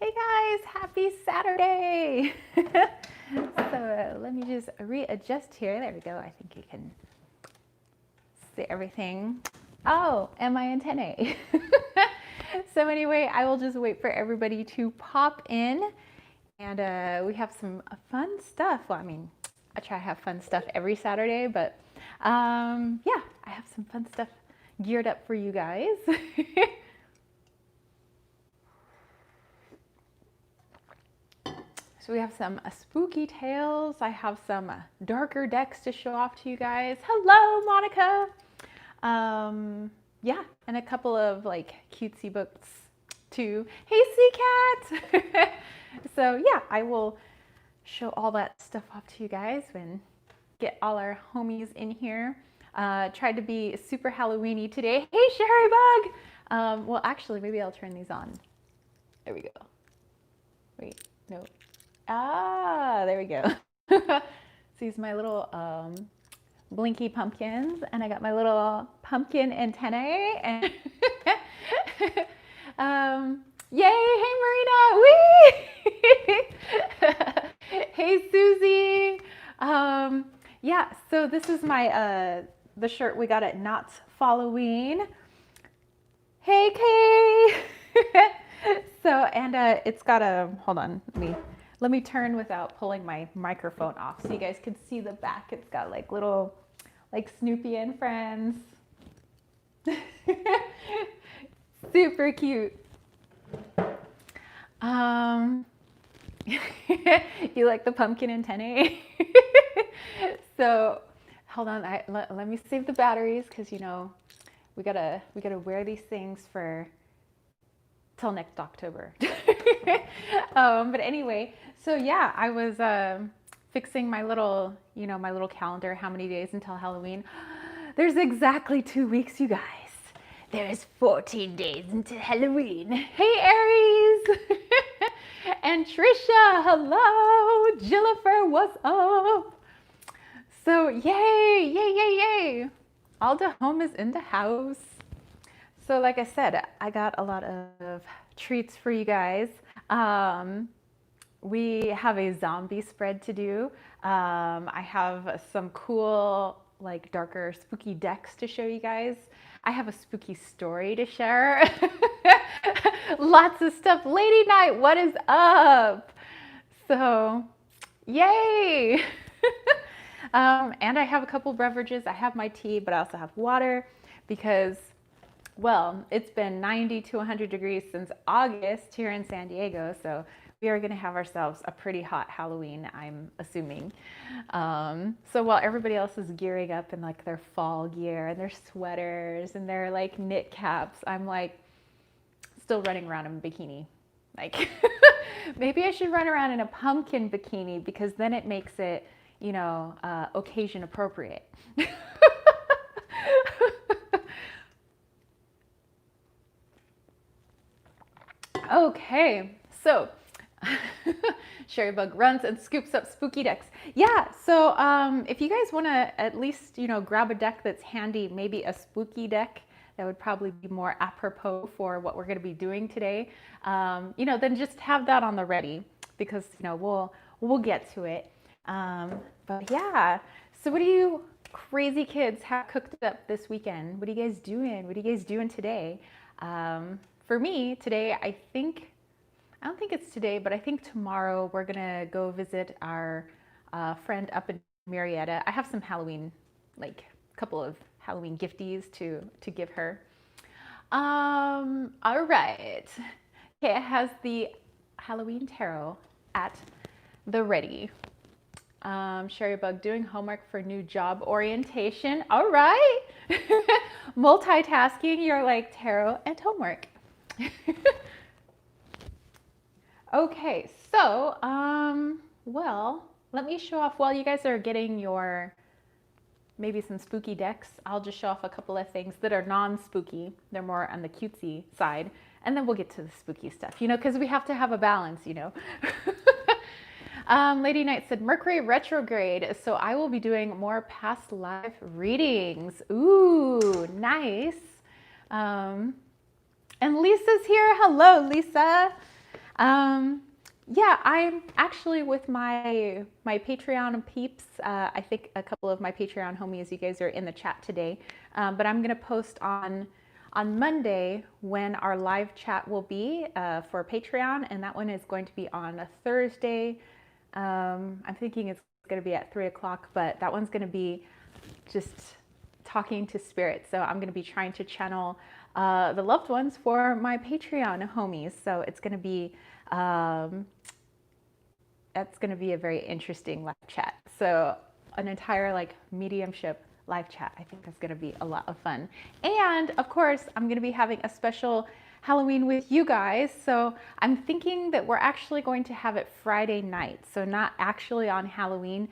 Hey guys, happy Saturday! So let me just readjust here. There we go. I think you can see everything. Oh, and my antennae. So anyway, I will just wait for everybody to pop in. And we have some fun stuff. Well, I mean, I try to have fun stuff every Saturday, but yeah, I have some fun stuff geared up for you guys. So we have some spooky tales. I have some darker decks to show off to you guys. Hello, Monica. Yeah, and a couple of like cutesy books too. Hey, Sea Cat. So yeah, I will show all that stuff off to you guys and get all our homies in here. Tried to be super Halloweeny today. Hey, Sherry Bug. Well, actually, maybe I'll turn these on. There we go. Wait, no. Ah, there we go. These my little blinky pumpkins, and I got my little pumpkin antennae. And yay! Hey, Marina! Wee! Hey, Susie. Yeah. So this is my the shirt we got at Knott's Halloween. Hey, Kay. So and it's got a hold on. Let me turn without pulling my microphone off so you guys can see the back. It's got like little, like Snoopy and Friends. Super cute. You like the pumpkin antennae? So hold on, let me save the batteries because you know we gotta wear these things for till next October. But anyway, so yeah, I was fixing my little, you know, my little calendar, how many days until Halloween. There's exactly 2 weeks, you guys. There's 14 days until Halloween. Hey, Aries. And Trisha, hello. Jillifer, what's up? So yay, yay, yay, yay. Alda Home is in the house. So like I said, I got a lot of treats for you guys. We have a zombie spread to do. I have some cool, like darker, spooky decks to show you guys. I have a spooky story to share. Lots of stuff. Lady Night, what is up? So, yay! And I have a couple beverages. I have my tea, but I also have water because, well, it's been 90 to 100 degrees since August here in San Diego, so we are going to have ourselves a pretty hot Halloween, I'm assuming. So while everybody else is gearing up in like their fall gear and their sweaters and their like knit caps, I'm like still running around in a bikini. Like maybe I should run around in a pumpkin bikini because then it makes it, you know, occasion appropriate. Okay, so Sherry Bug runs and scoops up spooky decks. Yeah, so if you guys want to at least, you know, grab a deck that's handy, maybe a spooky deck that would probably be more apropos for what we're going to be doing today, you know, then just have that on the ready because, you know, we'll get to it. But yeah, so what do you crazy kids have cooked up this weekend? What are you guys doing? What are you guys doing today? For me today, I don't think it's today, but I think tomorrow we're gonna go visit our friend up in Marietta. I have some Halloween, like a couple of Halloween gifties to give her. All right. Okay, it has the Halloween tarot at the ready. Sherry Bug doing homework for new job orientation. All right. Multitasking, you're like tarot and homework. Okay, so, well, let me show off while you guys are getting your, maybe some spooky decks. I'll just show off a couple of things that are non-spooky. They're more on the cutesy side. And then we'll get to the spooky stuff, you know, because we have to have a balance, you know. Lady Knight said, Mercury retrograde. So I will be doing more past life readings. Ooh, nice. And Lisa's here. Hello, Lisa. Yeah, I'm actually with my Patreon peeps. I think a couple of my Patreon homies, you guys are in the chat today. But I'm gonna post on Monday when our live chat will be for Patreon, and that one is going to be on a Thursday. I'm thinking it's gonna be at 3 o'clock, but that one's gonna be just talking to spirit. So I'm gonna be trying to channel the loved ones for my Patreon homies. So it's gonna be that's going to be a very interesting live chat. So an entire like mediumship live chat, I think that's going to be a lot of fun. And of course, I'm going to be having a special Halloween with you guys. So I'm thinking that we're actually going to have it Friday night. So not actually on Halloween,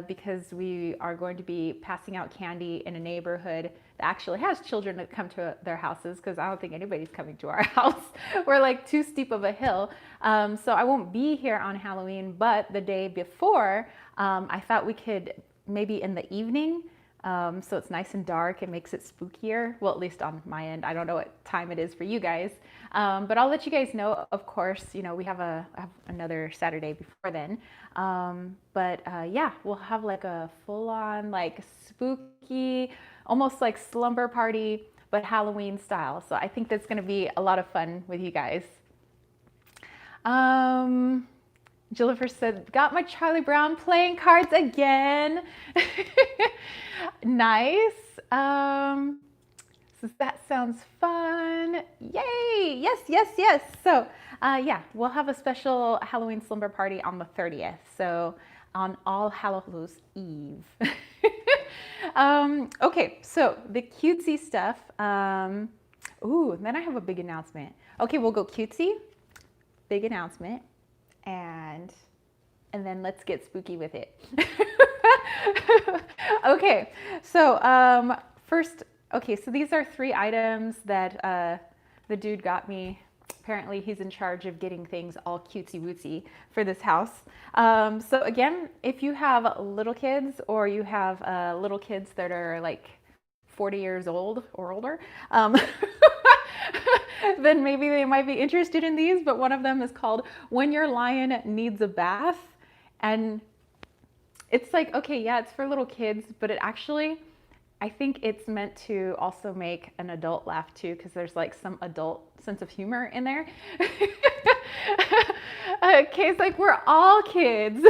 because we are going to be passing out candy in a neighborhood that actually has children that come to their houses, because I don't think anybody's coming to our house. We're like too steep of a hill. So I won't be here on Halloween, but the day before, I thought we could maybe in the evening, so it's nice and dark. It makes it spookier. Well, at least on my end. I don't know what time it is for you guys. But I'll let you guys know, of course, you know, we have another Saturday before then. Yeah, we'll have like a full-on like spooky, almost like slumber party, but Halloween style. So I think that's going to be a lot of fun with you guys. Jennifer said, got my Charlie Brown playing cards again. Nice. So that sounds fun. Yay. Yes, yes, yes. So yeah, we'll have a special Halloween slumber party on the 30th. So on All Hallows Eve. Okay, so the cutesy stuff. Ooh, then I have a big announcement. Okay, we'll go cutesy, big announcement, and then let's get spooky with it. Okay, so first, okay, so these are 3 items that the dude got me. Apparently he's in charge of getting things all cutesy wootsy for this house. So again, if you have little kids, or you have little kids that are like 40 years old or older, then maybe they might be interested in these. But one of them is called When Your Lion Needs a Bath. And it's like, okay, yeah, it's for little kids, but it actually, I think it's meant to also make an adult laugh too, because there's like some adult sense of humor in there. Okay, it's like we're all kids.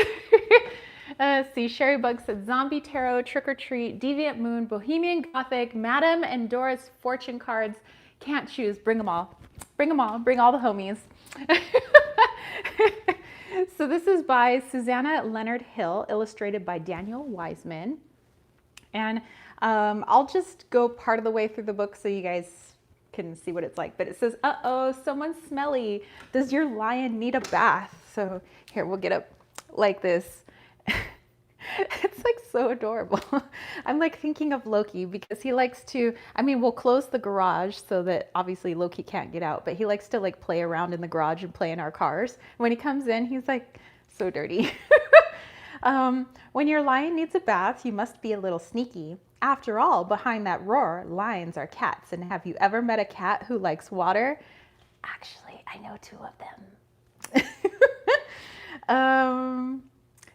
See, Sherry Bug said Zombie Tarot, Trick or Treat, Deviant Moon, Bohemian Gothic, Madame and Doris Fortune Cards. Can't choose. Bring them all. Bring them all. Bring all the homies. So this is by Susanna Leonard Hill, illustrated by Daniel Wiseman. And I'll just go part of the way through the book so you guys can see what it's like. But it says, uh-oh, someone's smelly. Does your lion need a bath? So here, we'll get up like this. It's like so adorable. I'm like thinking of Loki, because he likes to, I mean, we'll close the garage so that obviously Loki can't get out, but he likes to like play around in the garage and play in our cars. When he comes in, he's like so dirty. When your lion needs a bath, you must be a little sneaky. After all, behind that roar, lions are cats. And have you ever met a cat who likes water? Actually, I know 2 of them.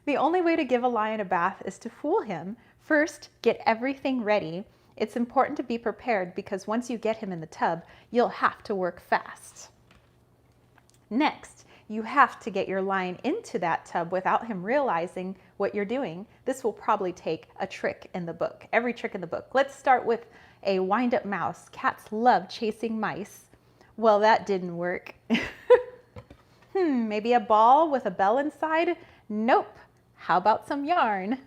The only way to give a lion a bath is to fool him. First, get everything ready. It's important to be prepared, because once you get him in the tub, you'll have to work fast. Next, you have to get your lion into that tub without him realizing what you're doing. This will probably take a trick in the book, every trick in the book. Let's start with a wind-up mouse. Cats love chasing mice. Well, that didn't work. Maybe a ball with a bell inside? Nope. How about some yarn?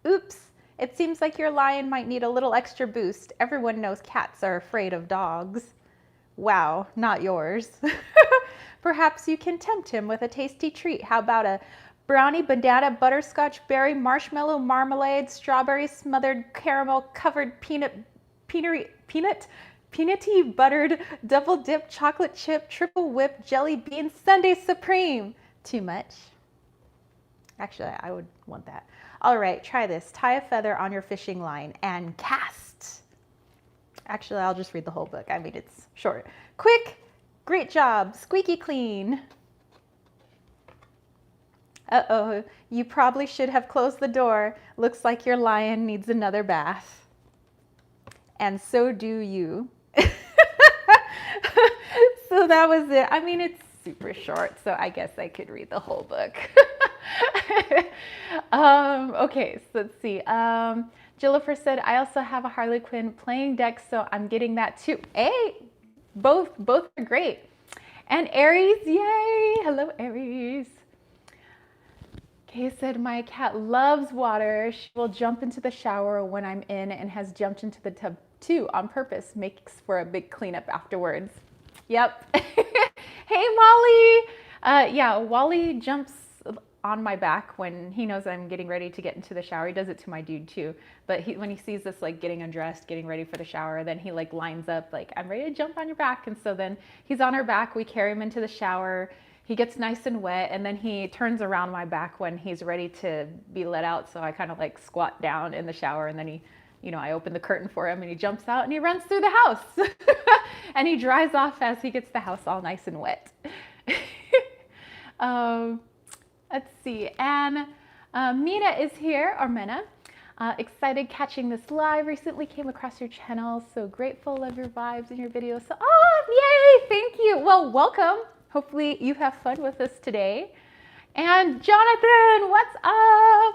Oops, it seems like your lion might need a little extra boost. Everyone knows cats are afraid of dogs. Wow, not yours. Perhaps you can tempt him with a tasty treat. How about a brownie, banana, butterscotch, berry, marshmallow, marmalade, strawberry, smothered caramel, covered peanutty buttered, double dip, chocolate chip, triple whip, jelly bean, sundae supreme. Too much? Actually, I would want that. All right, try this. Tie a feather on your fishing line and cast. Actually, I'll just read the whole book. I mean, it's short. Quick, Great job, squeaky clean. Uh-oh, you probably should have closed the door. Looks like your lion needs another bath. And so do you. So that was it. I mean, it's super short, so I guess I could read the whole book. Okay, so let's see. Jennifer said, I also have a Harlequin playing deck, so I'm getting that too. Hey, both are great. And Aries, yay! Hello, Aries. Kay said, my cat loves water. She will jump into the shower when I'm in and has jumped into the tub too on purpose. Makes for a big cleanup afterwards. Yep. Hey, Molly. Yeah, Wally jumps on my back when he knows I'm getting ready to get into the shower. He does it to my dude too. But when he sees us like getting undressed, getting ready for the shower, then he like lines up like, I'm ready to jump on your back. And so then he's on our back. We carry him into the shower. He gets nice and wet, and then he turns around my back when he's ready to be let out. So I kind of like squat down in the shower, and then he, I open the curtain for him, and he jumps out and he runs through the house. And he dries off as he gets the house all nice and wet. Let's see, and Mina is here, or Mena. Excited catching this live. Recently came across your channel, so grateful, love your vibes and your videos. So, oh, yay, thank you. Well, welcome. Hopefully you have fun with us today. And Jonathan, what's up?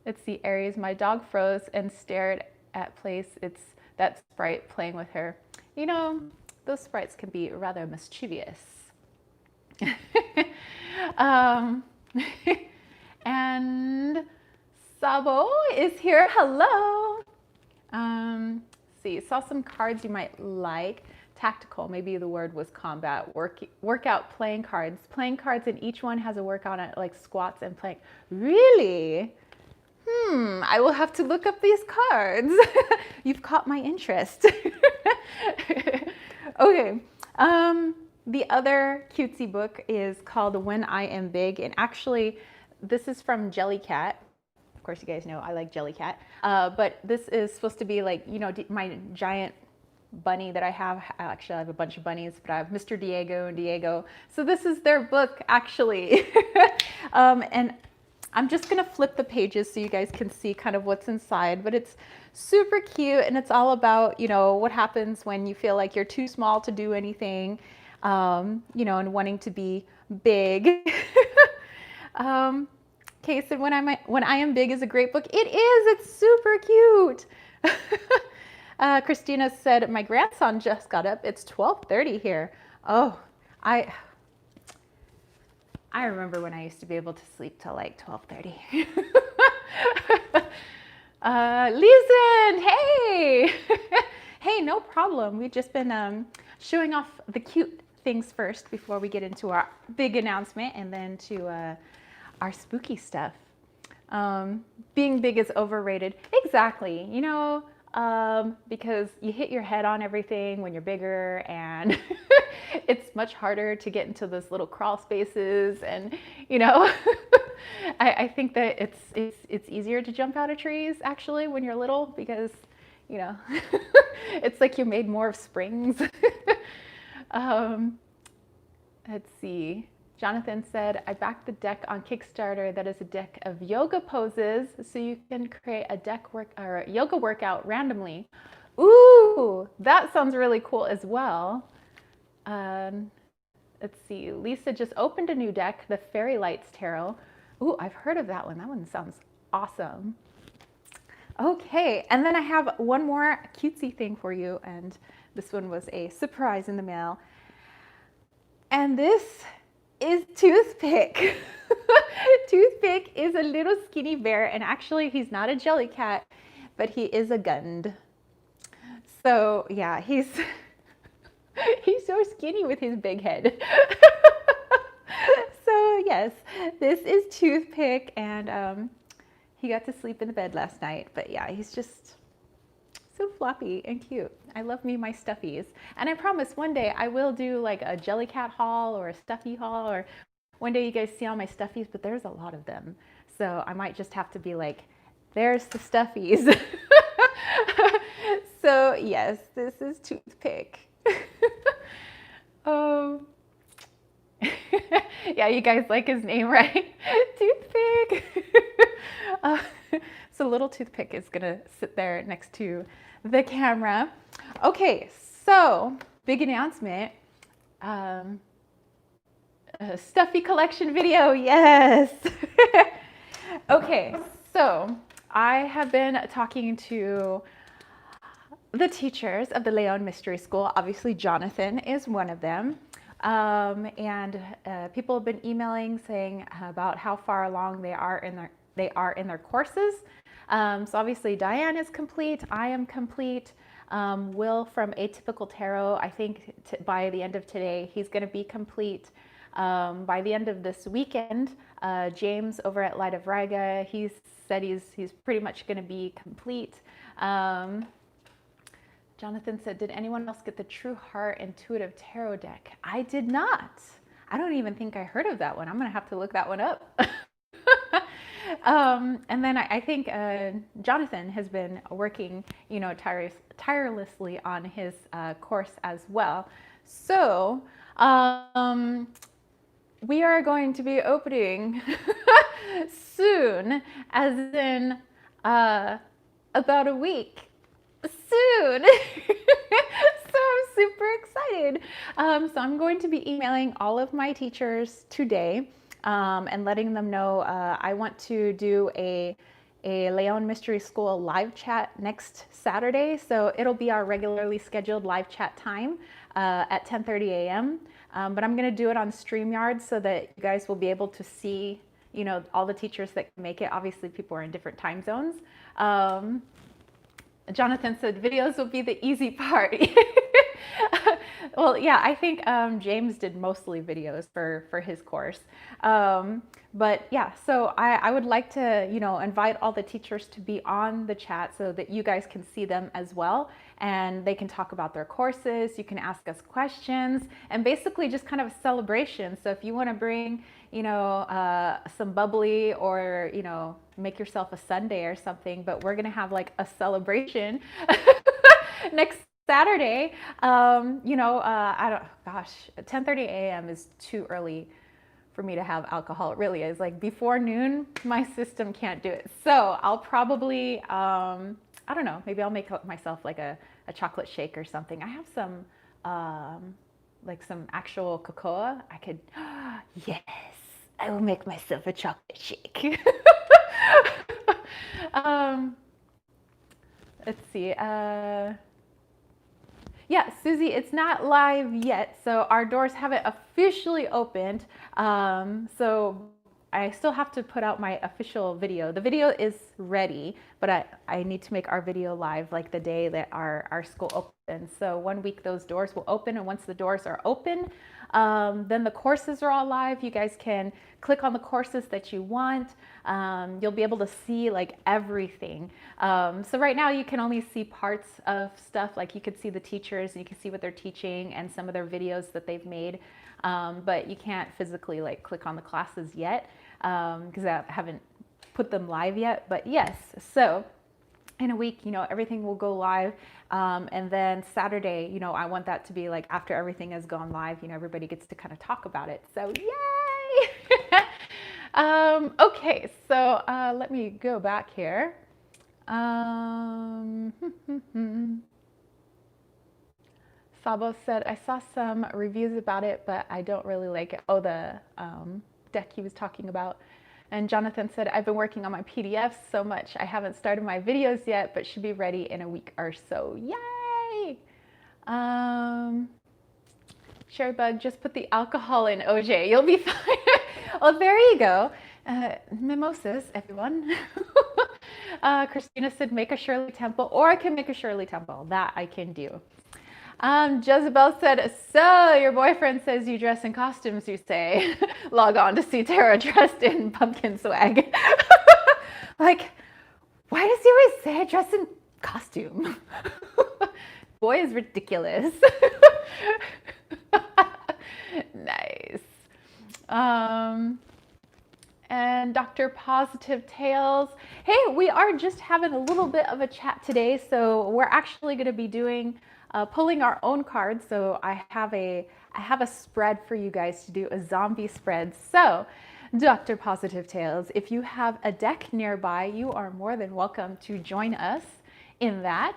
Let's see, Aries, my dog froze and stared at place. It's that sprite playing with her. Those sprites can be rather mischievous. And Sabo is here. Hello. See, saw some cards you might like. Tactical, maybe the word was combat. Workout playing cards. Playing cards, and each one has a workout on it, like squats and plank. Really? I will have to look up these cards. You've caught my interest. Okay. The other cutesy book is called When I Am Big, and actually this is from Jellycat. Of course, you guys know I like Jellycat. But this is supposed to be like, my giant bunny that I have. Actually, I have a bunch of bunnies, but I have Mr. Diego and Diego. So this is their book, actually. And I'm just gonna flip the pages so you guys can see kind of what's inside, but it's super cute, and it's all about, what happens when you feel like you're too small to do anything, and wanting to be big. Okay, so When I Am Big is a great book. It is, it's super cute. Christina said, my grandson just got up. It's 12:30 here. Oh, I remember when I used to be able to sleep till like 12:30. Leeson, hey! Hey, no problem. We've just been showing off the cute things first before we get into our big announcement, and then to our spooky stuff. Being big is overrated. Exactly. Because you hit your head on everything when you're bigger, and it's much harder to get into those little crawl spaces, and I think that it's easier to jump out of trees actually when you're little, because it's like you're made more of springs. Let's see. Jonathan said, I backed the deck on Kickstarter that is a deck of yoga poses, so you can create a yoga workout randomly. Ooh, that sounds really cool as well. Let's see. Lisa just opened a new deck, the Fairy Lights Tarot. Ooh, I've heard of that one. That one sounds awesome. Okay, and then I have one more cutesy thing for you, and this one was a surprise in the mail. And this is Toothpick. Toothpick is a little skinny bear, and actually he's not a Jellycat, but he is a Gund. So yeah, he's so skinny with his big head. So yes, this is Toothpick, and he got to sleep in the bed last night. But yeah, he's just so floppy and cute. I love me my stuffies. And I promise one day I will do like a Jellycat haul or a stuffy haul, or one day you guys see all my stuffies, but there's a lot of them. So I might just have to be like, there's the stuffies. So yes, this is Toothpick. Um, yeah, you guys like his name, right? Toothpick. uh, so little toothpick is gonna sit there next to the camera. Okay, so big announcement. A stuffy collection video, yes. Okay, so I have been talking to the teachers of the Leon Mystery School. Obviously, Jonathan is one of them. And people have been emailing saying about how far along they are in their courses. So obviously, Diane is complete. I am complete. Will from Atypical Tarot, I think by the end of today, he's going to be complete. By the end of this weekend, James over at Light of Raga, he said he's pretty much going to be complete. Jonathan said, did anyone else get the True Heart Intuitive Tarot deck? I did not. I don't even think I heard of that one. I'm going to have to look that one up. And then I think Jonathan has been working, tirelessly on his course as well. So we are going to be opening soon, as in about a week. Soon. So I'm super excited. So I'm going to be emailing all of my teachers today and letting them know I want to do a Leon Mystery School live chat next Saturday. So it'll be our regularly scheduled live chat time at 10:30 a.m. But I'm going to do it on StreamYard so that you guys will be able to see, all the teachers that can make it. Obviously, people are in different time zones. Jonathan said videos will be the easy part. Well, yeah, I think James did mostly videos for his course. But yeah, so I would like to, invite all the teachers to be on the chat so that you guys can see them as well. And they can talk about their courses. You can ask us questions and basically just kind of a celebration. So if you want to bring, some bubbly or, make yourself a sundae or something, but we're going to have like a celebration next Saturday. I don't, gosh, 10:30 a.m. is too early for me to have alcohol. It really is. Like before noon, my system can't do it. So I'll probably, I don't know, maybe I'll make myself like a chocolate shake or something. I have some, like some actual cocoa. I could, yes, I will make myself a chocolate shake. Let's see. Yeah, Susie, it's not live yet, so our doors haven't officially opened. So I still have to put out my official video. The video is ready, but I need to make our video live like the day that our school opens. So 1 week those doors will open, and once the doors are open, then the courses are all live. You guys can click on the courses that you want. You'll be able to see like everything. So right now you can only see parts of stuff. Like you could see the teachers and you can see what they're teaching and some of their videos that they've made. But you can't physically like click on the classes yet because I haven't put them live yet. But yes, so in a week, everything will go live. And then Saturday, I want that to be like after everything has gone live, everybody gets to kind of talk about it. So yay! Okay, so let me go back here. Sabo said, I saw some reviews about it, but I don't really like it. Oh, the deck he was talking about. And Jonathan said, I've been working on my PDFs so much. I haven't started my videos yet, but should be ready in a week or so. Yay! Sherry Bug, just put the alcohol in, OJ. You'll be fine. Well, there you go. Mimosas, everyone. Christina said, make a Shirley Temple, or I can make a Shirley Temple. That I can do. Jezebel said, so your boyfriend says you dress in costumes, you say. Log on to see Tara dressed in pumpkin swag. Like, why does he always say I dress in costume? Boy is ridiculous. Nice. And Dr. Positive Tales. Hey, we are just having a little bit of a chat today. So we're actually going to be doing pulling our own cards. So I have a I have a spread for you guys to do, a zombie spread. So, Dr. Positive Tales, if you have a deck nearby, you are more than welcome to join us in that.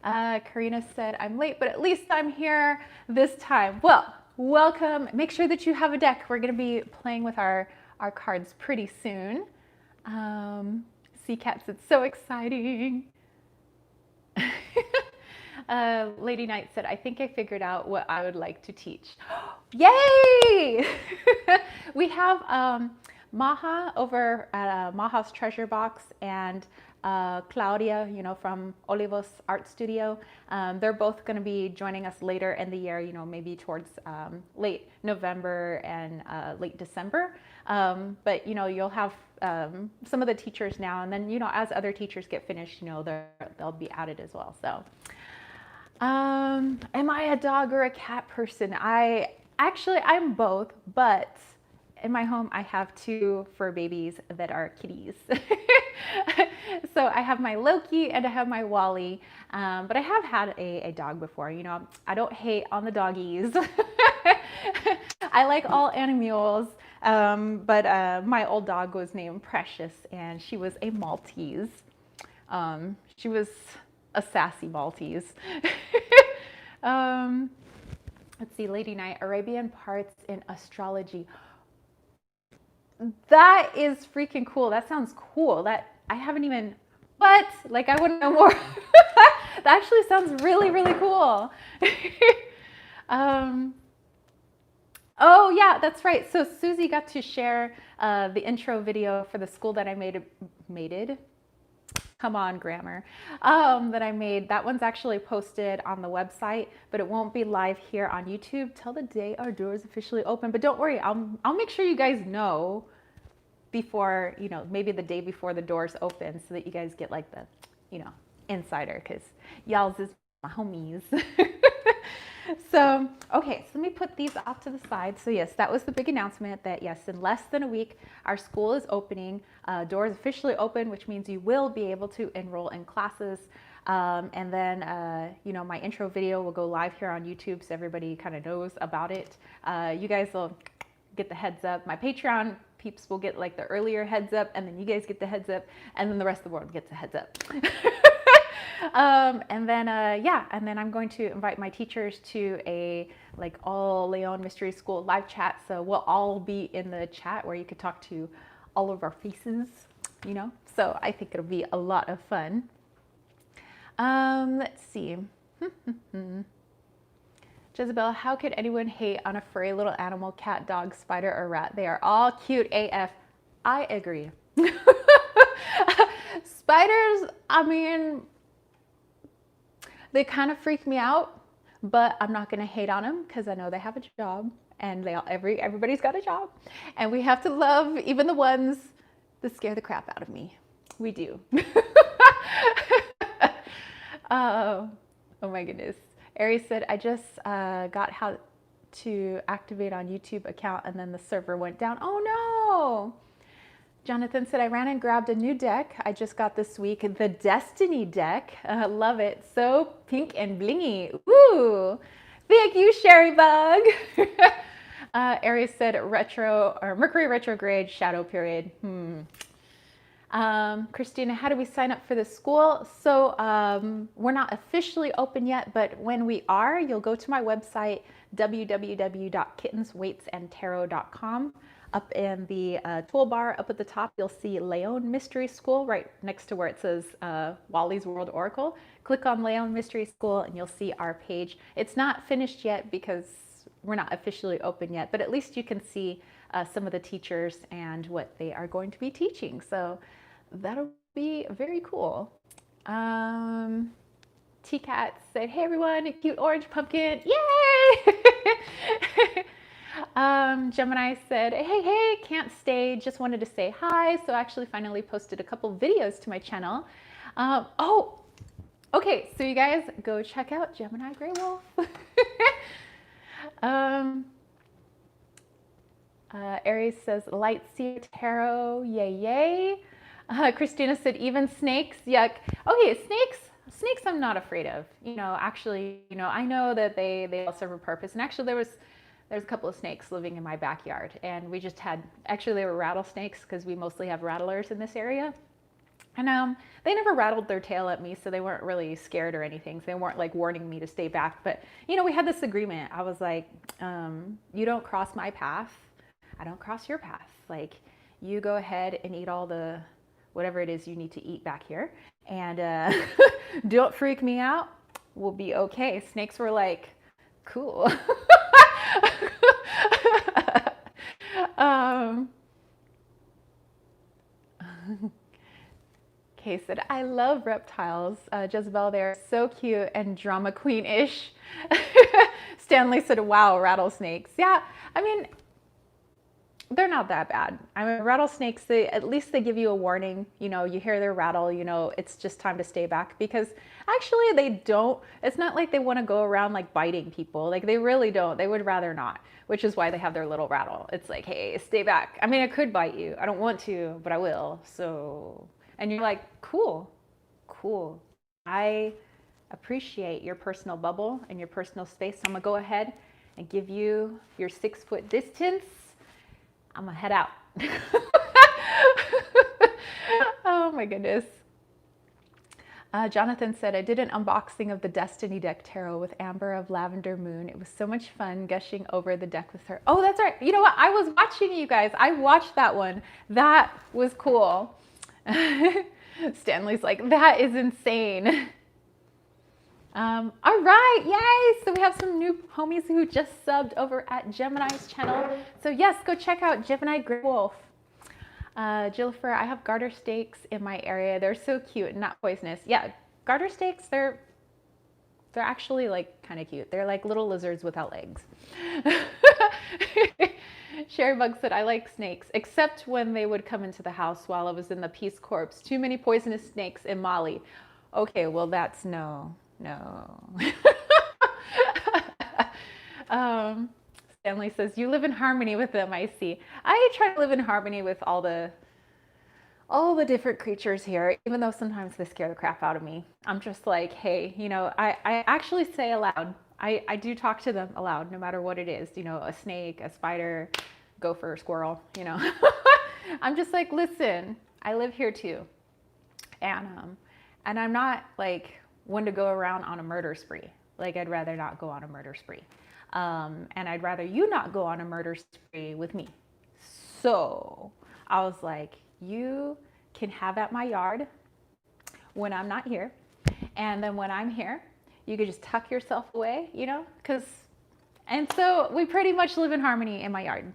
Karina said, I'm late, but at least I'm here this time. Well, welcome. Make sure that you have a deck. We're going to be playing with our cards pretty soon. Sea Cats, it's so exciting. Lady Knight said, I think I figured out what I would like to teach. Yay! We have Maha over at Maha's Treasure Box and Claudia, from Olivos Art Studio. They're both going to be joining us later in the year, maybe towards late November and late December. But, you'll have some of the teachers now, and then, as other teachers get finished, they'll be added as well. So, am I a dog or a cat person? I'm both, but in my home, I have 2 fur babies that are kitties. So I have my Loki and I have my Wally, but I have had a dog before. I don't hate on the doggies. I like all animals, but my old dog was named Precious, and she was a Maltese. She was a sassy Maltese. Let's see, Lady Knight, Arabian parts in astrology. That is freaking cool. That sounds cool. That I haven't even, what? Like, I wouldn't know more. That actually sounds really, really cool. Oh yeah, that's right. So Susie got to share the intro video for the school that I made. Come on, grammar. That I made. That one's actually posted on the website, but it won't be live here on YouTube till the day our doors officially open. But don't worry, I'll make sure you guys know before, maybe the day before the doors open, so that you guys get like the, insider, because y'all's is my homies. So, okay, so let me put these off to the side. So yes, that was the big announcement that yes, in less than a week, our school is opening. Doors officially open, which means you will be able to enroll in classes. And then, my intro video will go live here on YouTube, so everybody kind of knows about it. You guys will get the heads up. My Patreon peeps will get like the earlier heads up, and then you guys get the heads up, and then the rest of the world gets a heads up. And then I'm going to invite my teachers to a all Leon Mystery School live chat. So we'll all be in the chat where you could talk to all of our faces, So I think it'll be a lot of fun. Let's see. Jezebel, how could anyone hate on a furry little animal, cat, dog, spider, or rat? They are all cute AF. I agree. Spiders, they kind of freak me out, but I'm not going to hate on them because I know they have a job, and everybody's got a job, and we have to love even the ones that scare the crap out of me. We do. Oh my goodness. Aries said, I just got how to activate on YouTube account, and then the server went down. Oh no. Jonathan said, I ran and grabbed a new deck I just got this week, the Destiny deck. Love it. So pink and blingy. Ooh. Thank you, Sherry Bug. Aries said, Mercury retrograde, shadow period. Christina, how do we sign up for the school? So we're not officially open yet, but when we are, you'll go to my website, www.kittenswaitsandtarot.com. Up in the toolbar up at the top, you'll see Leon Mystery School right next to where it says Wally's World Oracle. Click on Leon Mystery School and you'll see our page. It's not finished yet because we're not officially open yet, but at least you can see some of the teachers and what they are going to be teaching. So that'll be very cool. T-Cat said, hey everyone, a cute orange pumpkin. Yay! Gemini said, hey, can't stay, just wanted to say hi. So I actually finally posted a couple videos to my channel. Oh, okay, so you guys go check out Gemini Grey Wolf. Aries says, light seer tarot, yay, yay. Christina said, even snakes, yuck. Okay, snakes, Snakes I'm not afraid of. Actually, I know that they all serve a purpose. And actually there's a couple of snakes living in my backyard, and we just had, actually they were rattlesnakes because we mostly have rattlers in this area. And they never rattled their tail at me, so they weren't really scared or anything. So they weren't like warning me to stay back. But we had this agreement. I was like, you don't cross my path, I don't cross your path. Like, you go ahead and eat all the whatever it is you need to eat back here, and don't freak me out. We'll be okay. Snakes were like, cool. um, Kay said, I love reptiles. Jezebel, they're so cute and drama queen-ish. Stanley said, wow, rattlesnakes. Yeah, I mean, they're not that bad. I mean, rattlesnakes, at least they give you a warning. You hear their rattle, it's just time to stay back, because actually they don't, it's not like they want to go around like biting people. Like, they really don't. They would rather not, which is why they have their little rattle. It's like, hey, stay back. I mean, I could bite you. I don't want to, but I will. So, and you're like, cool. I appreciate your personal bubble and your personal space. So I'm gonna go ahead and give you your 6 foot distance. I'm gonna head out. Oh my goodness. Jonathan said, I did an unboxing of the Destiny deck tarot with Amber of Lavender Moon. It was so much fun gushing over the deck with her. Oh, that's right. You know what? I was watching you guys. I watched that one. That was cool. Stanley's like, that is insane. All right, yay! So we have some new homies who just subbed over at Gemini's channel. So yes, go check out Gemini Grey Wolf. Jillifer, I have garter snakes in my area. They're so cute and not poisonous. Yeah, garter snakes, they're actually like kind of cute. They're like little lizards without legs. Sherry Bug said, I like snakes, except when they would come into the house while I was in the Peace Corps. Too many poisonous snakes in Mali. Okay, well that's no. Stanley says, you live in harmony with them, I see. I try to live in harmony with all the different creatures here, even though sometimes they scare the crap out of me. I'm just like, hey, I actually say aloud. I do talk to them aloud, no matter what it is, a snake, a spider, gopher, squirrel, I'm just like, listen, I live here too. And I'm not like one to go around on a murder spree. Like, I'd rather not go on a murder spree. And I'd rather you not go on a murder spree with me. So I was like, you can have at my yard when I'm not here. And then when I'm here, you could just tuck yourself away, and so we pretty much live in harmony in my yard.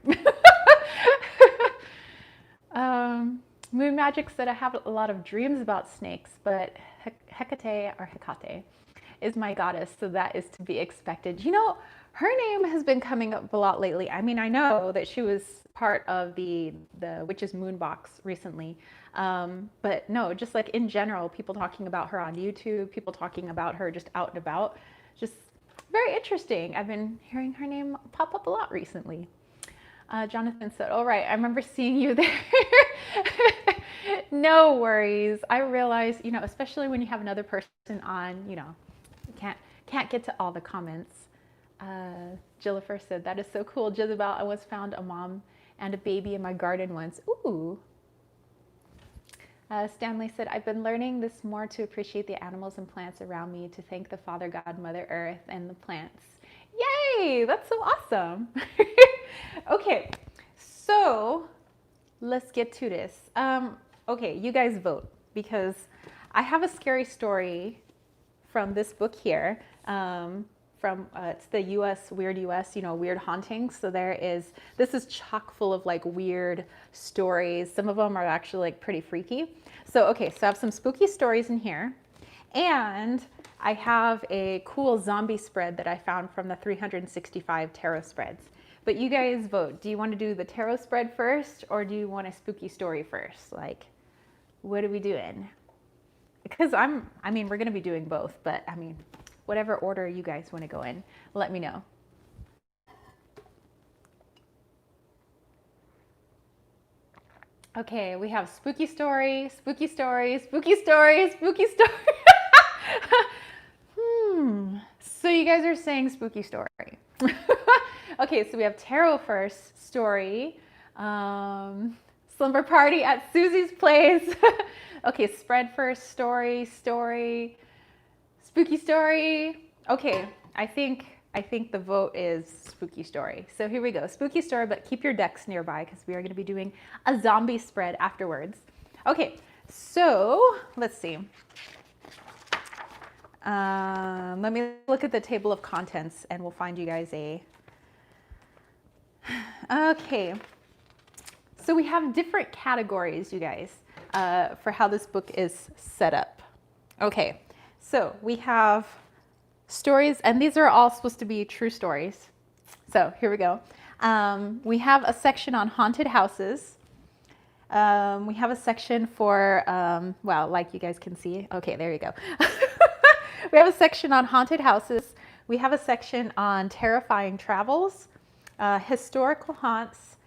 Moon Magic said, I have a lot of dreams about snakes, but Hecate is my goddess, so that is to be expected. Her name has been coming up a lot lately. I mean, I know that she was part of the Witch's Moon box recently, but no, just like in general, people talking about her on YouTube, people talking about her just out and about, just very interesting. I've been hearing her name pop up a lot recently. Jonathan said, all right, I remember seeing you there. No worries. I realize, especially when you have another person on, you can't get to all the comments. Jillifer said, that is so cool, Jezebel. I once found a mom and a baby in my garden once. Ooh. Stanley said, I've been learning this more to appreciate the animals and plants around me, to thank the Father God, Mother Earth, and the plants. Yay, that's so awesome. Okay, so let's get to this. Okay, you guys vote, because I have a scary story from this book here. It's the Weird US, Weird Hauntings. So this is chock full of like weird stories. Some of them are actually like pretty freaky. So, okay, so I have some spooky stories in here, and I have a cool zombie spread that I found from the 365 tarot spreads. But you guys vote. Do you want to do the tarot spread first, or do you want a spooky story first? Like, what are we doing? Because we're going to be doing both, but whatever order you guys want to go in, let me know. Okay, we have spooky story, spooky story, spooky story, spooky story. So you guys are saying spooky story. Okay, so we have tarot first, story, slumber party at Susie's place. Okay, spread first, story, spooky story. Okay, I think the vote is spooky story. So here we go, spooky story, but keep your decks nearby because we are going to be doing a zombie spread afterwards. Okay, so let's see. Let me look at the table of contents and we'll find you guys a... Okay, so we have different categories, you guys, for how this book is set up. Okay, so we have stories, and these are all supposed to be true stories. So here we go. We have a section on haunted houses. We have a section for, well, like you guys can see. Okay, there you go. We have a section on haunted houses. We have a section on terrifying travels, historical haunts,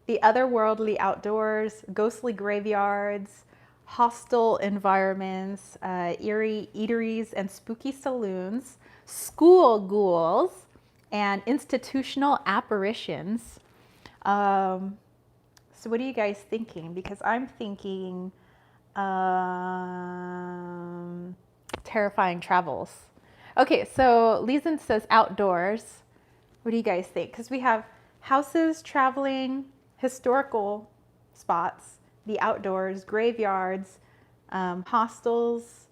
the otherworldly outdoors, ghostly graveyards, hostile environments, eerie eateries and spooky saloons, school ghouls, and institutional apparitions. So what are you guys thinking? Because I'm thinking terrifying travels. Okay, so Leeson says outdoors. What do you guys think? Because we have houses, traveling, historical spots, the outdoors, graveyards, hostels,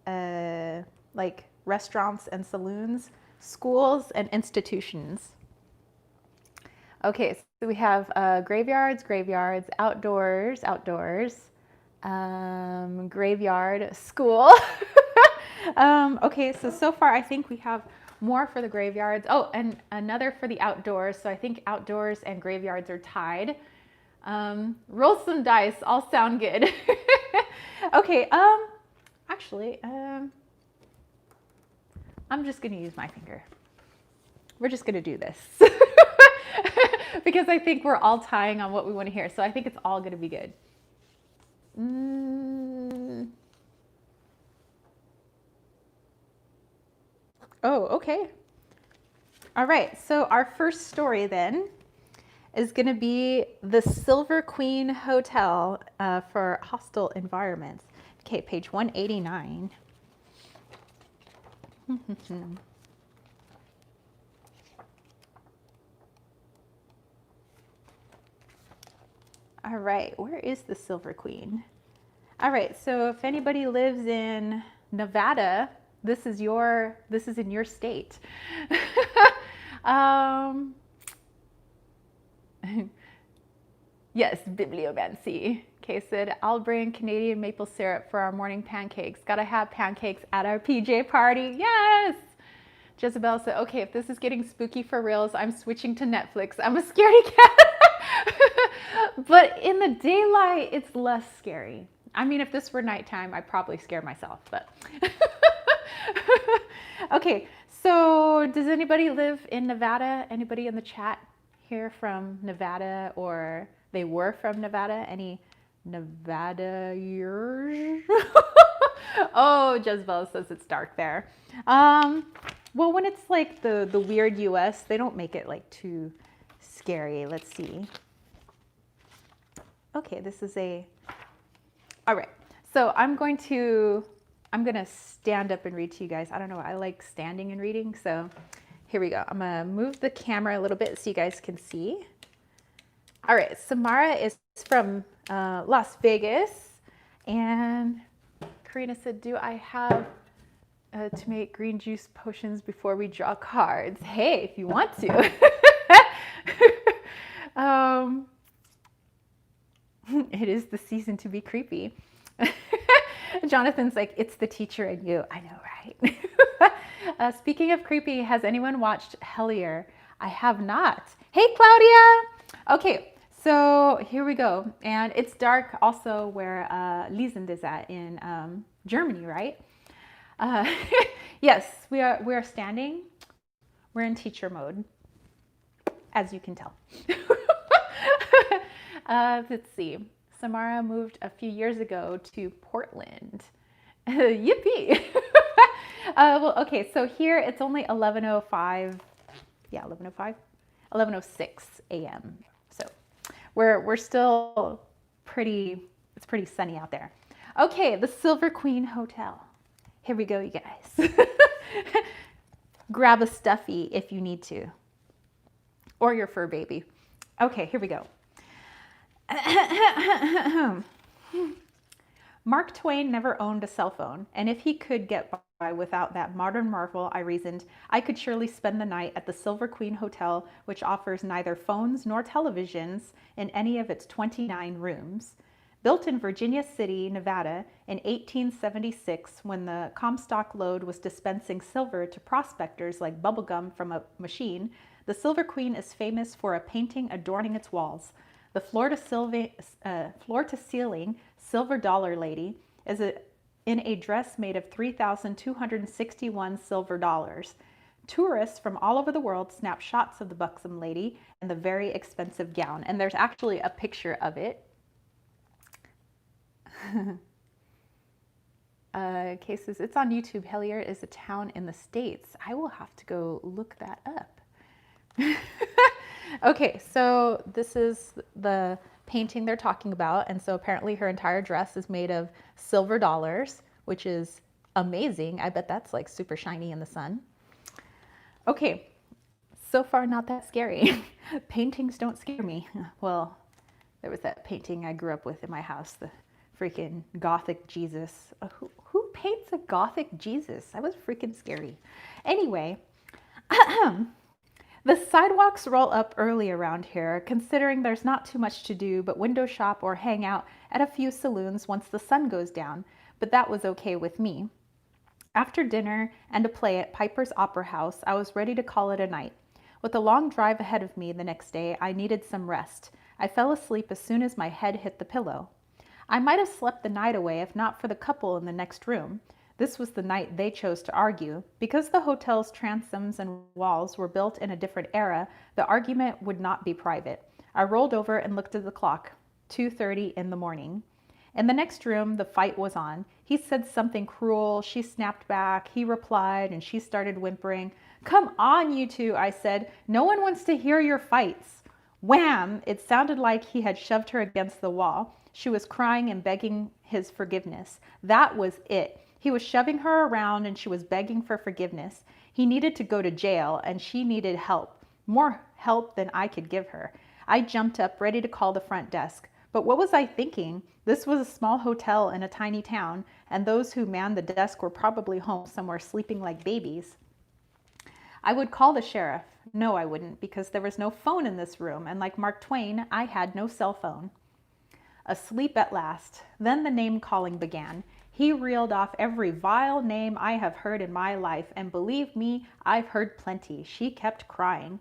like restaurants and saloons, schools and institutions. Okay, so we have graveyards, outdoors, graveyard, school. Okay, so far I think we have more for the graveyards. Oh, and another for the outdoors. So I think outdoors and graveyards are tied. Roll some dice, all sound good. Okay, actually, I'm just gonna use my finger. We're just gonna do this. Because I think we're all tying on what we want to hear. So I think it's all gonna be good. Oh, okay. All right, so our first story then is going to be the Silver Queen Hotel for hostile environments. Okay, page 189. All right, where is the Silver Queen? All right, so if anybody lives in Nevada, this is in your state. Yes, bibliomancy. Okay, said, I'll bring Canadian maple syrup for our morning pancakes. Gotta have pancakes at our PJ party. Yes! Jezebel said, okay, if this is getting spooky for reals, I'm switching to Netflix. I'm a scaredy cat. But in the daylight, it's less scary. I mean, if this were nighttime, I'd probably scare myself, but. Okay, so does anybody live in Nevada? Anybody in the chat here from Nevada, or they were from Nevada? Any Nevada-ers? Oh, Jezebel says it's dark there. Well, when it's like the weird US, they don't make it like too scary. Let's see. Okay, this is all right. So I'm gonna stand up and read to you guys. I don't know, I like standing and reading, so here we go. I'm gonna move the camera a little bit so you guys can see. All right, Samara is from Las Vegas, and Karina said, do I have to make green juice potions before we draw cards? Hey, if you want to. It is the season to be creepy. Jonathan's like, it's the teacher in you. I know, right? Speaking of creepy, has anyone watched Hellier? I have not. Hey, Claudia. Okay, so here we go. And it's dark also where Liesend is at in Germany, right? Yes, we are standing. We're in teacher mode, as you can tell. Let's see. Samara moved a few years ago to Portland. Yippee! Well, okay, so here it's only 11:05. Yeah, 11:05, 11:06 a.m. So we're still pretty. It's pretty sunny out there. Okay, the Silver Queen Hotel. Here we go, you guys. Grab a stuffy if you need to, or your fur baby. Okay, here we go. Mark Twain never owned a cell phone, and if he could get by without that modern marvel, I reasoned, I could surely spend the night at the Silver Queen Hotel, which offers neither phones nor televisions in any of its 29 rooms. Built in Virginia City, Nevada in 1876, when the Comstock Lode was dispensing silver to prospectors like bubblegum from a machine, the Silver Queen is famous for a painting adorning its walls. The floor-to-ceiling silver dollar lady is in a dress made of 3,261 silver dollars. Tourists from all over the world snap shots of the buxom lady and the very expensive gown. And there's actually a picture of it. Cases, it's on YouTube. Hellier is a town in the States. I will have to go look that up. Okay, so this is the painting they're talking about. And so apparently her entire dress is made of silver dollars, which is amazing. I bet that's like super shiny in the sun. Okay, so far not that scary. Paintings don't scare me. Well, there was that painting I grew up with in my house, the freaking Gothic Jesus. Who paints a Gothic Jesus? That was freaking scary. Anyway, the sidewalks roll up early around here, considering there's not too much to do but window shop or hang out at a few saloons once the sun goes down, but that was okay with me. After dinner and a play at Piper's Opera House, I was ready to call it a night. With a long drive ahead of me the next day, I needed some rest. I fell asleep as soon as my head hit the pillow. I might have slept the night away if not for the couple in the next room. This was the night they chose to argue. Because the hotel's transoms and walls were built in a different era, the argument would not be private. I rolled over and looked at the clock. 2:30 in the morning. In the next room, the fight was on. He said something cruel. She snapped back. He replied, and she started whimpering. "Come on, you two," I said. "No one wants to hear your fights." Wham! It sounded like he had shoved her against the wall. She was crying and begging his forgiveness. That was it. He was shoving her around and she was begging for forgiveness. He needed to go to jail and she needed help. More help than I could give her. I jumped up, ready to call the front desk. But what was I thinking? This was a small hotel in a tiny town, and those who manned the desk were probably home somewhere sleeping like babies. I would call the sheriff. No, I wouldn't, because there was no phone in this room, and like Mark Twain, I had no cell phone. Asleep at last. Then the name calling began. He reeled off every vile name I have heard in my life, and believe me, I've heard plenty. She kept crying.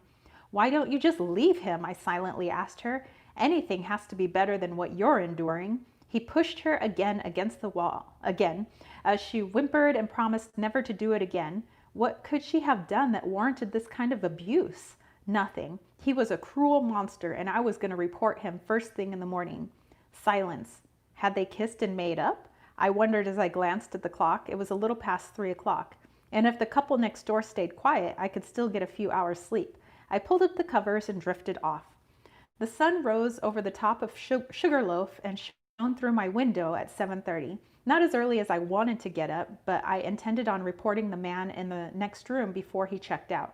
Why don't you just leave him? I silently asked her. Anything has to be better than what you're enduring. He pushed her again against the wall, as she whimpered and promised never to do it again. What could she have done that warranted this kind of abuse? Nothing. He was a cruel monster, and I was going to report him first thing in the morning. Silence. Had they kissed and made up? I wondered as I glanced at the clock. It was a little past 3 o'clock. And if the couple next door stayed quiet, I could still get a few hours' sleep. I pulled up the covers and drifted off. The sun rose over the top of Sugarloaf and shone through my window at 7:30. Not as early as I wanted to get up, but I intended on reporting the man in the next room before he checked out.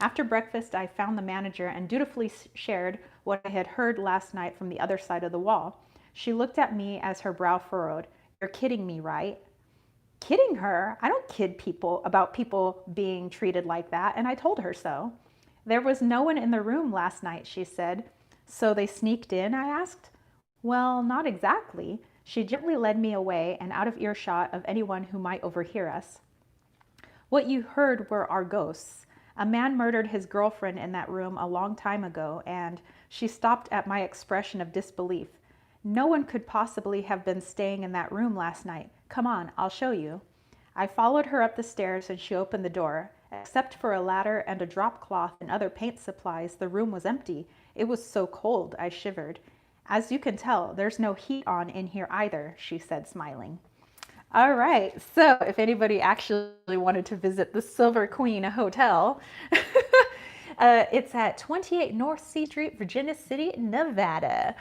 After breakfast, I found the manager and dutifully shared what I had heard last night from the other side of the wall. She looked at me as her brow furrowed. You're kidding me, right? Kidding her? I don't kid people about people being treated like that, and I told her so. There was no one in the room last night, she said. So they sneaked in, I asked. Well, not exactly. She gently led me away and out of earshot of anyone who might overhear us. What you heard were our ghosts. A man murdered his girlfriend in that room a long time ago, and she stopped at my expression of disbelief. No one could possibly have been staying in that room last night. Come on, I'll show you. I followed her up the stairs and she opened the door. Except for a ladder and a drop cloth and other paint supplies, the room was empty. It was so cold, I shivered. As you can tell, there's no heat on in here either, she said, smiling. All right. So if anybody actually wanted to visit the Silver Queen Hotel, it's at 28 North C Street, Virginia City, Nevada.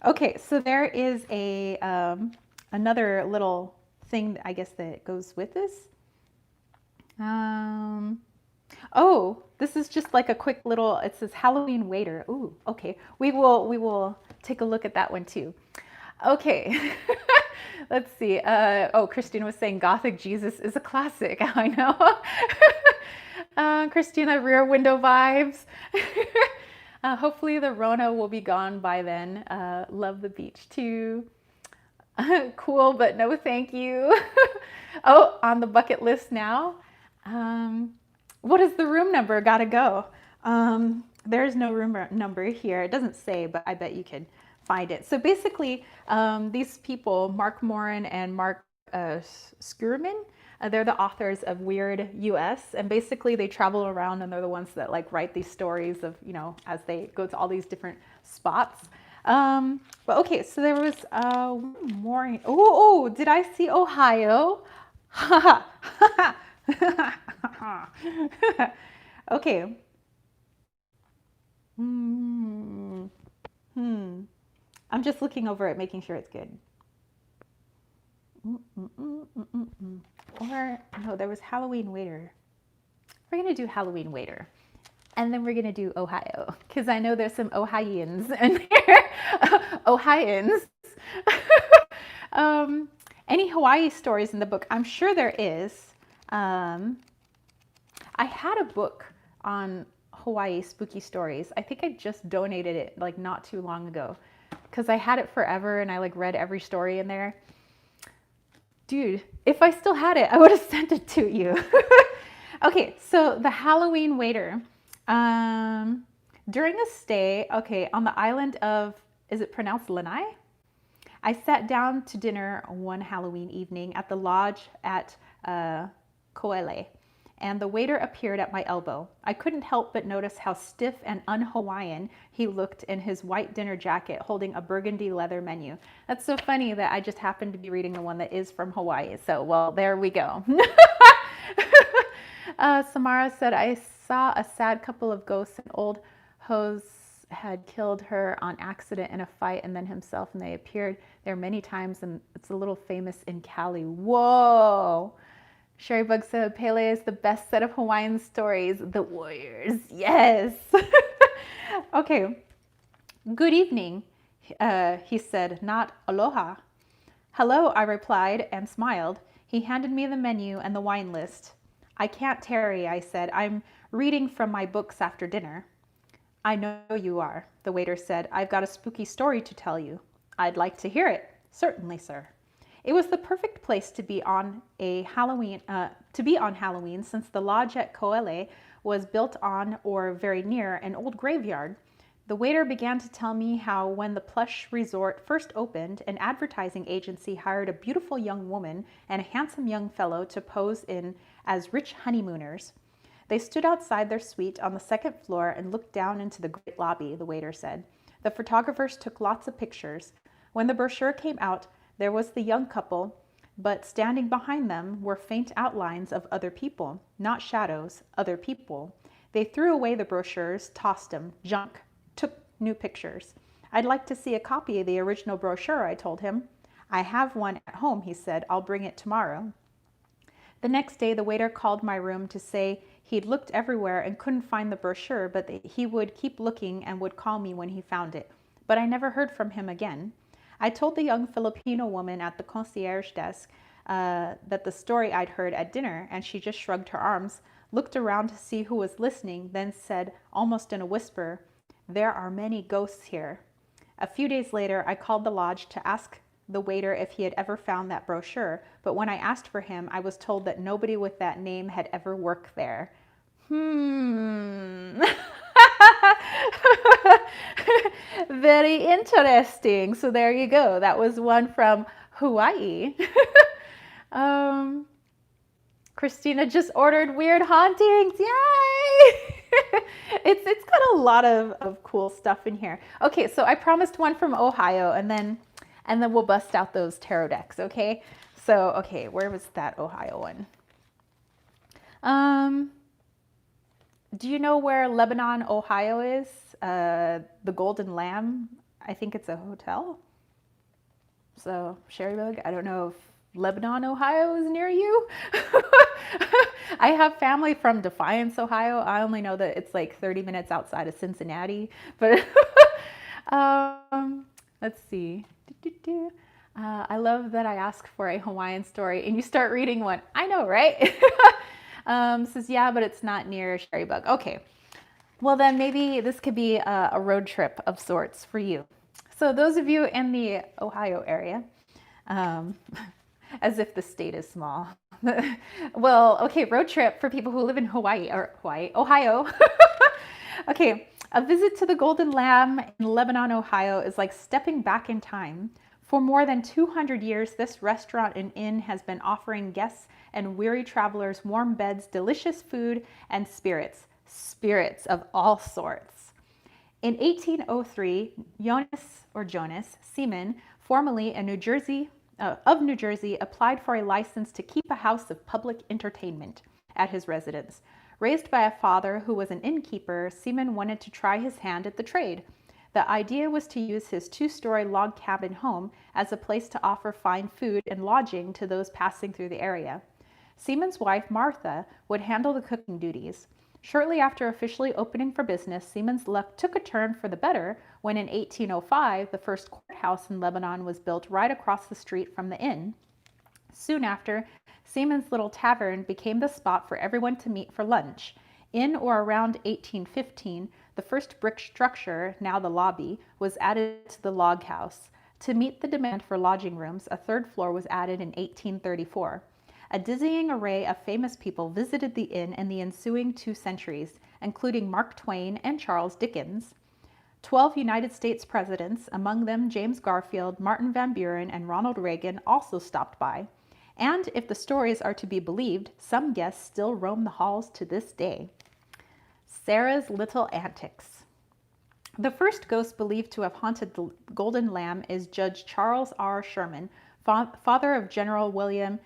Okay, so there is a another little thing I guess that goes with this. Oh, this is just like a quick little. It says Halloween waiter. Ooh, okay. We will take a look at that one too. Okay. Let's see. Oh, Christina was saying Gothic Jesus is a classic. I know. Christina, Rear Window vibes. Hopefully the Rona will be gone by then. Love the beach too. Cool, but no thank you. Oh, on the bucket list now. What is the room number? Gotta go. There's no room number here. It doesn't say, but I bet you could find it. So basically, these people, Mark Morin and Mark Skurman, they're the authors of Weird US, and basically they travel around and they're the ones that like write these stories of, as they go to all these different spots. But okay, so there was one more. Oh, did I see Ohio? Okay. I'm just looking over it, making sure it's good. Or, no, there was Halloween waiter. We're going to do Halloween waiter. And then we're going to do Ohio, because I know there's some Ohioans in there. Ohioans. Any Hawaii stories in the book? I'm sure there is. I had a book on Hawaii spooky stories. I think I just donated it like not too long ago, because I had it forever and I like read every story in there. Dude, if I still had it, I would have sent it to you. Okay, so the Halloween waiter. During a stay, on the island of, is it pronounced Lanai? I sat down to dinner one Halloween evening at the lodge at Koele, and the waiter appeared at my elbow. I couldn't help but notice how stiff and un-Hawaiian he looked in his white dinner jacket, holding a burgundy leather menu. That's so funny that I just happened to be reading the one that is from Hawaii. So, well, there we go. Samara said, I saw a sad couple of ghosts. An old hose had killed her on accident in a fight, and then himself, and they appeared there many times, and it's a little famous in Cali. Whoa. Sherry Bug said, Pele is the best set of Hawaiian stories. The Warriors. Yes. Okay. Good evening, he said, not aloha. Hello, I replied and smiled. He handed me the menu and the wine list. I can't tarry, I said. I'm reading from my books after dinner. I know you are, the waiter said. I've got a spooky story to tell you. I'd like to hear it. Certainly, sir. It was the perfect place to be on Halloween, since the lodge at Koele was built on or very near an old graveyard. The waiter began to tell me how when the plush resort first opened, an advertising agency hired a beautiful young woman and a handsome young fellow to pose in as rich honeymooners. They stood outside their suite on the second floor and looked down into the great lobby, the waiter said. The photographers took lots of pictures. When the brochure came out, there was the young couple, but standing behind them were faint outlines of other people, not shadows, other people. They threw away the brochures, tossed them, junk, took new pictures. I'd like to see a copy of the original brochure, I told him. I have one at home, he said. I'll bring it tomorrow. The next day, the waiter called my room to say he'd looked everywhere and couldn't find the brochure, but that he would keep looking and would call me when he found it. But I never heard from him again. I told the young Filipino woman at the concierge desk that the story I'd heard at dinner, and she just shrugged her arms, looked around to see who was listening, then said, almost in a whisper, there are many ghosts here. A few days later, I called the lodge to ask the waiter if he had ever found that brochure, but when I asked for him, I was told that nobody with that name had ever worked there. Very interesting. So there you go. That was one from Hawaii. Christina just ordered Weird Hauntings. Yay! It's got a lot of cool stuff in here. Okay, so I promised one from Ohio, and then and then we'll bust out those tarot decks, okay? So, okay, where was that Ohio one? Do you know where Lebanon, Ohio is? The Golden Lamb, I think it's a hotel. So, Sherrybug, I don't know if Lebanon, Ohio is near you. I have family from Defiance, Ohio. I only know that it's like 30 minutes outside of Cincinnati. But let's see. I love that I ask for a Hawaiian story and you start reading one. I know, right? Says, yeah, but it's not near Sherrybug. Okay. Well, then maybe this could be a road trip of sorts for you. So those of you in the Ohio area, as if the state is small. Well, okay, road trip for people who live in Ohio. Okay, a visit to the Golden Lamb in Lebanon, Ohio is like stepping back in time. For more than 200 years, this restaurant and inn has been offering guests and weary travelers warm beds, delicious food, and spirits of all sorts. In 1803, Jonas Seaman, formerly of New Jersey, applied for a license to keep a house of public entertainment at his residence. Raised by a father who was an innkeeper, Seaman wanted to try his hand at the trade. The idea was to use his 2-story log cabin home as a place to offer fine food and lodging to those passing through the area. Seaman's wife, Martha, would handle the cooking duties. Shortly after officially opening for business, Seaman's luck took a turn for the better when in 1805, the first courthouse in Lebanon was built right across the street from the inn. Soon after, Seaman's little tavern became the spot for everyone to meet for lunch. In or around 1815, the first brick structure, now the lobby, was added to the log house. To meet the demand for lodging rooms, a 3rd floor was added in 1834. A dizzying array of famous people visited the inn in the ensuing 2 centuries, including Mark Twain and Charles Dickens. 12 United States presidents, among them James Garfield, Martin Van Buren, and Ronald Reagan, also stopped by. And if the stories are to be believed, some guests still roam the halls to this day. Sarah's Little Antics. The first ghost believed to have haunted the Golden Lamb is Judge Charles R. Sherman, father of General William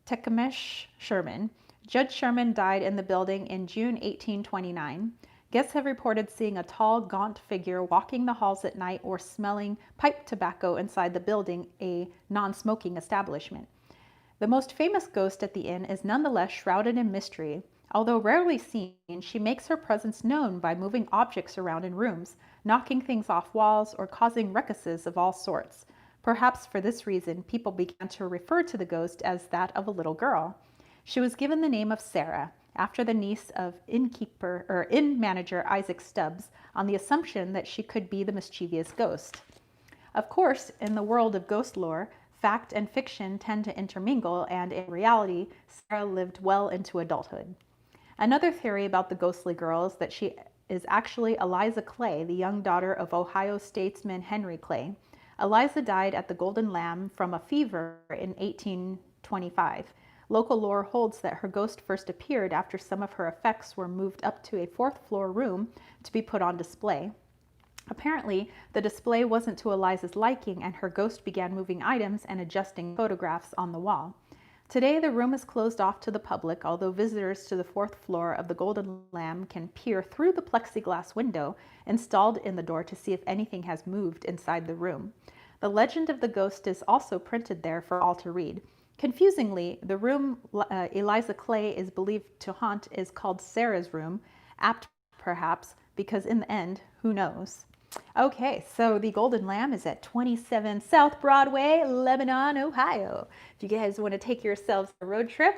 Tecumseh Sherman. Judge Sherman died in the building in June 1829. Guests have reported seeing a tall, gaunt figure walking the halls at night or smelling pipe tobacco inside the building, a non-smoking establishment. The most famous ghost at the inn is nonetheless shrouded in mystery. Although rarely seen, she makes her presence known by moving objects around in rooms, knocking things off walls, or causing ruckuses of all sorts. Perhaps for this reason, people began to refer to the ghost as that of a little girl. She was given the name of Sarah, after the niece of inn manager Isaac Stubbs, on the assumption that she could be the mischievous ghost. Of course, in the world of ghost lore, fact and fiction tend to intermingle, and in reality, Sarah lived well into adulthood. Another theory about the ghostly girl is that she is actually Eliza Clay, the young daughter of Ohio statesman Henry Clay. Eliza died at the Golden Lamb from a fever in 1825. Local lore holds that her ghost first appeared after some of her effects were moved up to a 4th floor room to be put on display. Apparently, the display wasn't to Eliza's liking, and her ghost began moving items and adjusting photographs on the wall. Today, the room is closed off to the public, although visitors to the 4th floor of the Golden Lamb can peer through the plexiglass window installed in the door to see if anything has moved inside the room. The legend of the ghost is also printed there for all to read. Confusingly, the room Eliza Clay is believed to haunt is called Sarah's room, apt perhaps because in the end, who knows? Okay, so the Golden Lamb is at 27 South Broadway, Lebanon, Ohio. If you guys want to take yourselves a road trip.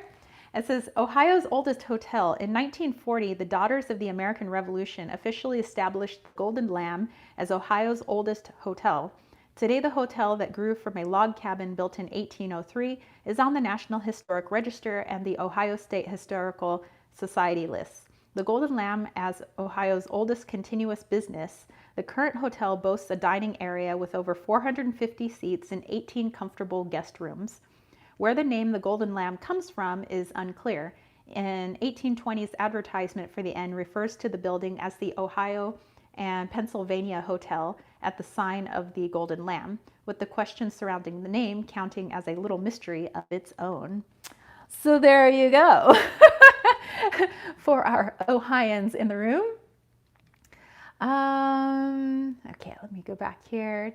It says, Ohio's oldest hotel. In 1940, the Daughters of the American Revolution officially established the Golden Lamb as Ohio's oldest hotel. Today, the hotel that grew from a log cabin built in 1803 is on the National Historic Register and the Ohio State Historical Society lists. The Golden Lamb as Ohio's oldest continuous business, the current hotel boasts a dining area with over 450 seats and 18 comfortable guest rooms. Where the name the Golden Lamb comes from is unclear. An 1820s advertisement for the inn refers to the building as the Ohio and Pennsylvania Hotel at the sign of the Golden Lamb, with the question surrounding the name counting as a little mystery of its own. So there you go. For our Ohioans in the room. Okay, let me go back here.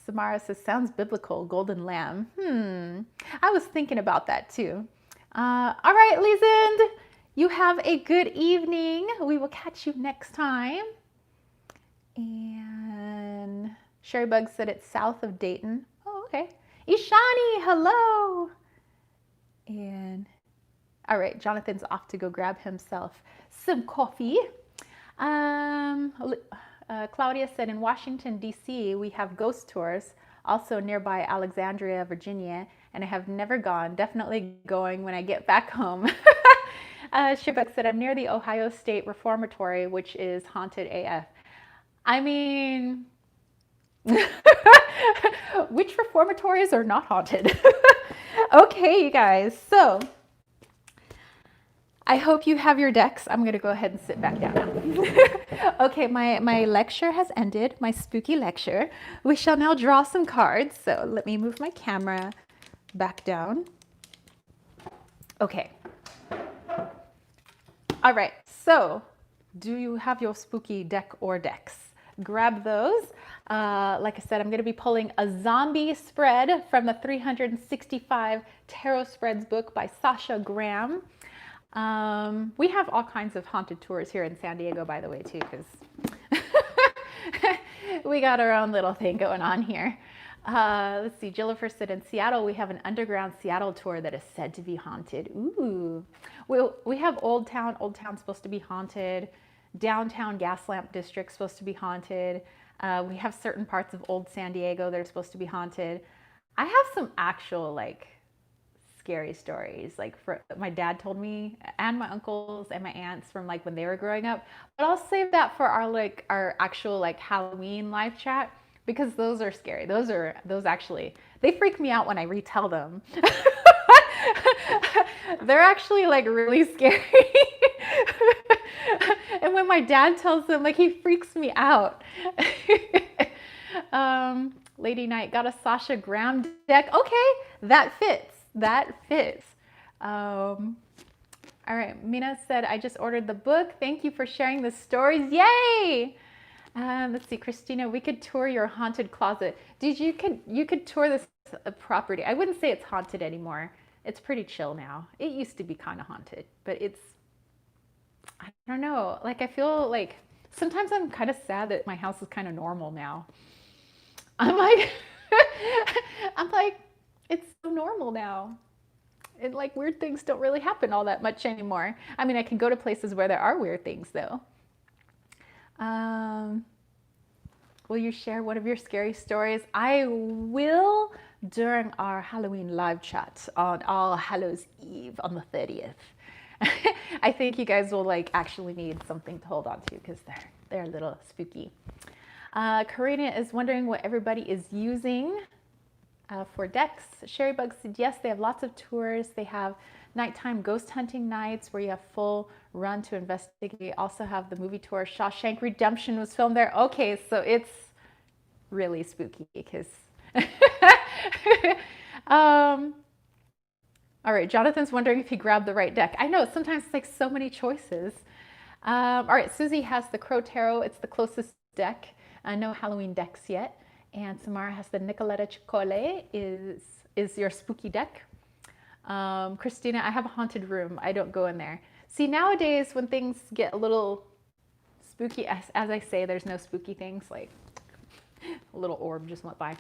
Samara says, sounds biblical, golden lamb. I was thinking about that too. All right, Lizend, you have a good evening. We will catch you next time. And Sherry Bug said it's south of Dayton. Oh, okay. Ishani, hello. And all right, Jonathan's off to go grab himself some coffee. Claudia said in Washington, D.C., we have ghost tours, also nearby Alexandria, Virginia, and I have never gone. Definitely going when I get back home. Shibuk said, I'm near the Ohio State Reformatory, which is haunted AF. I mean, which reformatories are not haunted? Okay, you guys. So I hope you have your decks. I'm going to go ahead and sit back down now. Okay, my lecture has ended, my spooky lecture. We shall now draw some cards. So let me move my camera back down. Okay. All right, so do you have your spooky deck or decks? Grab those. Like I said, I'm going to be pulling a zombie spread from the 365 Tarot Spreads book by Sasha Graham. We have all kinds of haunted tours here in San Diego, by the way, too, because we got our own little thing going on here. Let's see, Jillifer said in Seattle, we have an underground Seattle tour that is said to be haunted. Ooh. We have Old Town. Old Town's supposed to be haunted. Downtown Gaslamp District supposed to be haunted. We have certain parts of Old San Diego that are supposed to be haunted. I have some actual, like, scary stories, like my dad told me, and my uncles and my aunts from like when they were growing up. But I'll save that for our actual like Halloween live chat, because those are scary. Those actually, they freak me out when I retell them. They're actually like really scary. And when my dad tells them, like, he freaks me out. Lady Knight got a Sasha Graham deck. Okay, that fits. That fits. All right, Mina said, I just ordered the book. Thank you for sharing the stories. Yay! Let's see, Christina, we could tour your haunted closet. Dude, you could tour this property. I wouldn't say it's haunted anymore. It's pretty chill now. It used to be kind of haunted, but it's, I don't know. Like, I feel like sometimes I'm kind of sad that my house is kind of normal now. I'm like, it's so normal now. And like weird things don't really happen all that much anymore. I mean, I can go to places where there are weird things though. Will you share one of your scary stories? I will during our Halloween live chat on All Hallows Eve on the 30th. I think you guys will like actually need something to hold on to because they're a little spooky. Karina is wondering what everybody is using for decks. Sherry Bug said yes, they have lots of tours. They have nighttime ghost hunting nights where you have full run to investigate. They also have the movie tour. Shawshank Redemption was filmed there. Okay, so it's really spooky because all right, Jonathan's wondering if he grabbed the right deck. I know, sometimes it's like so many choices. All right, Susie has the Crow Tarot. It's the closest deck. No Halloween decks yet. And Samara has the Nicoletta Chicole is your spooky deck. Christina, I have a haunted room. I don't go in there. See, nowadays when things get a little spooky, as I say, there's no spooky things, like a little orb just went by.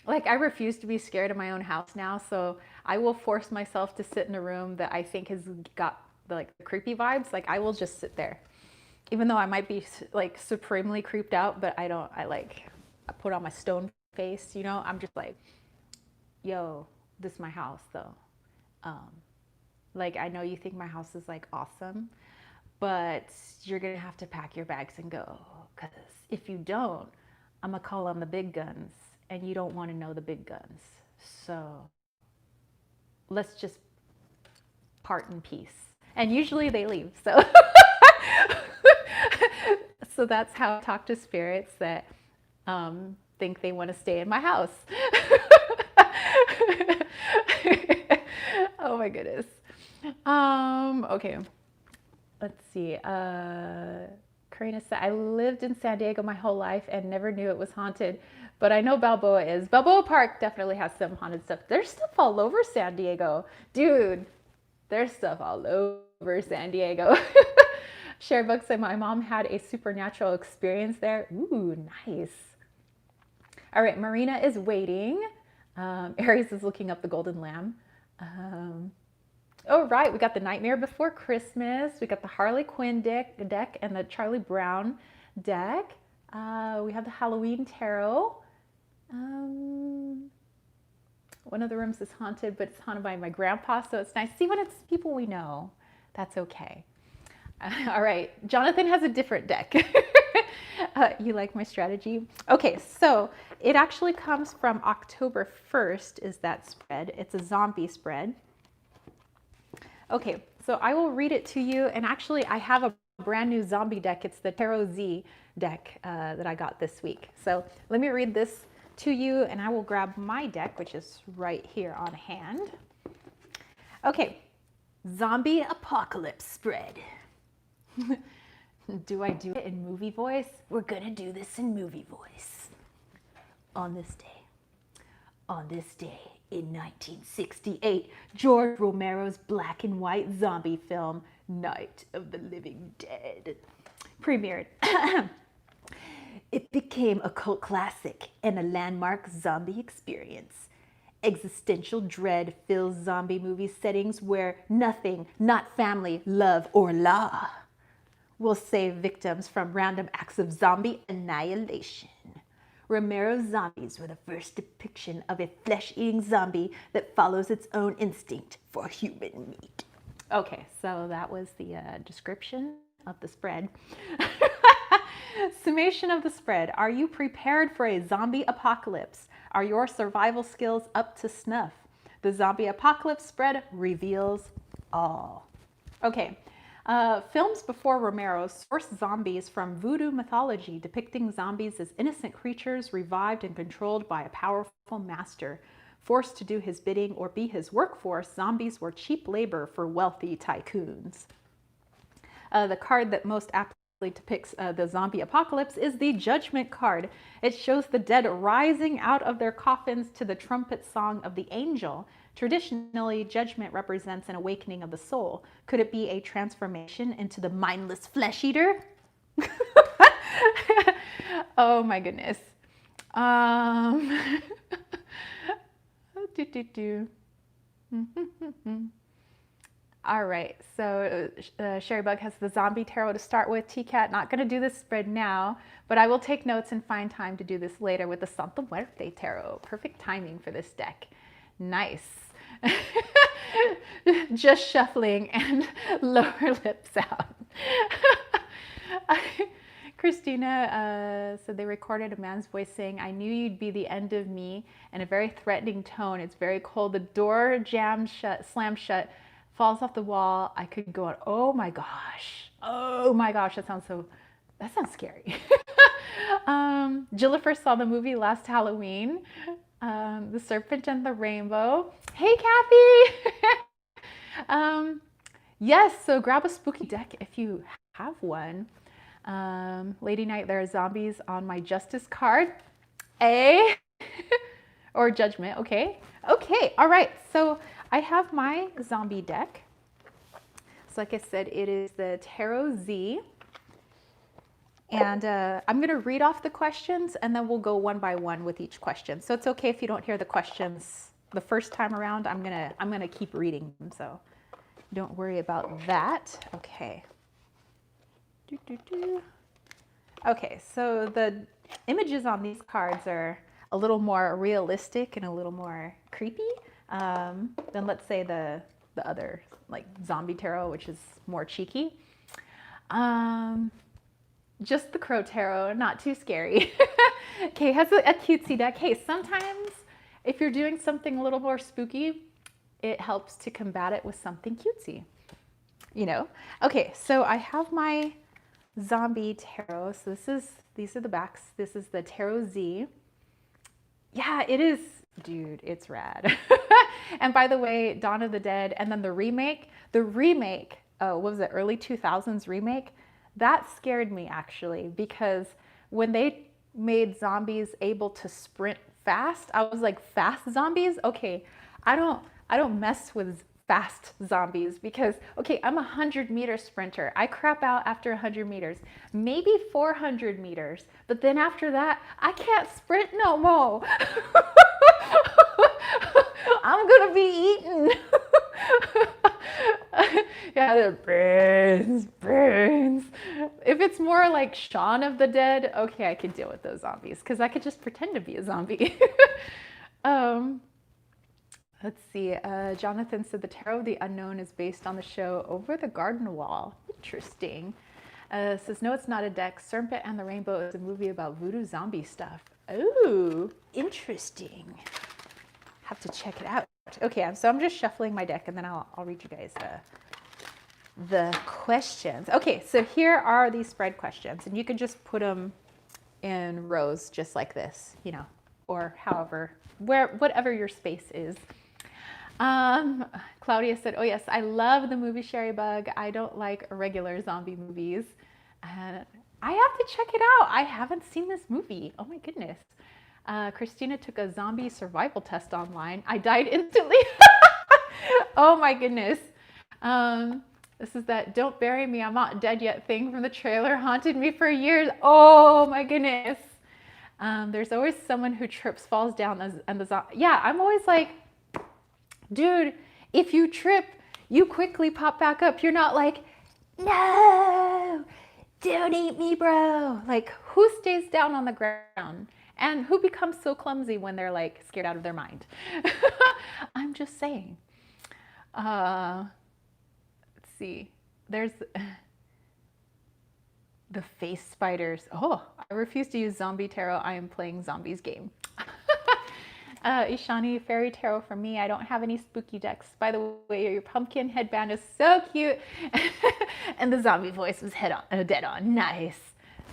Like I refuse to be scared of my own house now, so I will force myself to sit in a room that I think has got the creepy vibes. Like I will just sit there, even though I might be like supremely creeped out. But I put on my stone face, you know. I'm just like, yo, this is my house though. Like I know you think my house is like awesome, but you're gonna have to pack your bags and go, because if you don't, I'm gonna call on the big guns. And you don't want to know the big guns. So let's just part in peace. And usually they leave. So so that's how I talk to spirits that think they want to stay in my house. Oh my goodness. Okay. Let's see. Karina said, I lived in San Diego my whole life and never knew it was haunted, but I know Balboa is. Balboa Park definitely has some haunted stuff. There's stuff all over San Diego. Dude, there's stuff all over San Diego. Sherry Buck said, my mom had a supernatural experience there. Ooh, nice. All right, Marina is waiting. Aries is looking up the Golden Lamb. Oh, right, we got the Nightmare Before Christmas. We got the Harley Quinn deck and the Charlie Brown deck. We have the Halloween Tarot. One of the rooms is haunted, but it's haunted by my grandpa, so it's nice. See, when it's people we know, that's okay. All right, Jonathan has a different deck. You like my strategy? Okay, so it actually comes from October 1st is that spread. It's a zombie spread. Okay, so I will read it to you, and actually I have a brand new zombie deck. It's the Tarot Z deck that I got this week. So let me read this to you, and I will grab my deck, which is right here on hand. Okay, Zombie Apocalypse spread. Do I do it in movie voice? We're gonna do this in movie voice. On this day in 1968, George Romero's black and white zombie film, Night of the Living Dead, premiered. It became a cult classic and a landmark zombie experience. Existential dread fills zombie movie settings where nothing, not family, love, or law, will save victims from random acts of zombie annihilation. Romero's zombies were the first depiction of a flesh-eating zombie that follows its own instinct for human meat. Okay, so that was the description of the spread. Summation of the spread. Are you prepared for a zombie apocalypse? Are your survival skills up to snuff? The zombie apocalypse spread reveals all. Okay. Films before Romero sourced zombies from voodoo mythology, depicting zombies as innocent creatures revived and controlled by a powerful master. Forced to do his bidding or be his workforce, zombies were cheap labor for wealthy tycoons. The card that most aptly depicts the zombie apocalypse is the Judgment card. It shows the dead rising out of their coffins to the trumpet song of the angel. Traditionally, judgment represents an awakening of the soul. Could it be a transformation into the mindless flesh eater? Oh my goodness. All right, so Sherry Bug has the Zombie Tarot to start with. T-Cat, not going to do this spread now, but I will take notes and find time to do this later with the Santa Muerte Tarot. Perfect timing for this deck. Nice. Just shuffling and lower lips out. Christina said they recorded a man's voice saying, I knew you'd be the end of me, in a very threatening tone. It's very cold. The door jammed shut, slammed shut, falls off the wall. I could go on. Oh my gosh. Oh my gosh. That sounds scary. Jillifer saw the movie last Halloween. The Serpent and the Rainbow. Hey, Kathy. Yes, so grab a spooky deck if you have one. Lady Knight, there are zombies on my Justice card. Or Judgment, okay. Okay, all right, so I have my zombie deck. So like I said, it is the Tarot Z. And I'm going to read off the questions, and then we'll go one by one with each question. So it's okay if you don't hear the questions the first time around. I'm gonna keep reading them, so don't worry about that. Okay. Okay, so the images on these cards are a little more realistic and a little more creepy than, let's say, the other, like, Zombie Tarot, which is more cheeky. Just the Crow Tarot, not too scary. Kay has a cutesy deck. Hey, sometimes if you're doing something a little more spooky, it helps to combat it with something cutesy, you know? Okay, so I have my zombie tarot. So these are the backs. This is the Tarot Z. Yeah, it is, dude, it's rad. And by the way, Dawn of the Dead, and then the remake, what was it, early 2000s remake? That scared me actually, because when they made zombies able to sprint fast, I was like, fast zombies? Okay, I don't mess with fast zombies because, okay, I'm a 100-meter sprinter. I crap out after 100 meters, maybe 400 meters, but then after that, I can't sprint no more. I'm gonna be eaten. Yeah, the brains. If it's more like Shaun of the Dead, okay, I could deal with those zombies because I could just pretend to be a zombie. Let's see. Jonathan said the Tarot of the Unknown is based on the show Over the Garden Wall. Interesting. Says, no, it's not a deck. Serpent and the Rainbow is a movie about voodoo zombie stuff. Oh, interesting. Have to check it out. Okay, so I'm just shuffling my deck and then I'll read you guys the questions. Okay, so here are these spread questions, and you can just put them in rows just like this, you know, or however, whatever your space is. Claudia said, oh yes, I love the movie Sherry Bug. I don't like regular zombie movies. And I have to check it out. I haven't seen this movie. Oh my goodness. Christina took a zombie survival test online. I died instantly. Oh my goodness. This is that "Don't Bury Me, I'm Not Dead Yet" thing from the trailer. Haunted me for years. Oh my goodness. There's always someone who trips, falls down, and the zombie. Yeah, I'm always like, dude, if you trip, you quickly pop back up. You're not like, no, don't eat me, bro. Like, who stays down on the ground? And who becomes so clumsy when they're like scared out of their mind? I'm just saying. Let's see. There's the face spiders. Oh, I refuse to use zombie tarot. I am playing zombies game. Ishani, fairy tarot for me. I don't have any spooky decks. By the way, your pumpkin headband is so cute. And the zombie voice was dead on. Nice.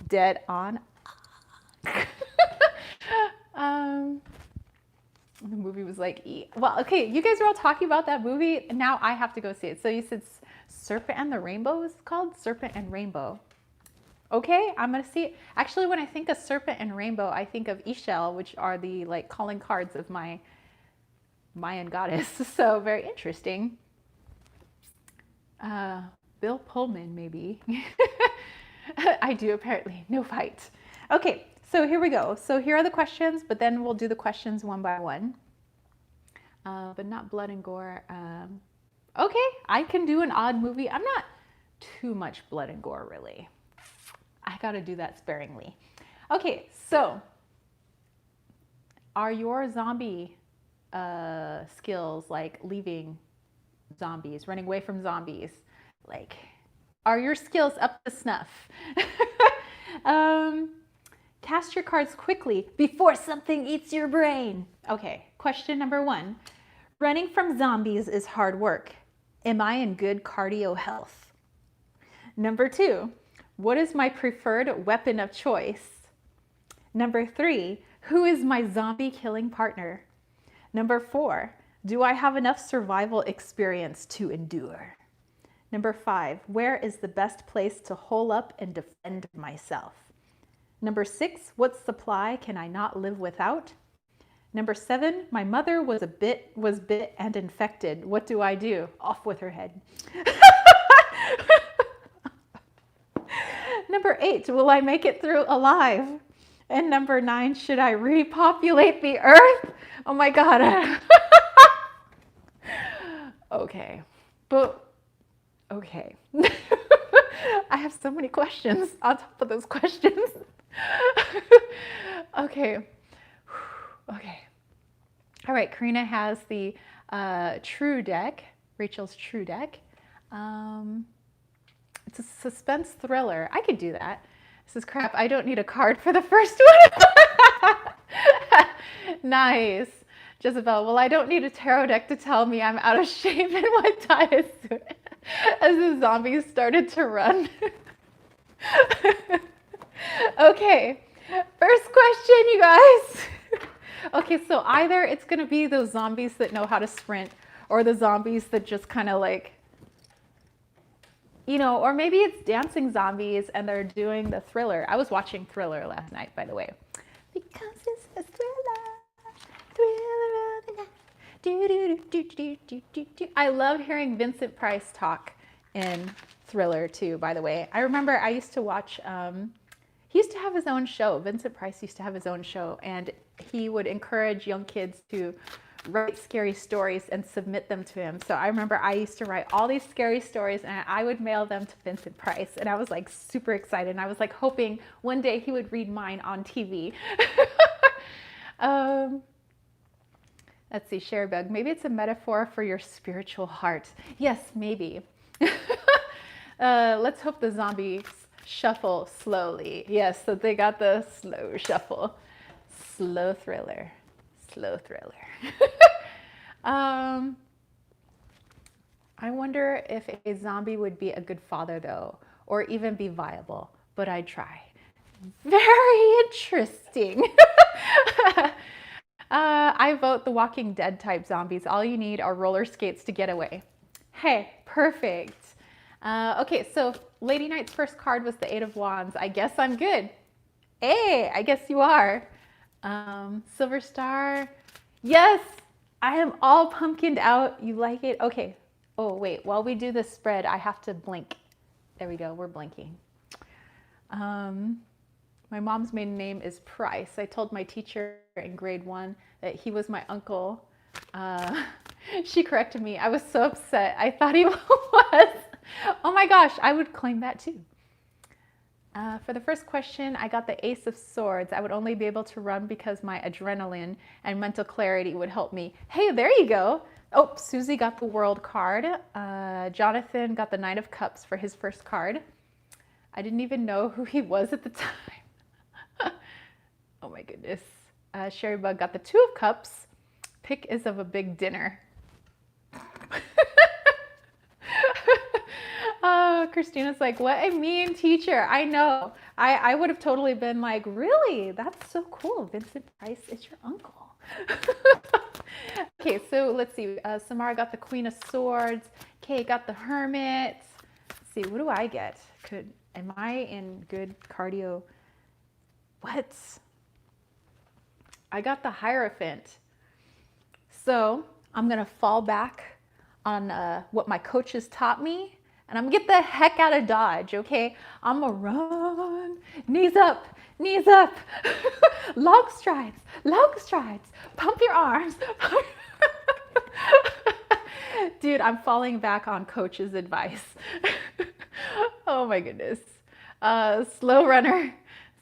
Dead on. The movie was like, well, okay, you guys are all talking about that movie. Now I have to go see it. So you said Serpent and the Rainbow is called? Serpent and Rainbow. Okay, I'm gonna see it. Actually, when I think of Serpent and Rainbow, I think of Ishel, which are the like calling cards of my Mayan goddess. So very interesting. Bill Pullman, maybe. I do apparently. No fight. Okay, so here we go. So here are the questions, but then we'll do the questions one by one. But not blood and gore. Okay, I can do an odd movie. I'm not too much blood and gore, really. I gotta do that sparingly. Okay, so are your zombie skills like leaving zombies, running away from zombies? Like, are your skills up to snuff? Cast your cards quickly before something eats your brain. Okay, question number 1. Running from zombies is hard work. Am I in good cardio health? Number 2, what is my preferred weapon of choice? Number 3, who is my zombie killing partner? Number 4, do I have enough survival experience to endure? Number 5, where is the best place to hole up and defend myself? Number 6, what supply can I not live without? Number 7, my mother was bit and infected. What do I do? Off with her head. Number 8, will I make it through alive? And number 9, should I repopulate the earth? Oh my God. Okay, but okay. I have so many questions on top of those questions. Okay. Okay. All right, Karina has the True deck, Rachel's True deck. It's a suspense thriller. I could do that. This is crap. I don't need a card for the first one. Nice. Jezebel, well, I don't need a tarot deck to tell me I'm out of shape and what diet is as the zombies started to run. Okay, first question, you guys. Okay, so either it's gonna be those zombies that know how to sprint or the zombies that just kind of like, you know, or maybe it's dancing zombies and they're doing the Thriller. I was watching Thriller last night, by the way. Because it's a thriller of the night. Do, do, do, do, do, do, do. I love hearing Vincent Price talk in Thriller too, by the way. I remember I used to watch, he used to have his own show. Vincent Price used to have his own show, and he would encourage young kids to write scary stories and submit them to him. So I remember I used to write all these scary stories and I would mail them to Vincent Price, and I was like super excited, and I was like hoping one day he would read mine on TV. Let's see, Sherrybug, maybe it's a metaphor for your spiritual heart. Yes, maybe. Let's hope the zombies shuffle slowly. Yes, so they got the slow shuffle. Slow thriller. Slow thriller. I wonder if a zombie would be a good father though, or even be viable, but I'd try. Very interesting. I vote the Walking Dead type zombies. All you need are roller skates to get away. Hey, perfect. Okay, so Lady Knight's first card was the Eight of Wands. I guess I'm good. Hey, I guess you are. Silver Star. Yes, I am all pumpkined out. You like it? Okay. Oh, wait. While we do this spread, I have to blink. There we go. We're blinking. My mom's maiden name is Price. I told my teacher in grade 1 that he was my uncle. She corrected me. I was so upset. I thought he was. Oh my gosh, I would claim that too. For the first question, I got the Ace of Swords. I would only be able to run because my adrenaline and mental clarity would help me. Hey, there you go. Oh, Susie got the World card. Jonathan got the Knight of Cups for his first card. I didn't even know who he was at the time. Oh my goodness. Sherrybug got the Two of Cups. Pick is of a big dinner. Oh, Christina's like, what a mean teacher. I know. I would have totally been like, really? That's so cool. Vincent Price is your uncle. Okay, so let's see. Samara got the Queen of Swords. Kay got the Hermit. Let's see, what do I get? Am I in good cardio? What? I got the Hierophant. So I'm going to fall back on what my coaches taught me, and I'm going to get the heck out of Dodge, okay? I'm going to run. Knees up, knees up. Long strides, pump your arms. Dude, I'm falling back on coach's advice. Oh my goodness. Slow runner.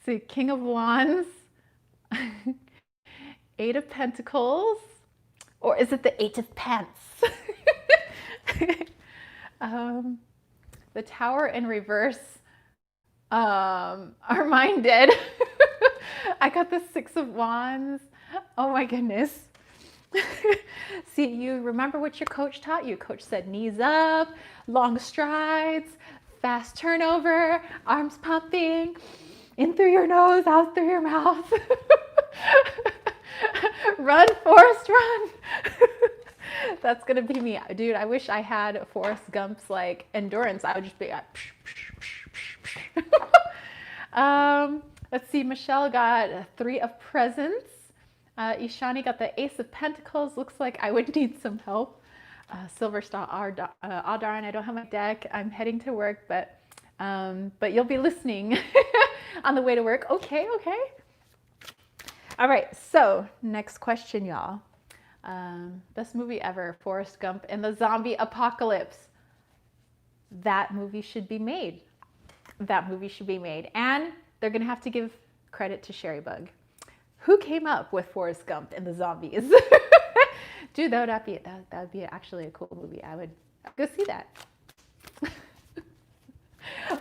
See, King of Wands. Eight of Pentacles. Or is it the Eight of Pants? The Tower in reverse. Are mine dead? I got the Six of Wands. Oh my goodness. See, you remember what your coach taught you. Coach said knees up, long strides, fast turnover, arms pumping, in through your nose, out through your mouth. Run, Forrest, run. That's gonna be me, dude. I wish I had Forrest Gump's like endurance. I would just be like, let's see, Michelle got Three of Presents. Ishani got the Ace of Pentacles. Looks like I would need some help. Silver Star, oh darn, I don't have my deck. I'm heading to work, but you'll be listening on the way to work. Okay. All right, so next question, y'all. Best movie ever, Forrest Gump and the Zombie Apocalypse. That movie should be made. And they're gonna have to give credit to Sherrybug. Who came up with Forrest Gump and the zombies? Dude, that would be actually a cool movie. I would go see that.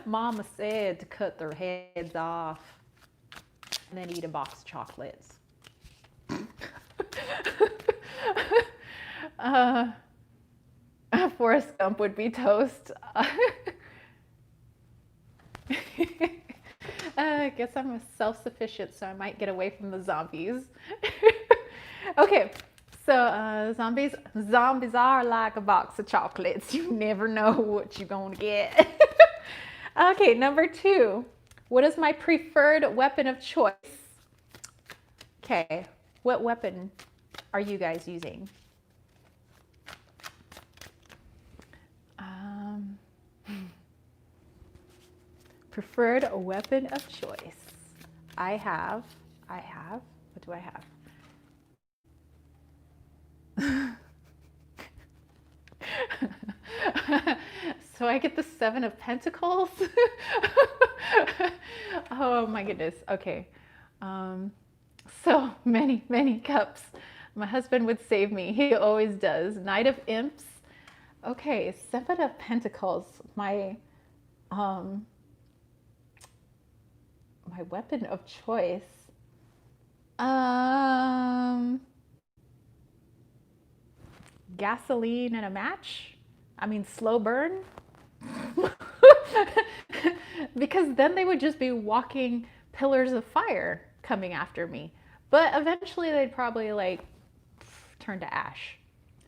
Mama said to cut their heads off and then eat a box of chocolates. Uh, Forrest Gump would be toast. I guess I'm self-sufficient, so I might get away from the zombies. Okay, so zombies are like a box of chocolates. You never know what you're gonna get. Okay, number 2. What is my preferred weapon of choice? Okay, what weapon are you guys using? Preferred weapon of choice. I have, what do I have? So I get the 7 of Pentacles. Oh my goodness. Okay. So many cups. My husband would save me. He always does. Knight of Imps. Okay, 7 of Pentacles. My weapon of choice. Gasoline and a match? I mean, slow burn? Because then they would just be walking pillars of fire coming after me. But eventually they'd probably like turn to ash.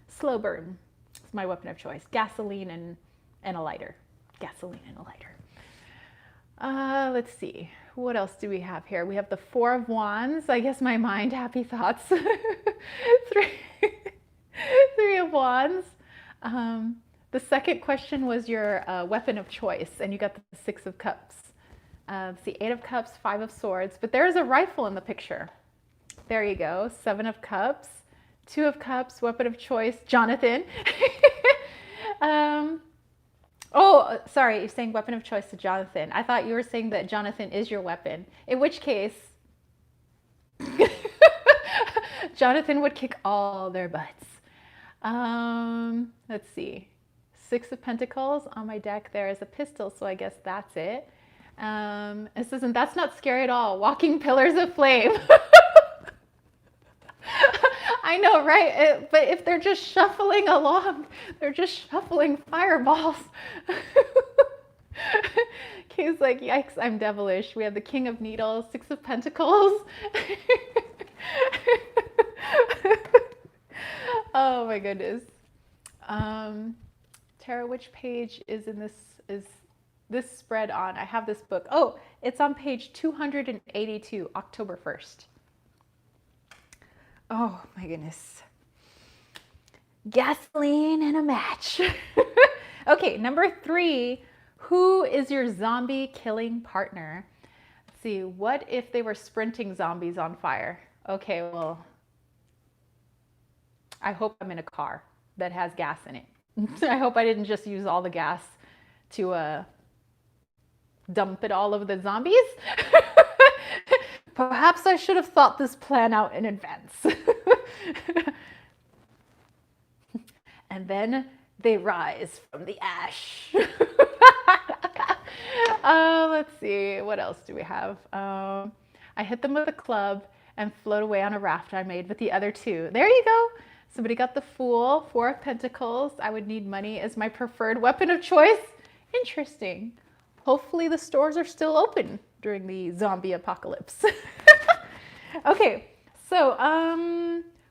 Slow burn. It's my weapon of choice. Gasoline and a lighter. Gasoline and a lighter. Let's see. What else do we have here? We have the 4 of Wands. I guess my mind, happy thoughts. 3 of Wands. The second question was your weapon of choice, and you got the 6 of Cups. The 8 of Cups, 5 of Swords, but there's a rifle in the picture. There you go. 7 of Cups, 2 of Cups, weapon of choice, Jonathan. Oh, sorry, you're saying weapon of choice to Jonathan. I thought you were saying that Jonathan is your weapon, in which case Jonathan would kick all their butts. Let's see. 6 of Pentacles on my deck. There is a pistol, so I guess that's it. It says, and that's not scary at all. Walking pillars of flame. I know, right? But if they're just shuffling along, they're just shuffling fireballs. Kay's like, yikes, I'm devilish. We have the King of Needles, 6 of Pentacles. Oh my goodness. Tara, which page is this spread on? I have this book. Oh, it's on page 282, October 1st. Oh my goodness. Gasoline and a match. Okay, number 3. Who is your zombie killing partner? Let's see, what if they were sprinting zombies on fire? Okay, well, I hope I'm in a car that has gas in it. I hope I didn't just use all the gas to dump it all over the zombies. Perhaps I should have thought this plan out in advance. And then they rise from the ash. Let's see, what else do we have? I hit them with a club and float away on a raft I made with the other 2. There you go. Somebody got the Fool, 4 of Pentacles. I would need money as my preferred weapon of choice. Interesting. Hopefully the stores are still open during the zombie apocalypse. Okay, so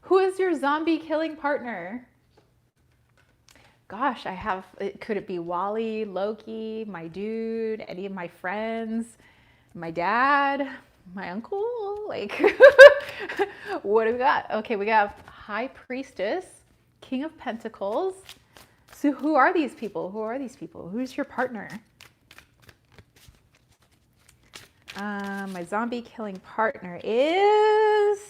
who is your zombie killing partner? Gosh, could it be Wally, Loki, my dude, any of my friends, my dad, my uncle? Like, what do we got? Okay, we got High Priestess, King of Pentacles. So who are these people? Who are these people? Who's your partner? My zombie killing partner is...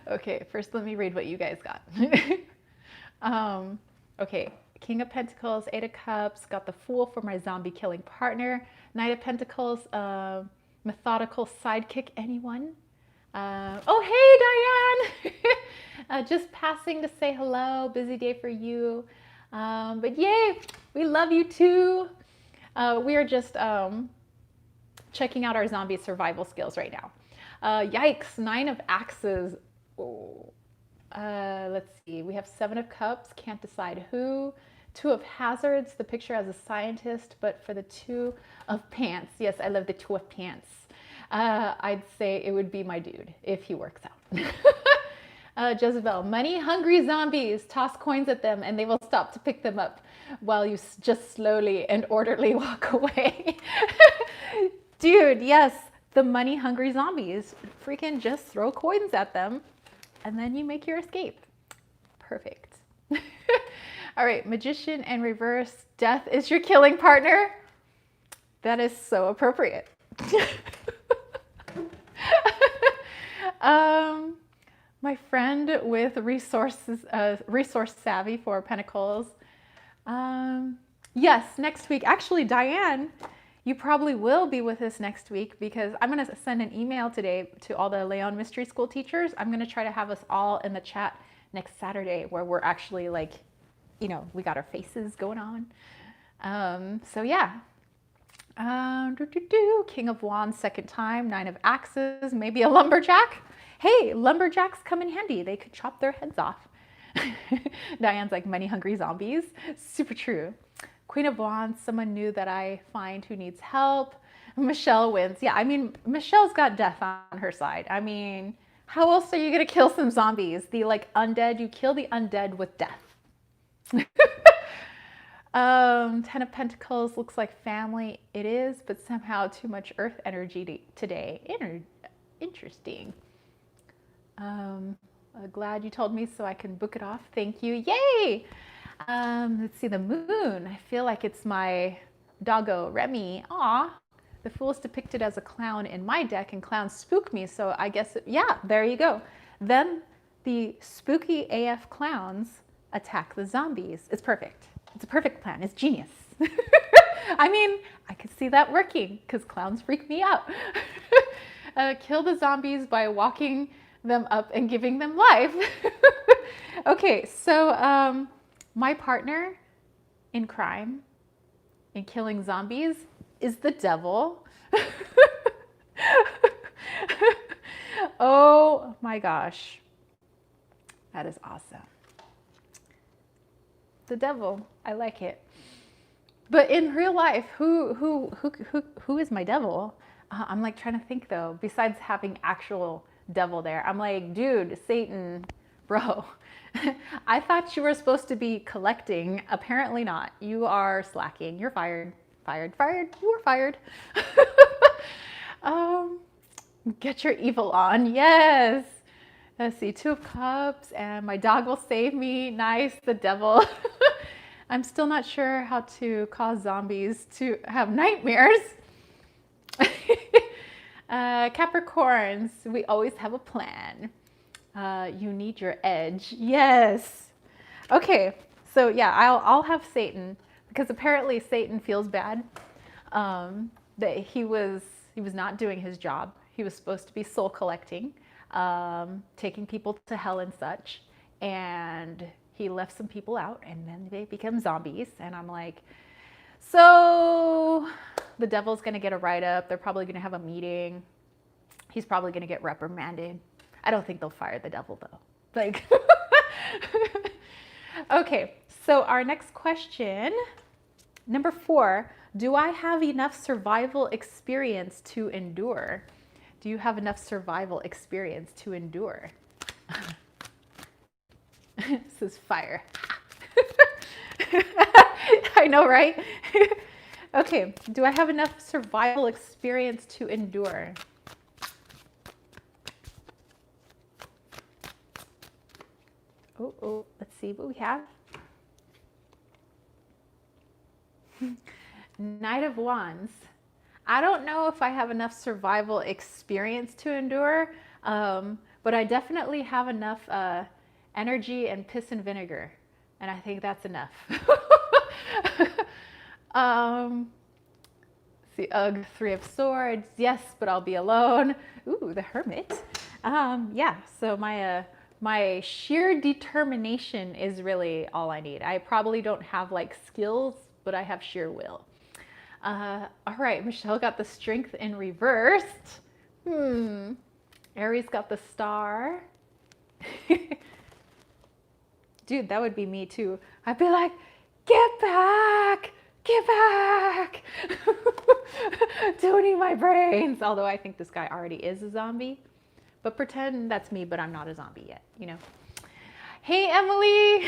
Okay, first let me read what you guys got. Okay, King of Pentacles, 8 of Cups, got the Fool for my zombie killing partner. Knight of Pentacles, methodical sidekick, anyone? Oh, hey, Diane! Just passing to say hello, busy day for you. But yay, we love you too. We are just checking out our zombie survival skills right now. Yikes, 9 of axes. Oh. Let's see, we have 7 of cups, can't decide who. 2 of hazards, the picture has a scientist, but for the 2 of pants, yes, I love the 2 of pants. I'd say it would be my dude if he works out. Jezebel, money hungry zombies, toss coins at them and they will stop to pick them up while you just slowly and orderly walk away. Dude, yes, the money hungry zombies, freaking just throw coins at them and then you make your escape. Perfect. All right, magician and reverse, death is your killing partner. That is so appropriate. My friend with resource savvy for pentacles. Yes, next week. Actually, Diane, you probably will be with us next week because I'm going to send an email today to all the Leon Mystery School teachers. I'm going to try to have us all in the chat next Saturday where we're actually like, you know, we got our faces going on. So yeah. King of Wands, second time, 9 of axes, maybe a lumberjack. Hey, lumberjacks come in handy. They could chop their heads off. Diane's like money hungry zombies. Super true. Queen of Wands, someone new that I find who needs help. Michelle wins. Yeah, I mean, Michelle's got death on her side. I mean, how else are you going to kill some zombies? The like undead, you kill the undead with death. 10 of Pentacles looks like family. It is, but somehow too much earth energy today. Interesting. Glad you told me so I can book it off. Thank you. Yay! Let's see, the moon. I feel like it's my doggo, Remy. Aw. The Fool is depicted as a clown in my deck, and clowns spook me, so I guess, yeah, there you go. Then the spooky AF clowns attack the zombies. It's perfect. It's a perfect plan. It's genius. I mean, I could see that working because clowns freak me out. Kill the zombies by walking them up and giving them life. Okay, so my partner in crime, in killing zombies, is the devil. Oh my gosh. That is awesome. The devil, I like it. But in real life, who is my devil? I'm like trying to think though, besides having actual devil there. I'm like, dude, Satan, bro. I thought you were supposed to be collecting. Apparently not. You are slacking. You're fired. Fired. You were fired. Get your evil on. Yes. Let's see, 2 of Cups, and my dog will save me. Nice, the devil. I'm still not sure how to cause zombies to have nightmares. Capricorns, we always have a plan. You need your edge. Yes. Okay, so yeah, I'll have Satan because apparently Satan feels bad that he was not doing his job. He was supposed to be soul collecting. Taking people to hell and such, and he left some people out and then they become zombies, and I'm like, so the devil's gonna get a write-up. They're probably gonna have a meeting. He's probably gonna get reprimanded. I don't think they'll fire the devil though. Like, okay, so our next question, number 4, do I have enough survival experience to endure? Do you have enough survival experience to endure? This is fire. I know, right? Okay, do I have enough survival experience to endure? Oh, let's see what we have. Knight of Wands. I don't know if I have enough survival experience to endure, but I definitely have enough energy and piss and vinegar, and I think that's enough. See, 3 of Swords. Yes, but I'll be alone. Ooh, the Hermit. Yeah, so my sheer determination is really all I need. I probably don't have like skills, but I have sheer will. All right, Michelle got the strength in reversed. Aries got the star. Dude, that would be me too. I'd be like, get back, get back. Don't eat my brains. Although I think this guy already is a zombie. But pretend that's me, but I'm not a zombie yet, you know. Hey, Emily.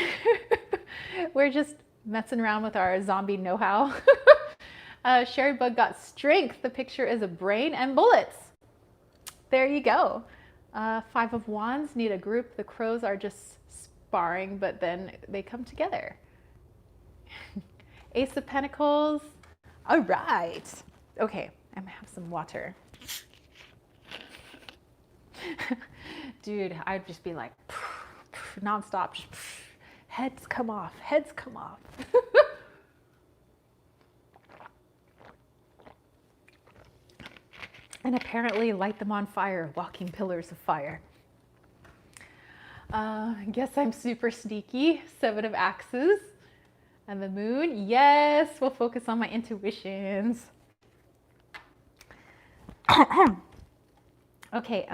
We're just messing around with our zombie know-how. Sherry Bug got strength. The picture is a brain and bullets. There you go. Five of Wands need a group. The crows are just sparring, but then they come together. Ace of Pentacles. All right. Okay, I'm gonna have some water. Dude, I'd just be like nonstop. Just, heads come off. Heads come off. And apparently light them on fire, walking pillars of fire. Guess I'm super sneaky. Seven of Axes. And the moon. Yes, we'll focus on my intuitions. Okay.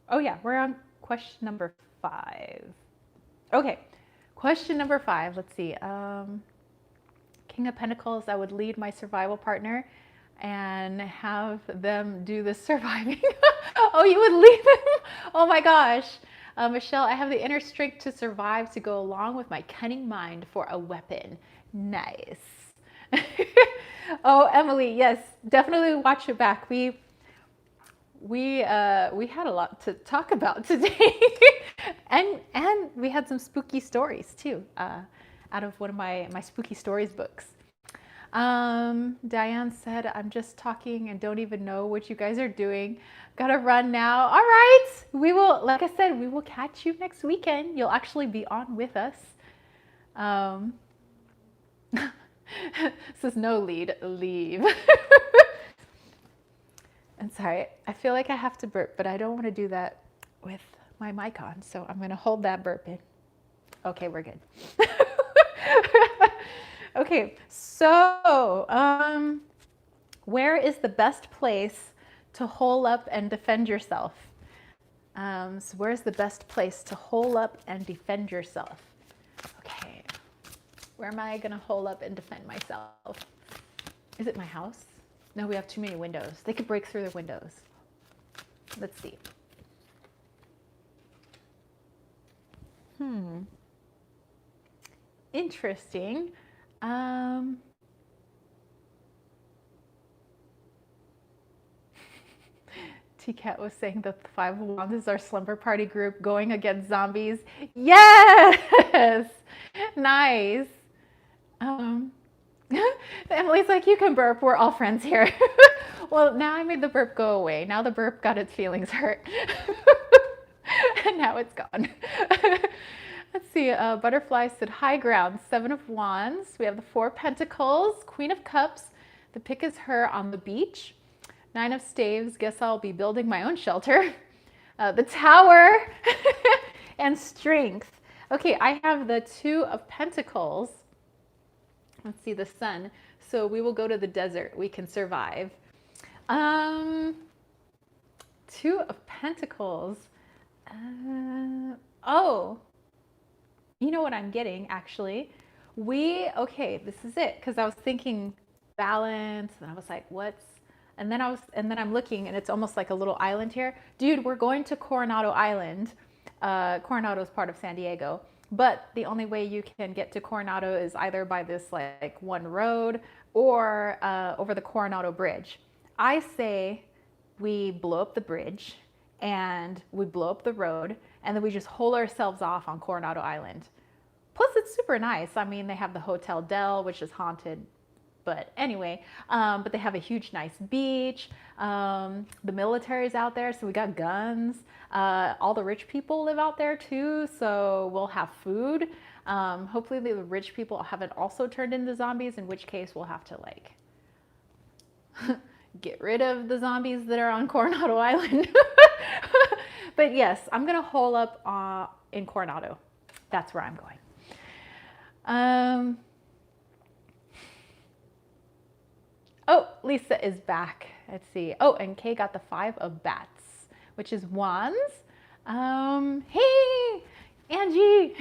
Oh yeah, we're on question number 5. Okay, question number 5. Let's see. King of Pentacles, I would lead my survival partner and have them do the surviving. Oh, you would leave him? Oh my gosh. Michelle, I have the inner strength to survive to go along with my cunning mind for a weapon. Nice. Oh, Emily, yes, definitely watch it back. We had a lot to talk about today. and we had some spooky stories too. Out of one of my spooky stories books. Diane said, I'm just talking and don't even know what you guys are doing. Gotta run now. All right. We will, like I said, we will catch you next weekend. You'll actually be on with us. Says no lead, leave. I'm sorry. I feel like I have to burp, but I don't want to do that with my mic on. So I'm going to hold that burp in. Okay, we're good. Okay, so where is the best place to hole up and defend yourself? So where's the best place to hole up and defend yourself? Okay, where am I gonna hole up and defend myself? Is it my house? No, we have too many windows. They could break through the windows. Let's see. Interesting. T-Cat was saying that the Five of Wands is our slumber party group going against zombies. Yes! Nice. Emily's like, you can burp. We're all friends here. Well, now I made the burp go away. Now the burp got its feelings hurt. And now it's gone. Let's see, Butterfly stood high ground, 7 of Wands. We have the 4 Pentacles, Queen of Cups. The pick is her on the beach. 9 of Staves, guess I'll be building my own shelter. The Tower and Strength. Okay, I have the 2 of Pentacles. Let's see, the Sun. So we will go to the desert. We can survive. 2 of Pentacles. Oh. You know what I'm getting, actually? Okay, this is it. Because I was thinking balance, and I was like, and then I'm looking, and it's almost like a little island here. Dude, we're going to Coronado Island. Coronado is part of San Diego. But the only way you can get to Coronado is either by this like one road or over the Coronado Bridge. I say we blow up the bridge and we blow up the road, and then we just hole ourselves off on Coronado Island. Plus, it's super nice. I mean, they have the Hotel Del, which is haunted, but anyway, but they have a huge, nice beach. The military's out there, so we got guns. All the rich people live out there too, so we'll have food. Hopefully the rich people haven't also turned into zombies, in which case we'll have to like get rid of the zombies that are on Coronado Island. But yes, I'm gonna hole up in Coronado. That's where I'm going. Oh, Lisa is back. Let's see. Oh, and Kay got the 5 of bats, which is wands. Hey, Angie.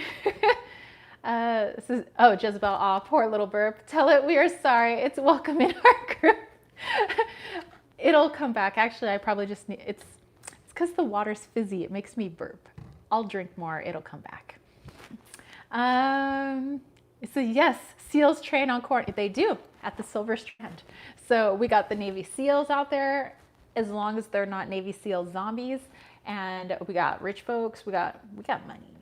This is, oh, Jezebel, aw, poor little burp. Tell it we are sorry. It's welcome in our group. It'll come back. Actually, I probably just need, it's because the water's fizzy. It makes me burp. I'll drink more. It'll come back. So yes, seals train on corn. They do at the Silver Strand. So we got the Navy SEALs out there, as long as they're not Navy SEAL zombies. And we got rich folks. We got money.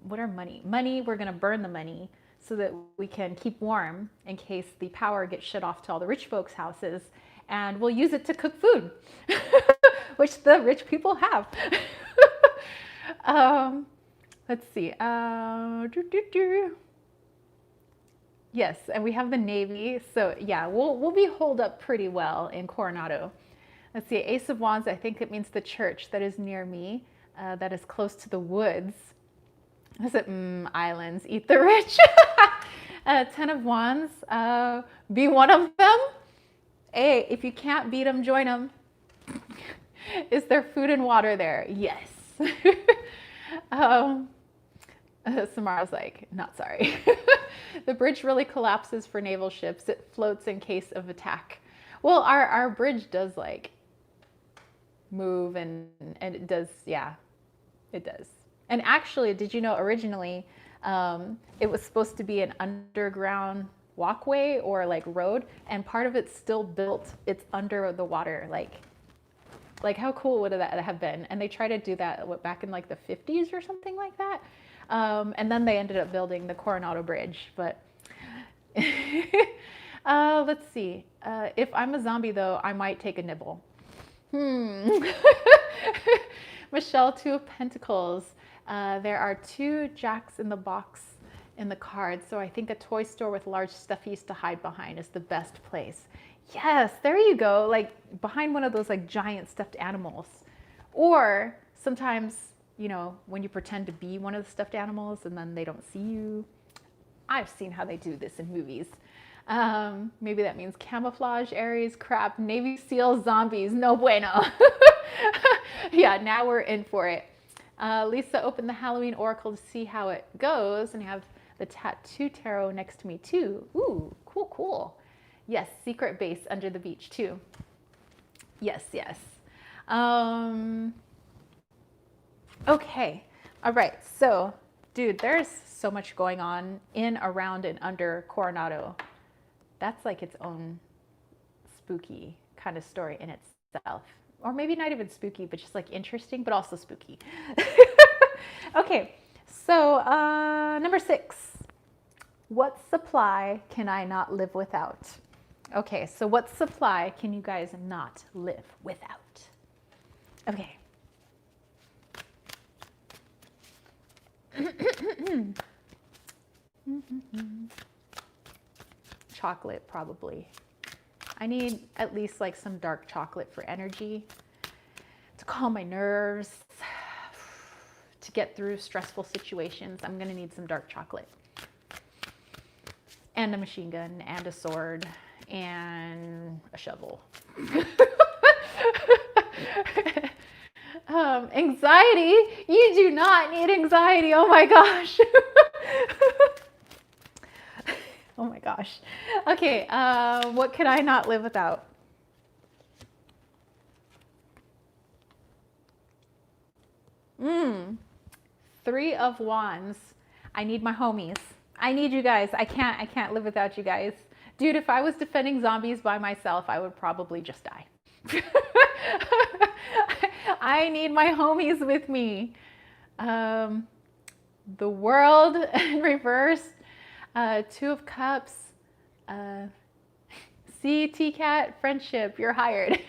What are money? Money, we're going to burn the money so that we can keep warm in case the power gets shut off to all the rich folks' houses. And we'll use it to cook food, which the rich people have. Let's see. Yes, and we have the Navy. So yeah, we'll be holed up pretty well in Coronado. Let's see. Ace of Wands, I think it means the church that is near me, that is close to the woods. Is it islands? Eat the rich. 10 of Wands. Be one of them. Hey, if you can't beat them, join them. Is there food and water there? Yes. Samara's like, not sorry. The bridge really collapses for naval ships. It floats in case of attack. Well, our bridge does like move and it does, yeah, it does. And actually, did you know originally it was supposed to be an underground walkway or like road, and part of it's still built, it's under the water. Like how cool would that have been? And they tried to do that back in like the 50s or something like that. And then they ended up building the Coronado Bridge. But let's see. If I'm a zombie though, I might take a nibble. Michelle, 2 of Pentacles. There are 2 jacks in the box in the card. So I think a toy store with large stuffies to hide behind is the best place. Yes, there you go. Like behind one of those like giant stuffed animals. Or sometimes, you know, when you pretend to be one of the stuffed animals and then they don't see you. I've seen how they do this in movies. Maybe that means camouflage, Aries, crap, Navy SEAL, zombies, no bueno. Yeah, now we're in for it. Lisa opened the Halloween Oracle to see how it goes, and I have the Tattoo Tarot next to me too. Ooh, cool, cool. Yes, secret base under the beach too. Yes, yes. Okay, all right, so dude, there's so much going on in, around, and under Coronado. That's like its own spooky kind of story in itself. Or maybe not even spooky, but just like interesting, but also spooky. Okay, so number 6. What supply can I not live without? Okay, so what supply can you guys not live without? Okay. Chocolate, probably. I need at least like some dark chocolate for energy, to calm my nerves, to get through stressful situations. I'm gonna need some dark chocolate. And a machine gun, and a sword, and a shovel. Anxiety? You do not need anxiety. Oh my gosh. Oh my gosh. Okay, what can I not live without? Three of Wands. I need my homies. I need you guys. I can't live without you guys. Dude, if I was defending zombies by myself, I would probably just die. I need my homies with me. The World in reverse. 2 of Cups. See, T-Cat, friendship, you're hired.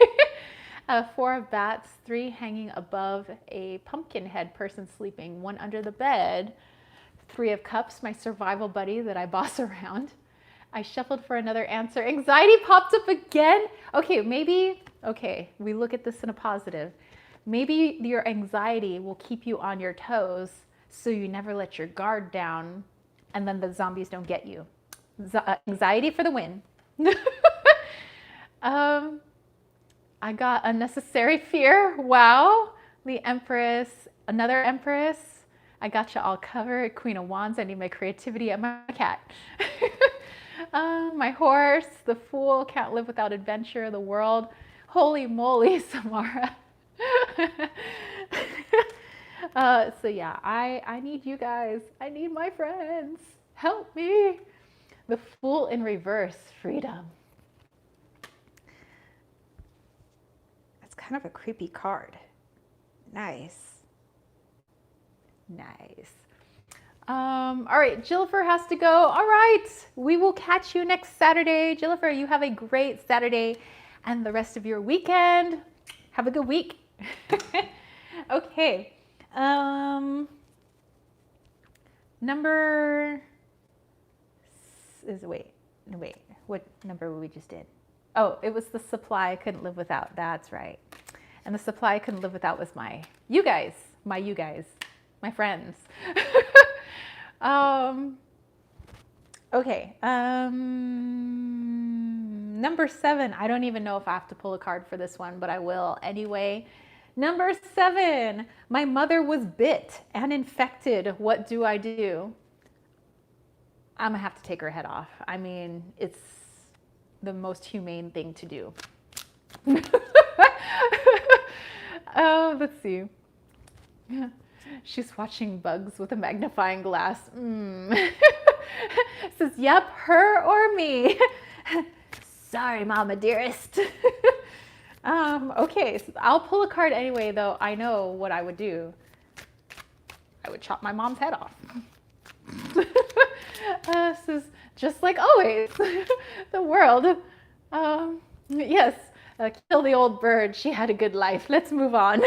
4 of Bats, 3 hanging above a pumpkin head person sleeping, 1 under the bed. 3 of Cups, my survival buddy that I boss around. I shuffled for another answer. Anxiety popped up again. Okay, maybe, okay, we look at this in a positive. Maybe your anxiety will keep you on your toes so you never let your guard down and then the zombies don't get you. Anxiety for the win. I got unnecessary fear. Wow. The Empress, another Empress. I got you all covered. Queen of Wands. I need my creativity and my cat. My horse, the Fool. Can't live without adventure. The World. Holy moly, Samara. So yeah, I need you guys. I need my friends. Help me. The Fool in reverse. Freedom. That's kind of a creepy card. Nice. Nice. All right, Jillifer has to go. All right, we will catch you next Saturday. Jillifer, you have a great Saturday and the rest of your weekend. Have a good week. Okay. Number is, wait, what number we just did? Oh, it was the supply I couldn't live without. That's right. And the supply I couldn't live without was you guys, my friends. Okay. Number 7. I don't even know if I have to pull a card for this one, but I will anyway. Number 7. My mother was bit and infected. What do I do? I'm gonna have to take her head off. I mean, it's the most humane thing to do. Let's see. She's watching bugs with a magnifying glass. Says, yep, her or me. Sorry, Mama dearest. Okay, so I'll pull a card anyway, though I know what I would do. I would chop my mom's head off. This is just like always. The World. Yes, kill the old bird. She had a good life. Let's move on.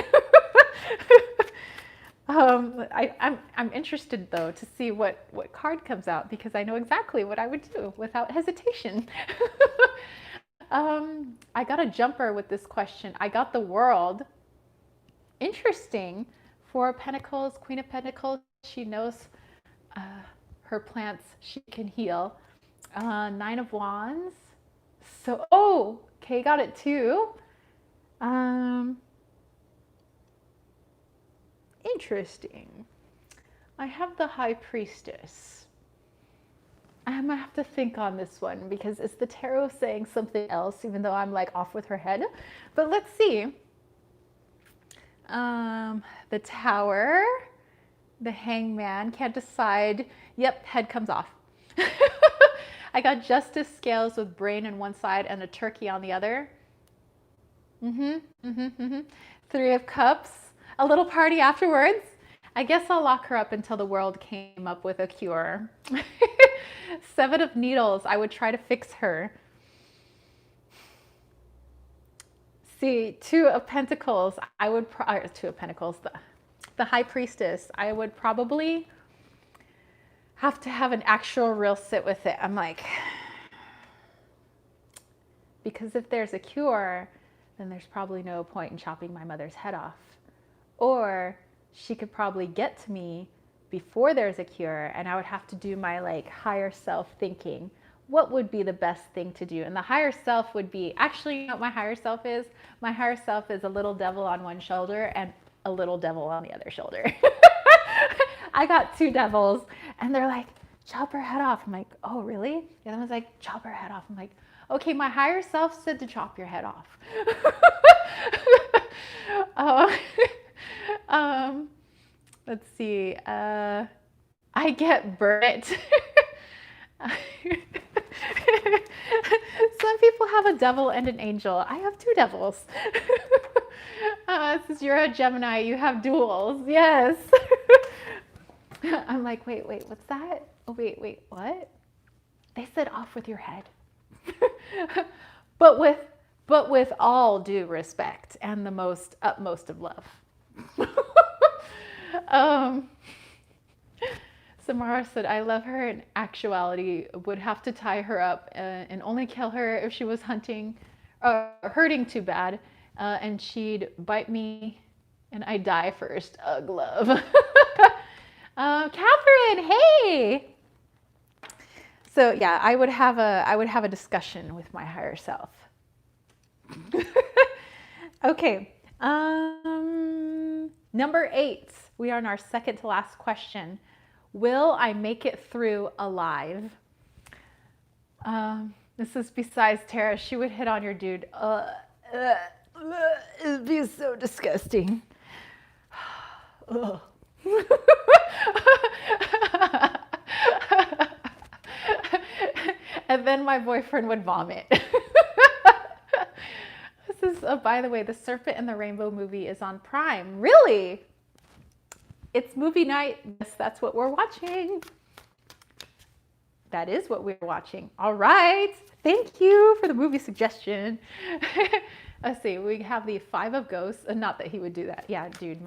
I'm interested though to see what card comes out, because I know exactly what I would do without hesitation. I got a jumper with this question. I got the World. Interesting. 4 of Pentacles, Queen of Pentacles. She knows her plants she can heal. 9 of Wands. So, oh, okay, got it too. Interesting. I have the High Priestess. I'm gonna have to think on this one, because is the tarot saying something else, even though I'm like off with her head? But let's see. The Tower, the Hangman, can't decide. Yep, head comes off. I got Justice, Scales with brain on one side and a turkey on the other. 3 of Cups, a little party afterwards. I guess I'll lock her up until the World came up with a cure. 7 of Needles, I would try to fix her. See, 2 of Pentacles, I would, 2 of Pentacles, the High Priestess, I would probably have to have an actual real sit with it. I'm like, because if there's a cure, then there's probably no point in chopping my mother's head off. Or she could probably get to me before there's a cure, and I would have to do my like higher self thinking. What would be the best thing to do? And the higher self would be, actually, you know what my higher self is? My higher self is a little devil on one shoulder and a little devil on the other shoulder. I got 2 devils, and they're like, chop her head off. I'm like, oh, really? The other one's like, chop her head off. I'm like, okay, my higher self said to chop your head off. Let's see. I get burnt. Some people have a devil and an angel. I have 2 devils. Since you're a Gemini, you have duels. Yes. I'm like, wait, what's that? Oh, wait, what? They said off with your head. but with all due respect and the utmost of love. Samara said, I love her. In actuality, would have to tie her up and only kill her if she was hurting too bad, and she'd bite me and I'd die first. Ugh, love. Catherine, hey. So yeah, I would have a discussion with my higher self. Okay. Number 8. We are on our second to last question. Will I make it through alive? This is besides Tara. She would hit on your dude. It'd be so disgusting. And then my boyfriend would vomit. This is, by the way, The Serpent and the Rainbow movie is on Prime. Really? It's movie night. Yes, that's what we're watching. That is what we're watching. All right. Thank you for the movie suggestion. Let's see. We have the Five of Ghosts. Not that he would do that. Yeah, dude,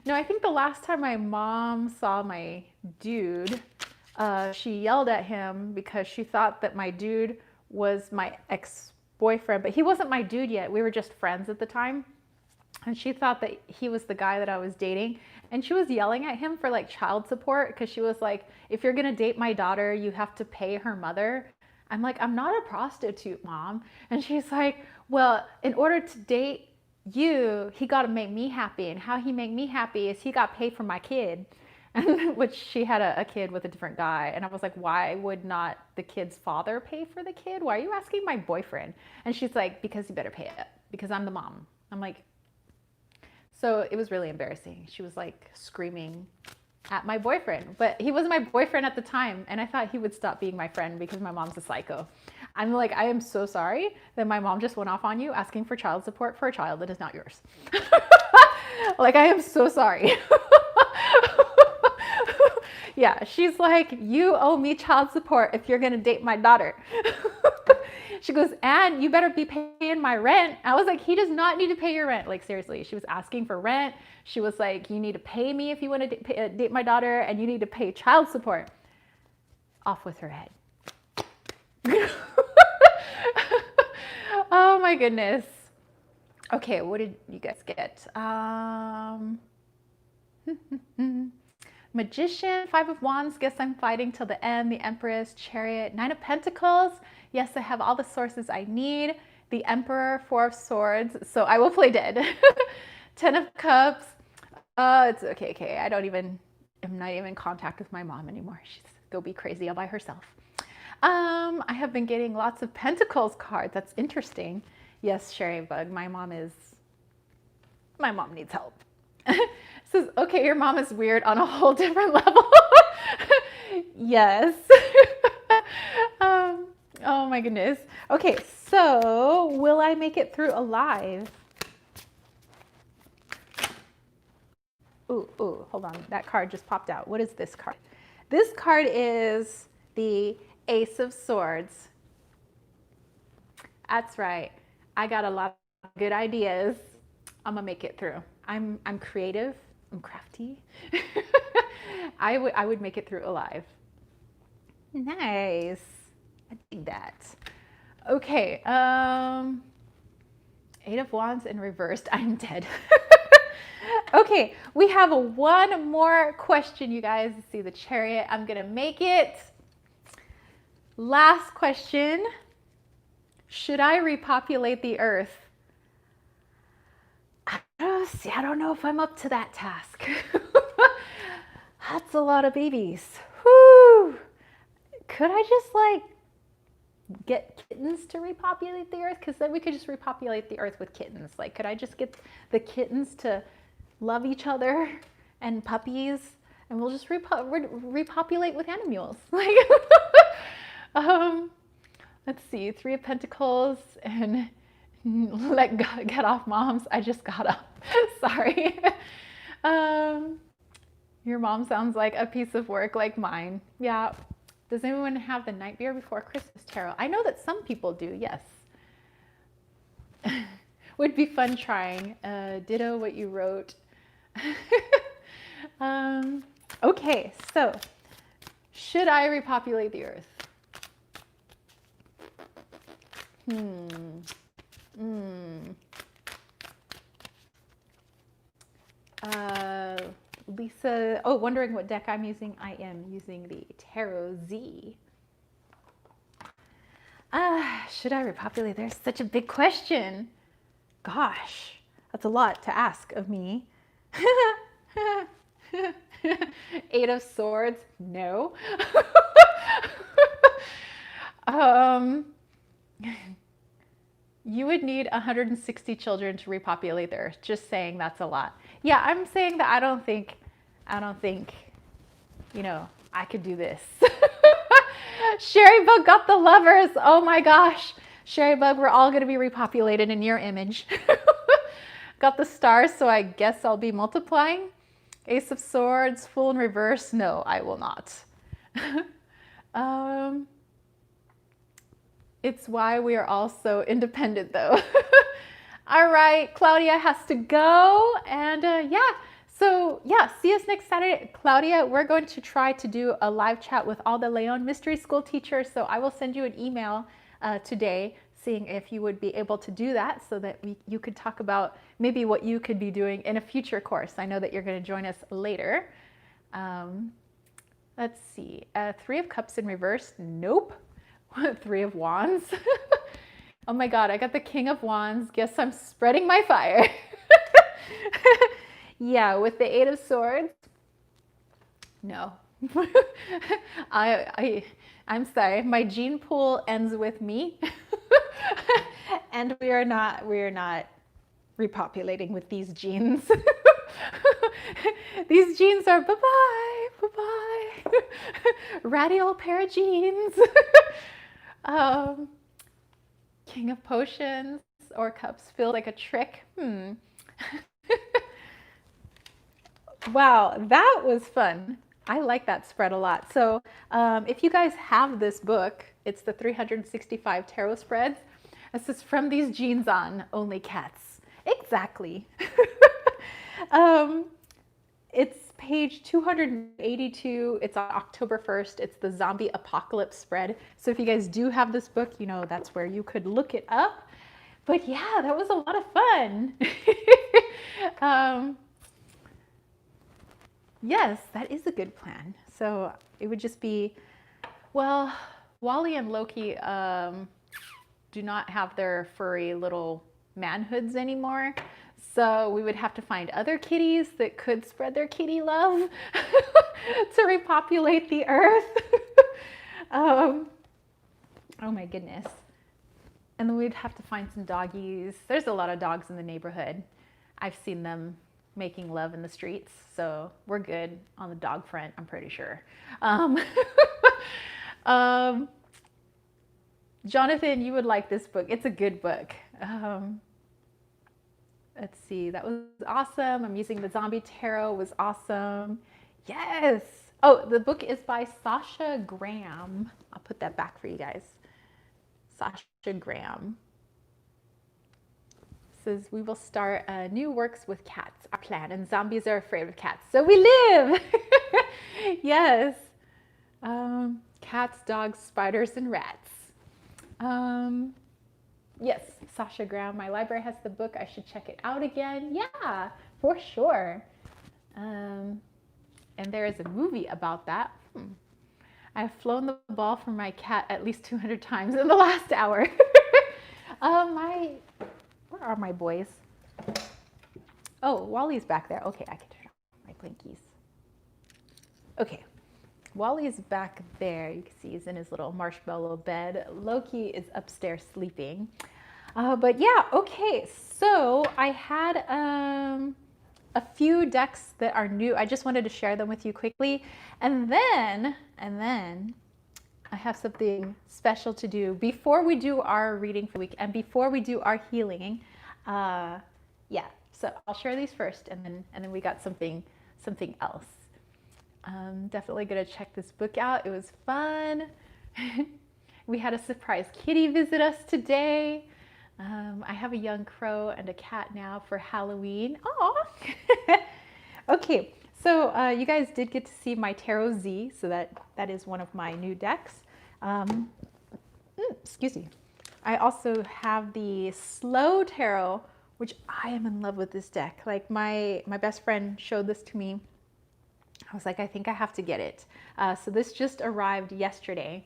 No, I think the last time my mom saw my dude, she yelled at him because she thought that my dude was my ex-boyfriend, but he wasn't my dude yet. We were just friends at the time. And she thought that he was the guy that I was dating. And she was yelling at him for like child support because she was like, if you're going to date my daughter, you have to pay her mother. I'm like, I'm not a prostitute, Mom. And she's like, well, in order to date you, he got to make me happy. And how he make me happy is he got paid for my kid. Which she had a kid with a different guy. And I was like, why would not the kid's father pay for the kid? Why are you asking my boyfriend? And she's like, because you better pay it because I'm the mom. I'm like, so it was really embarrassing. She was like screaming at my boyfriend, but he wasn't my boyfriend at the time. And I thought he would stop being my friend because my mom's a psycho. I'm like, I am so sorry that my mom just went off on you asking for child support for a child that is not yours. Like, I am so sorry. Yeah, she's like, you owe me child support if you're gonna date my daughter. She goes, and you better be paying my rent. I was like, he does not need to pay your rent. Like, seriously, she was asking for rent. She was like, you need to pay me if you want to date my daughter, and you need to pay child support. Off with her head. Oh my goodness. Okay, what did you guys get? Magician, Five of Wands, guess I'm fighting till the end. The Empress, Chariot, Nine of Pentacles. Yes, I have all the sources I need. The Emperor, Four of Swords. So I will play dead. 10 of Cups. It's okay. I'm not even in contact with my mom anymore. She's go be crazy all by herself. I have been getting lots of Pentacles cards. That's interesting. Yes, Sherry Bug, my mom needs help. Says, okay, your mom is weird on a whole different level. Yes. Oh my goodness. Okay, so will I make it through alive? Ooh, hold on. That card just popped out. What is this card? This card is the Ace of Swords. That's right. I got a lot of good ideas. I'm gonna make it through. I'm creative. I'm crafty. I would make it through alive. Nice. I dig that. Okay. 8 of Wands in reversed. I'm dead. Okay, we have one more question, you guys. See the Chariot. I'm gonna make it. Last question. Should I repopulate the earth? I don't know if I'm up to that task. That's a lot of babies. Whew. Could I just like get kittens to repopulate the earth? Because then we could just repopulate the earth with kittens. Like, could I just get the kittens to love each other and puppies, and we'll just repopulate with animals? Like, let's see, 3 of Pentacles and let God get off, moms. I just got up. Sorry. Your mom sounds like a piece of work like mine. Yeah. Does anyone have the Night Beer Before Christmas tarot? I know that some people do, yes. Would be fun trying. Ditto what you wrote. Okay, so should I repopulate the earth? Lisa, wondering what deck I'm using. I am using the Tarot Z. Should I repopulate? There's such a big question. Gosh, that's a lot to ask of me. Eight of Swords, no. You would need 160 children to repopulate the earth. Just saying that's a lot. Yeah, I'm saying that I don't think, I could do this. Sherry Bug got the lovers. Oh my gosh. Sherry Bug, we're all going to be repopulated in your image. Got the stars, so I guess I'll be multiplying. Ace of Swords, Fool in reverse. No, I will not. It's why we are all so independent, though. All right, Claudia has to go. And see us next Saturday. Claudia, we're going to try to do a live chat with all the Leon Mystery School teachers. So I will send you an email today seeing if you would be able to do that so that you could talk about maybe what you could be doing in a future course. I know that you're going to join us later. Let's see. Three of Cups in reverse. Nope. Three of Wands. Oh my God, I got the King of Wands. Guess I'm spreading my fire. Yeah, with the Eight of Swords. No. I'm sorry. My gene pool ends with me. And we are not repopulating with these genes. These genes are bye-bye, bye-bye. Ratty old pair of jeans. King of Potions or Cups feel like a trick. Wow, that was fun. I like that spread a lot. So if you guys have this book, it's the 365 Tarot Spreads. This is From These Genes On, Only Cats. Exactly. It's page 282. It's on October 1st. It's the Zombie Apocalypse spread. So if you guys do have this book, that's where you could look it up. But yeah, that was a lot of fun. Yes, that is a good plan. So it would just be, well, Wally and Loki do not have their furry little manhoods anymore. So we would have to find other kitties that could spread their kitty love to repopulate the earth. Oh my goodness. And then we'd have to find some doggies. There's a lot of dogs in the neighborhood. I've seen them making love in the streets. So we're good on the dog front, I'm pretty sure. Jonathan, you would like this book. It's a good book. Let's see, that was awesome. I'm using the Zombie Tarot, was awesome. Yes. Oh, the book is by Sasha Graham. I'll put that back for you guys. Sasha Graham. Says, we will start new works with cats, our plan, and zombies are afraid of cats. So we live. Yes. Cats, dogs, spiders, and rats. Yes, Sasha Graham. My library has the book. I should check it out again. Yeah, for sure. And there is a movie about that. I've flown the ball for my cat at least 200 times in the last hour. Where are my boys? Oh, Wally's back there. Okay, I can turn on my blinkies. Okay. Wally's back there. You can see he's in his little marshmallow bed. Loki is upstairs sleeping. But yeah, okay. So I had a few decks that are new. I just wanted to share them with you quickly. And then I have something special to do before we do our reading for the week and before we do our healing. Yeah, so I'll share these first and then we got something else. Definitely gonna check this book out. It was fun. We had a surprise kitty visit us today. I have a young crow and a cat now for Halloween. Aw. Okay, so you guys did get to see my Tarot Z, so that is one of my new decks. Excuse me. I also have the Slow Tarot, which I am in love with this deck. Like my best friend showed this to me. I was like, I think I have to get it. So this just arrived yesterday.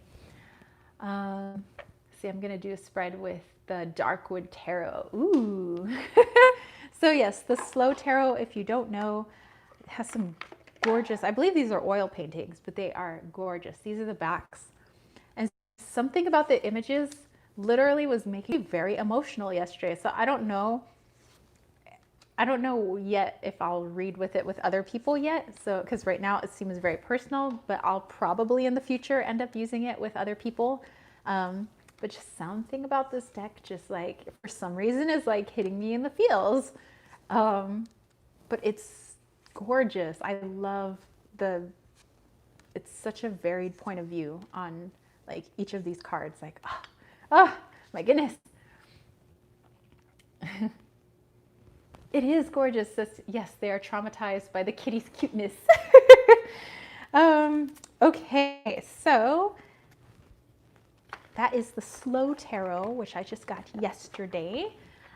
See, I'm gonna do a spread with the Darkwood Tarot. Ooh. So yes, the Slow Tarot, if you don't know, it has some gorgeous, I believe these are oil paintings, but they are gorgeous. These are the backs. And something about the images literally was making me very emotional yesterday. So I don't know yet if I'll read with it with other people yet. So, because right now it seems very personal, but I'll probably in the future end up using it with other people. But just something about this deck, just like for some reason, is like hitting me in the feels. But it's gorgeous. I love it's such a varied point of view on like each of these cards. Like, oh my goodness. It is gorgeous. Yes, they are traumatized by the kitty's cuteness. Okay, so that is the Slow Tarot, which I just got yesterday.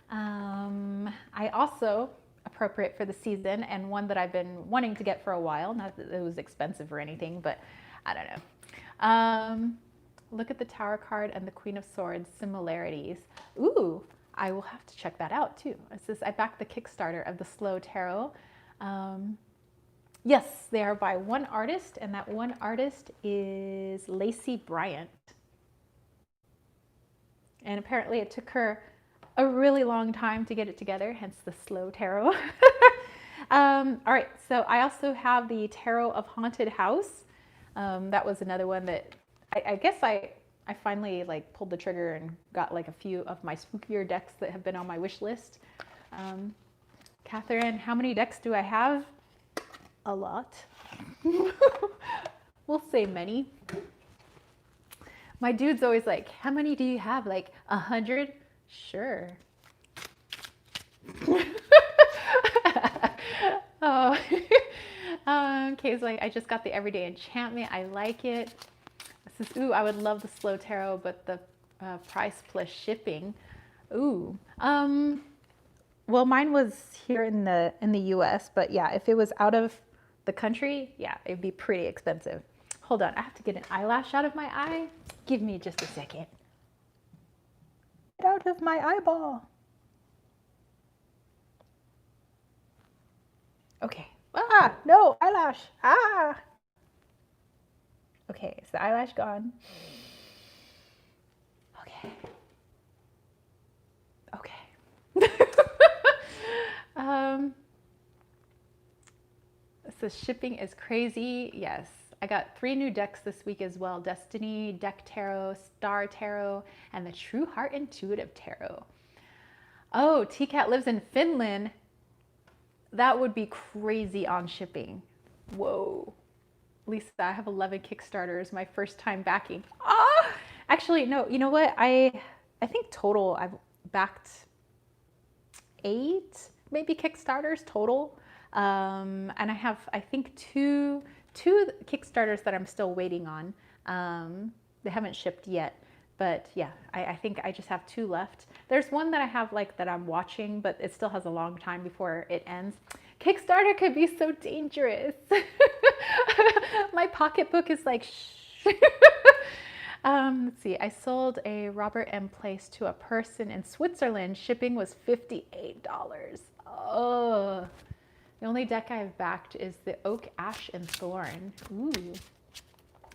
I also, appropriate for the season, and one that I've been wanting to get for a while, not that it was expensive or anything, but I don't know. Look at the Tower card and the Queen of Swords, similarities. Ooh, I will have to check that out too. It says I backed the Kickstarter of the Slow Tarot. Yes, they are by one artist, and that one artist is Lacey Bryant. And apparently it took her a really long time to get it together, hence the Slow Tarot. All right, so I also have the Tarot of Haunted House. That was another one that I guess I finally like pulled the trigger and got like a few of my spookier decks that have been on my wish list. Catherine, how many decks do I have? A lot. We'll say many. My dude's always like, how many do you have? Like 100? Sure. Oh. Kay's like, I just got the Everyday Enchantment. I like it. This is, ooh, I would love the Slow Tarot, but the price plus shipping. Ooh. Well, mine was here in the US, but yeah, if it was out of the country, yeah, it'd be pretty expensive. Hold on, I have to get an eyelash out of my eye. Give me just a second. Get out of my eyeball. Okay. Ah, no, eyelash. Ah. Okay, is the eyelash gone? Okay. Okay. So shipping is crazy. Yes. I got 3 new decks this week as well. Destiny, Deck Tarot, Star Tarot, and the True Heart Intuitive Tarot. Oh, T-Cat lives in Finland. That would be crazy on shipping. Whoa. Lisa, I have 11 Kickstarters, my first time backing. Ah! Actually, no, you know what? I think total I've backed 8 maybe Kickstarters total. And I have, I think, two Kickstarters that I'm still waiting on. They haven't shipped yet, but yeah, I think I just have 2 left. There's one that I have like that I'm watching, but it still has a long time before it ends. Kickstarter could be so dangerous. My pocketbook is like, shh. Let's see, I sold a Robert M. Place to a person in Switzerland. Shipping was $58. Oh. The only deck I've backed is the Oak, Ash, and Thorn. Ooh.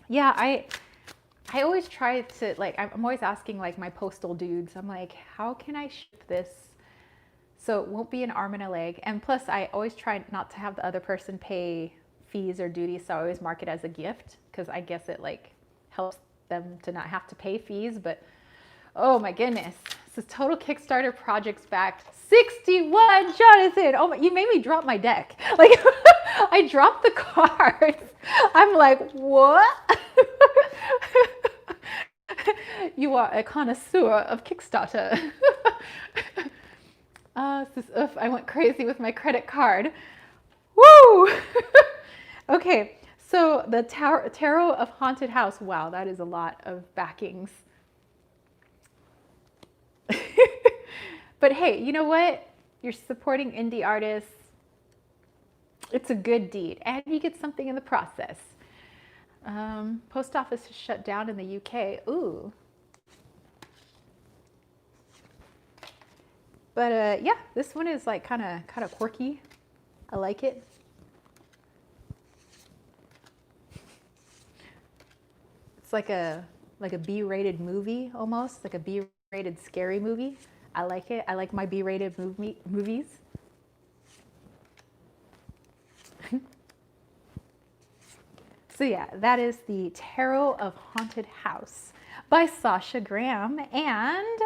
Yeah, I always try to, like, I'm always asking, like, my postal dudes, I'm like, how can I ship this so it won't be an arm and a leg? And plus, I always try not to have the other person pay fees or duties, so I always mark it as a gift, because I guess it, like, helps them to not have to pay fees. But, oh my goodness. This is total Kickstarter projects backed. 61, Jonathan. Oh my, you made me drop my deck. Like, I dropped the cards. I'm like, what? You are a connoisseur of Kickstarter. I went crazy with my credit card. Woo! Okay, so the Tarot of Haunted House. Wow, that is a lot of backings. But hey, you know what? You're supporting indie artists. It's a good deed, and you get something in the process. Post office is shut down in the UK. Ooh. But yeah, this one is like kind of quirky. I like it. It's like a B-rated movie almost, like a B-rated scary movie. I like it. I like my B-rated movies. So yeah, that is the Tarot of Haunted House by Sasha Graham and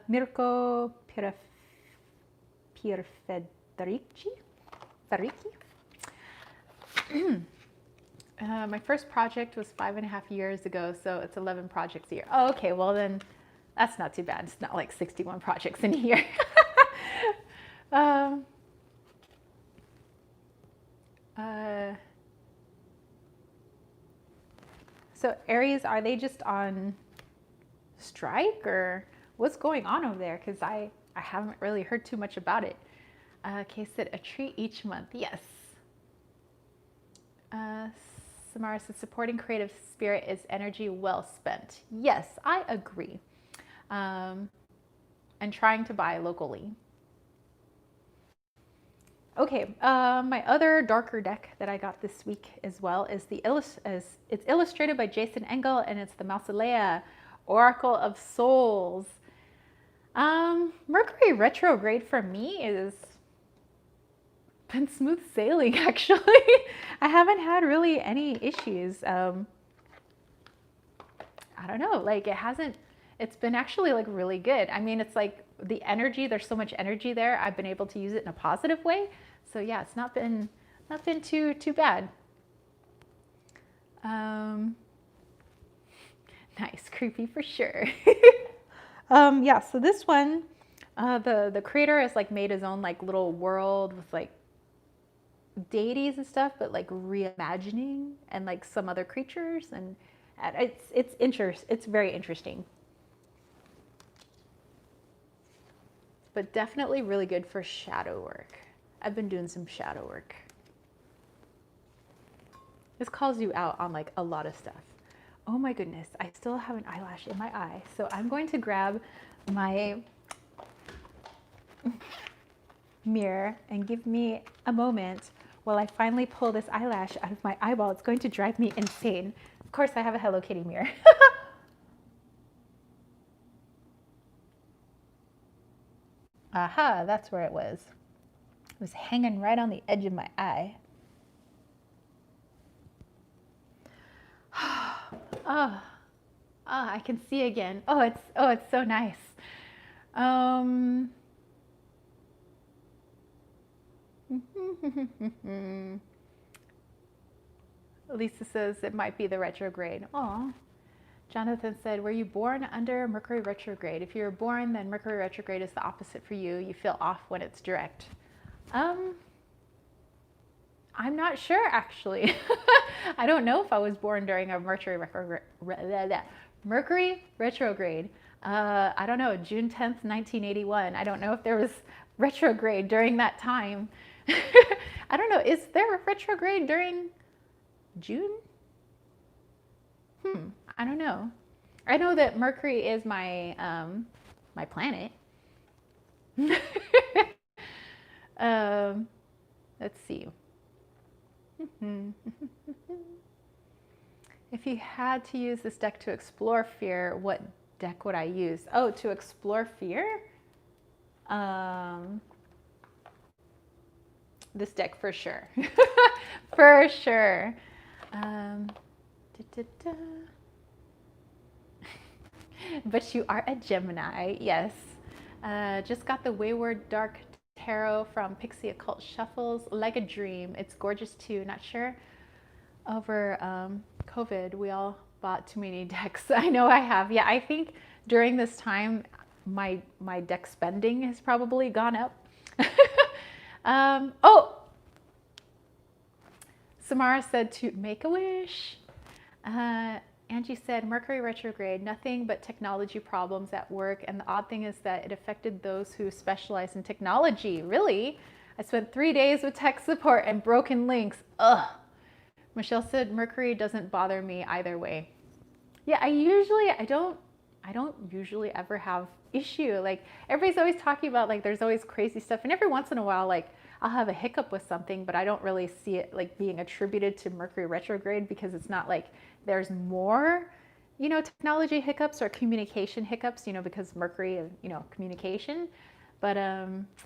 Mirko Pierfederici. My first project was 5.5 years ago, so it's 11 projects a year. Oh, okay, well then that's not too bad. It's not like 61 projects in a year. So Aries, are they just on strike or what's going on over there? Because I haven't really heard too much about it. Kay said a treat each month. Yes. Samara says supporting creative spirit is energy well spent. Yes, I agree. And trying to buy locally. Okay, my other darker deck that I got this week as well is it's illustrated by Jason Engel, and it's the Mausolea Oracle of Souls. Mercury retrograde for me is been smooth sailing actually. I haven't had really any issues. I don't know, like it's been actually like really good. I mean, it's like the energy, there's so much energy there. I've been able to use it in a positive way. So yeah, it's not been too bad. Nice, creepy for sure. Yeah, so this one, the creator has like made his own like little world with like deities and stuff, but like reimagining and like some other creatures, and it's very interesting. But definitely really good for shadow work. I've been doing some shadow work. This calls you out on like a lot of stuff. Oh my goodness, I still have an eyelash in my eye. So I'm going to grab my mirror and give me a moment while I finally pull this eyelash out of my eyeball. It's going to drive me insane. Of course, I have a Hello Kitty mirror. Aha, that's where it was. It was hanging right on the edge of my eye. Oh, I can see again. Oh, it's so nice. Lisa says it might be the retrograde. Aw. Jonathan said, were you born under Mercury retrograde? If you were born, then Mercury retrograde is the opposite for you. You feel off when it's direct. I'm not sure, actually. I don't know if I was born during a Mercury retrograde. I don't know, June 10th, 1981. I don't know if there was retrograde during that time. I don't know, is there a retrograde during June? I don't know. I know that Mercury is my my planet. Let's see. If you had to use this deck to explore fear, what deck would I use? Oh, to explore fear? This deck for sure. For sure. But you are a Gemini, yes. Just got the Wayward Dark Tarot from Pixie Occult Shuffles, like a dream. It's gorgeous too. Not sure. Over COVID, we all bought too many decks. I know I have. Yeah, I think during this time, my deck spending has probably gone up. Oh, Samara said to make a wish. Angie said, Mercury retrograde, nothing but technology problems at work. And the odd thing is that it affected those who specialize in technology. Really? I spent 3 days with tech support and broken links. Ugh. Michelle said, Mercury doesn't bother me either way. Yeah, I don't I don't usually ever have issue. Like everybody's always talking about like there's always crazy stuff, and every once in a while like I'll have a hiccup with something, but I don't really see it like being attributed to Mercury retrograde because it's not like there's more, technology hiccups or communication hiccups, because Mercury, communication. But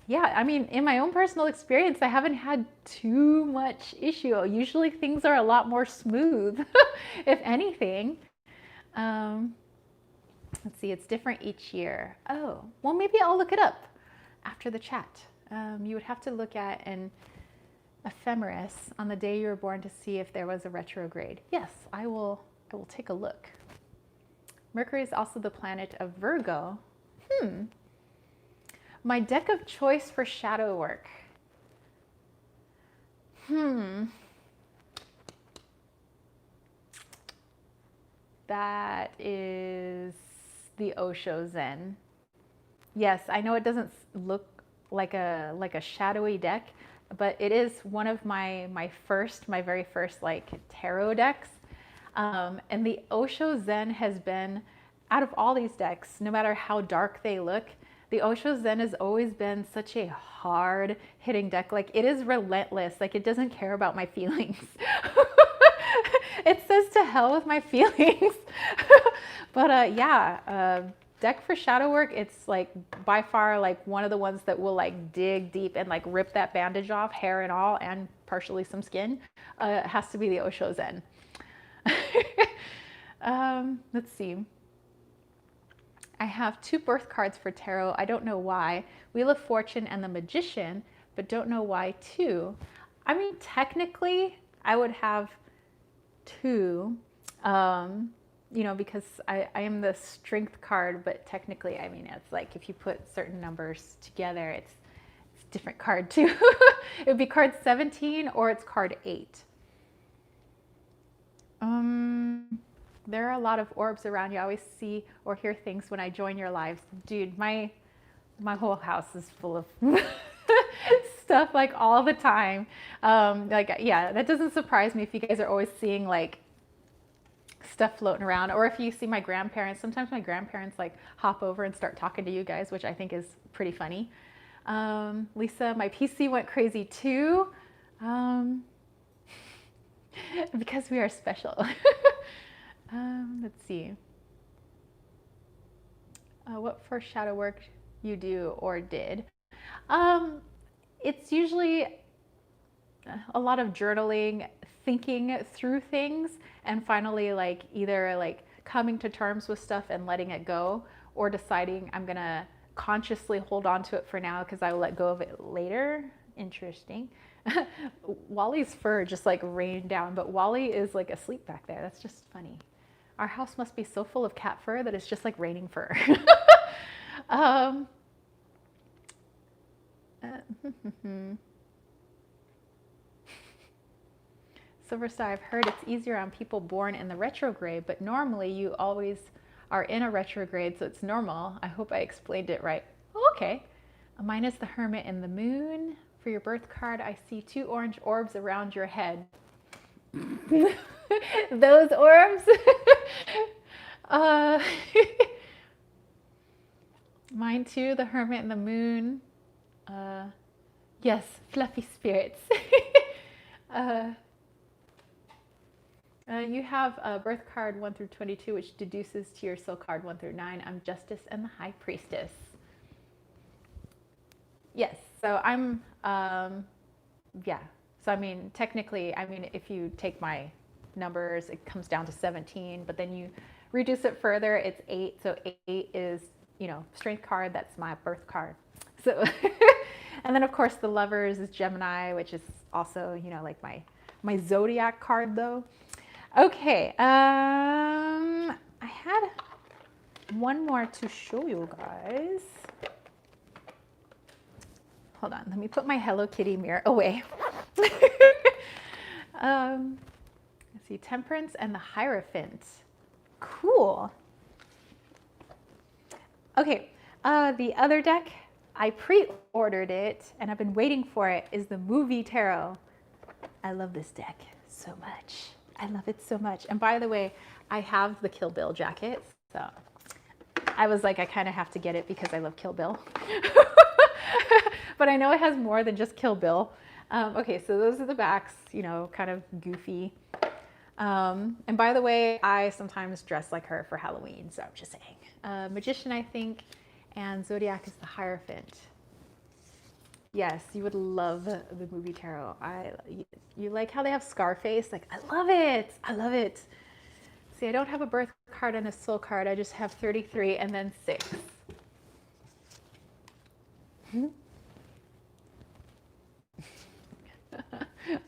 yeah, I mean, in my own personal experience, I haven't had too much issue. Usually things are a lot more smooth, if anything. Um, let's see, it's different each year. Oh, well, maybe I'll look it up after the chat. You would have to look at an ephemeris on the day you were born to see if there was a retrograde. Yes, I will take a look. Mercury is also the planet of Virgo. My deck of choice for shadow work. That is the Osho Zen. Yes, I know it doesn't look like a shadowy deck, but it is one of my very first like tarot decks. And the Osho Zen has been, out of all these decks, no matter how dark they look, the Osho Zen has always been such a hard hitting deck. Like it is relentless. Like it doesn't care about my feelings. It says to hell with my feelings. But deck for shadow work, it's like by far like one of the ones that will like dig deep and like rip that bandage off, hair and all, and partially some skin. It has to be the Osho Zen. Let's see. I have 2 birth cards for tarot. I don't know why. Wheel of Fortune and the Magician, but don't know why 2. I mean, technically, I would have 2, because I am the Strength card, but technically, I mean, it's like if you put certain numbers together, it's a different card too. It would be card 17 or it's card 8. There are a lot of orbs around you. I always see or hear things when I join your lives. Dude, my whole house is full of stuff like all the time. That doesn't surprise me if you guys are always seeing like stuff floating around, or if you see my grandparents. Sometimes my grandparents like hop over and start talking to you guys, which I think is pretty funny. Lisa, my PC went crazy too. Because we are special. Let's see. What first shadow work you do or did? It's usually a lot of journaling, thinking through things, and finally like either like coming to terms with stuff and letting it go, or deciding I'm gonna consciously hold on to it for now because I will let go of it later. Interesting. Wally's fur just like rained down, but Wally is like asleep back there. That's just funny. Our house must be so full of cat fur that it's just like raining fur. Silverstar, I've heard it's easier on people born in the retrograde, but normally you always are in a retrograde, so it's normal. I hope I explained it right. Oh, okay. Mine is the Hermit and the Moon. For your birth card, I see 2 orange orbs around your head. Those orbs? Mine too, the Hermit and the Moon. Yes, fluffy spirits. You have a birth card 1 through 22, which deduces to your soul card 1 through 9. I'm Justice and the High Priestess. Yes, so I'm, yeah. So I mean, technically, I mean, if you take my numbers, it comes down to 17, but then you reduce it further, it's 8. So 8 is, Strength card, that's my birth card. So, and then of course the Lovers is Gemini, which is also, like my zodiac card though. Okay, I had one more to show you guys. Hold on, let me put my Hello Kitty mirror away. Let's see, Temperance and the Hierophant. Cool. Okay, the other deck, I pre-ordered it and I've been waiting for it, is the Movie Tarot. I love this deck so much. I love it so much. And by the way, I have the Kill Bill jacket, so I was like, I kind of have to get it because I love Kill Bill. But I know it has more than just Kill Bill. Okay, so those are the backs, you know, kind of goofy. And by the way, I sometimes dress like her for Halloween, so I'm just saying. Magician, I think, and Zodiac is the Hierophant. Yes, you would love the movie tarot. You like how they have Scarface? Like, I love it. I love it. See, I don't have a birth card and a soul card. I just have 33 and then 6.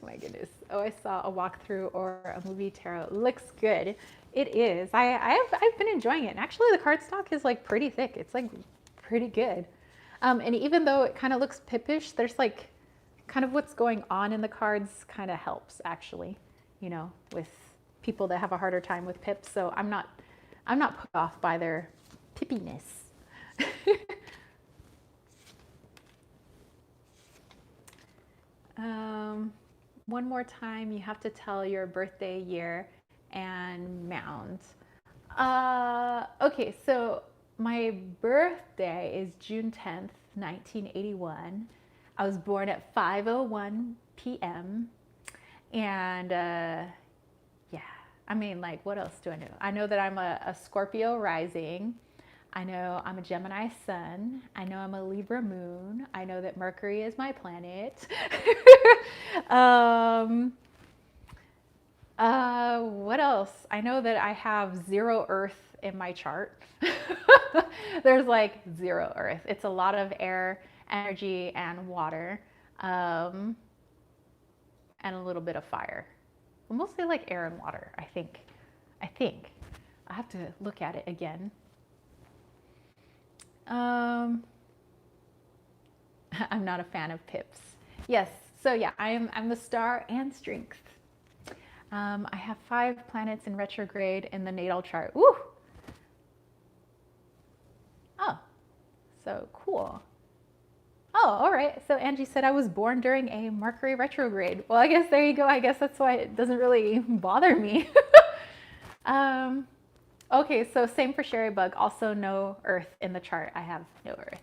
My goodness. Oh, I saw a walkthrough or a movie tarot. Looks good. It is. I've been enjoying it. And actually the cardstock is like pretty thick. It's like pretty good. And even though it kind of looks pippish, there's like kind of what's going on in the cards kind of helps actually, you know, with people that have a harder time with pips. So I'm not put off by their pippiness. One more time, you have to tell your birthday, year, and mound. Okay, so my birthday is June 10th, 1981. I was born at 5:01 p.m. And yeah, I mean, like, what else do I know? I know that I'm a Scorpio rising. I know I'm a Gemini sun. I know I'm a Libra moon. I know that Mercury is my planet. What else? I know that I have 0 Earth in my chart. There's like 0 Earth. It's a lot of air, energy, and water, and a little bit of fire. Mostly like air and water, I think. I have to look at it again. I'm not a fan of pips. Yes, so yeah, I'm the star and strength. I have 5 planets in retrograde in the natal chart. Woo! Oh, so cool. Oh, all right. So Angie said I was born during a Mercury retrograde. Well, I guess there you go. I guess that's why it doesn't really bother me. Okay, so same for Sherry Bug. Also no Earth in the chart. I have no Earth.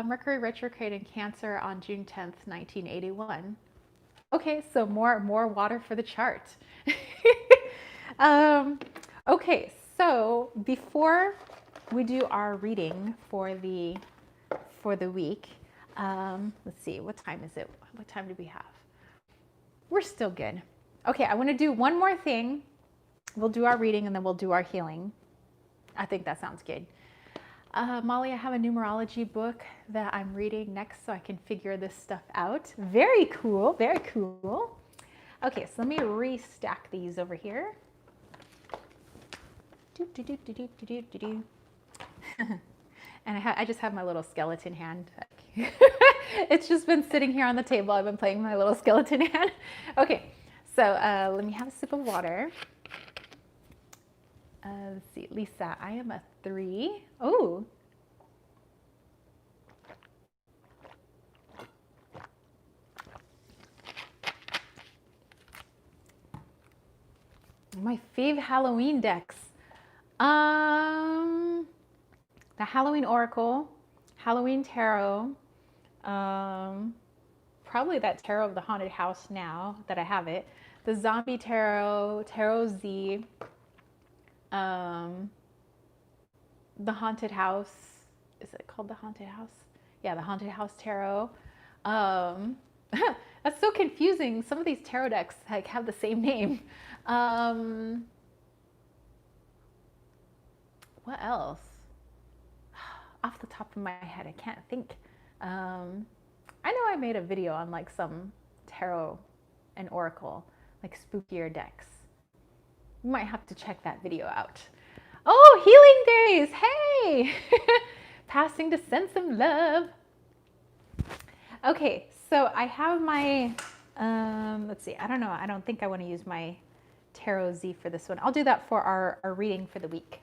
Mercury retrograde in Cancer on June 10th, 1981. Okay, so more water for the chart. Okay, so before we do our reading for the week, let's see, what time is it? What time do we have? We're still good. Okay, I want to do one more thing. We'll do our reading and then we'll do our healing. I think that sounds good. Molly, I have a numerology book that I'm reading next so I can figure this stuff out. Very cool, very cool. Okay, so let me restack these over here. And I just have my little skeleton hand. It's just been sitting here on the table. I've been playing with my little skeleton hand. Okay, so let me have a sip of water. Let's see, Lisa, I am a 3. Oh. My fave Halloween decks. The Halloween Oracle, Halloween Tarot, probably that Tarot of the Haunted House now that I have it, the Zombie Tarot, Tarot Z, the Haunted House. Is it called the Haunted House? Yeah, the Haunted House Tarot. That's so confusing. Some of these tarot decks like have the same name. What else? Off the top of my head, I can't think. I know I made a video on like some tarot and oracle, like spookier decks. You might have to check that video out. Oh, healing days! Hey! Passing to send some love. Okay, so I have my, let's see, I don't know. I don't think I want to use my Tarot Z for this one. I'll do that for our reading for the week.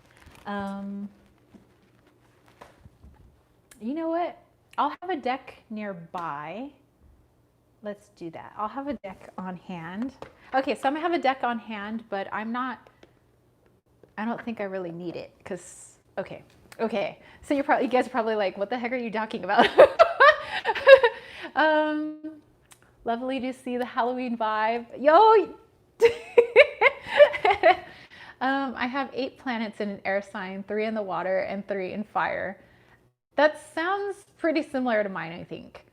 You know what? I'll have a deck nearby. Let's do that. I'll have a deck on hand. Okay, so I'm gonna have a deck on hand, but I'm not I don't think I really need it because, okay. Okay. So you guys are probably like, what the heck are you talking about? um, Lovely to see the Halloween vibe. Yo! I have 8 planets in an air sign, 3 in the water, and 3 in fire. That sounds pretty similar to mine, I think.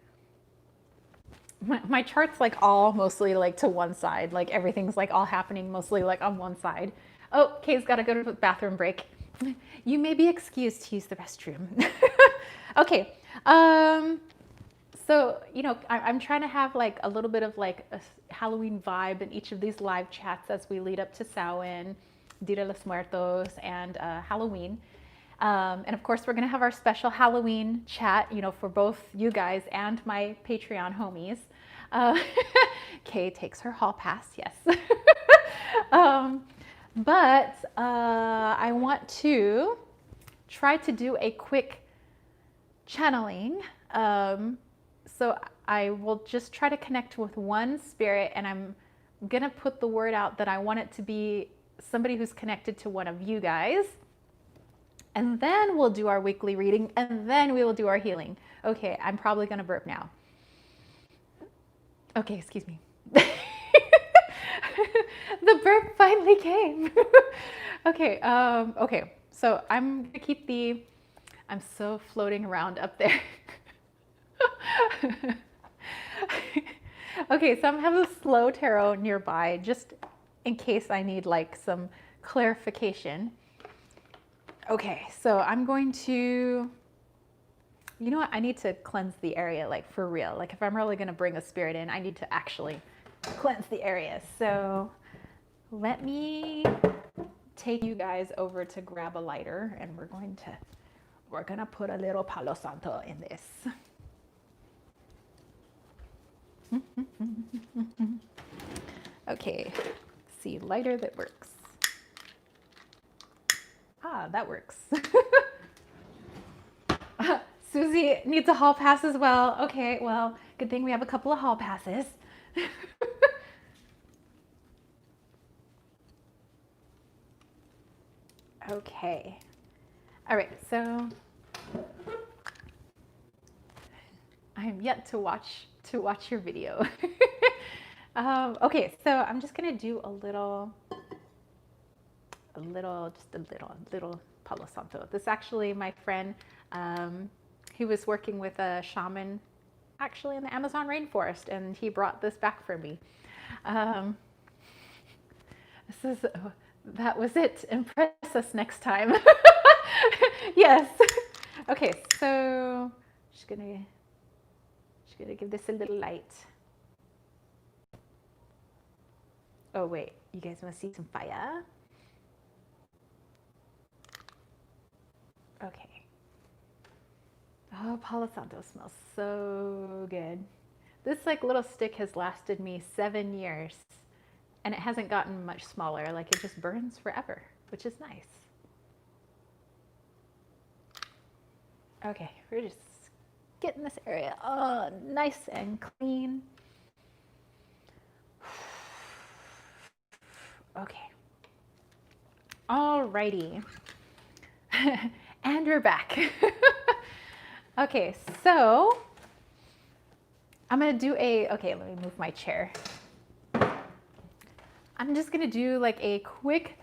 My chart's like all mostly like to one side. Like everything's like all happening mostly like on one side. Oh, Kay's got to go to the bathroom break. You may be excused to use the restroom. Okay. So, you know, I'm trying to have like a little bit of like a Halloween vibe in each of these live chats as we lead up to Samhain, Dia de los Muertos, and Halloween. And of course, we're going to have our special Halloween chat, you know, for both you guys and my Patreon homies. Kay takes her hall pass, yes. But I want to try to do a quick channeling. So I will just try to connect with one spirit, and I'm going to put the word out that I want it to be somebody who's connected to one of you guys. And then we'll do our weekly reading, and then we will do our healing. Okay, I'm probably going to burp now. Okay, excuse me. The burp finally came. Okay, okay. So I'm going to keep I'm so floating around up there. Okay, so I'm having a slow tarot nearby, just in case I need like some clarification. Okay, so I'm going to, you know what? I need to cleanse the area, like for real. Like if I'm really going to bring a spirit in, I need to actually cleanse the area. So let me take you guys over to grab a lighter, and we're going to put a little Palo Santo in this. Okay, see, lighter that works. Ah, that works. Susie needs a hall pass as well. Okay, well, good thing we have a couple of hall passes. Okay. All right, so I am yet to watch your video. Okay, so I'm just gonna do a little Palo Santo. This actually, my friend, he was working with a shaman actually in the Amazon rainforest, and he brought this back for me. That was it. Impress us next time. Yes. Okay, so just gonna give this a little light. Oh wait, you guys want to see some fire? Okay. Oh, Palo Santo smells so good. This like little stick has lasted me 7 years, and it hasn't gotten much smaller. Like it just burns forever, which is nice. Okay, we're just getting this area nice and clean. Okay. Alrighty. And we're back. Okay, so I'm gonna do okay, let me move my chair. I'm just gonna do like a quick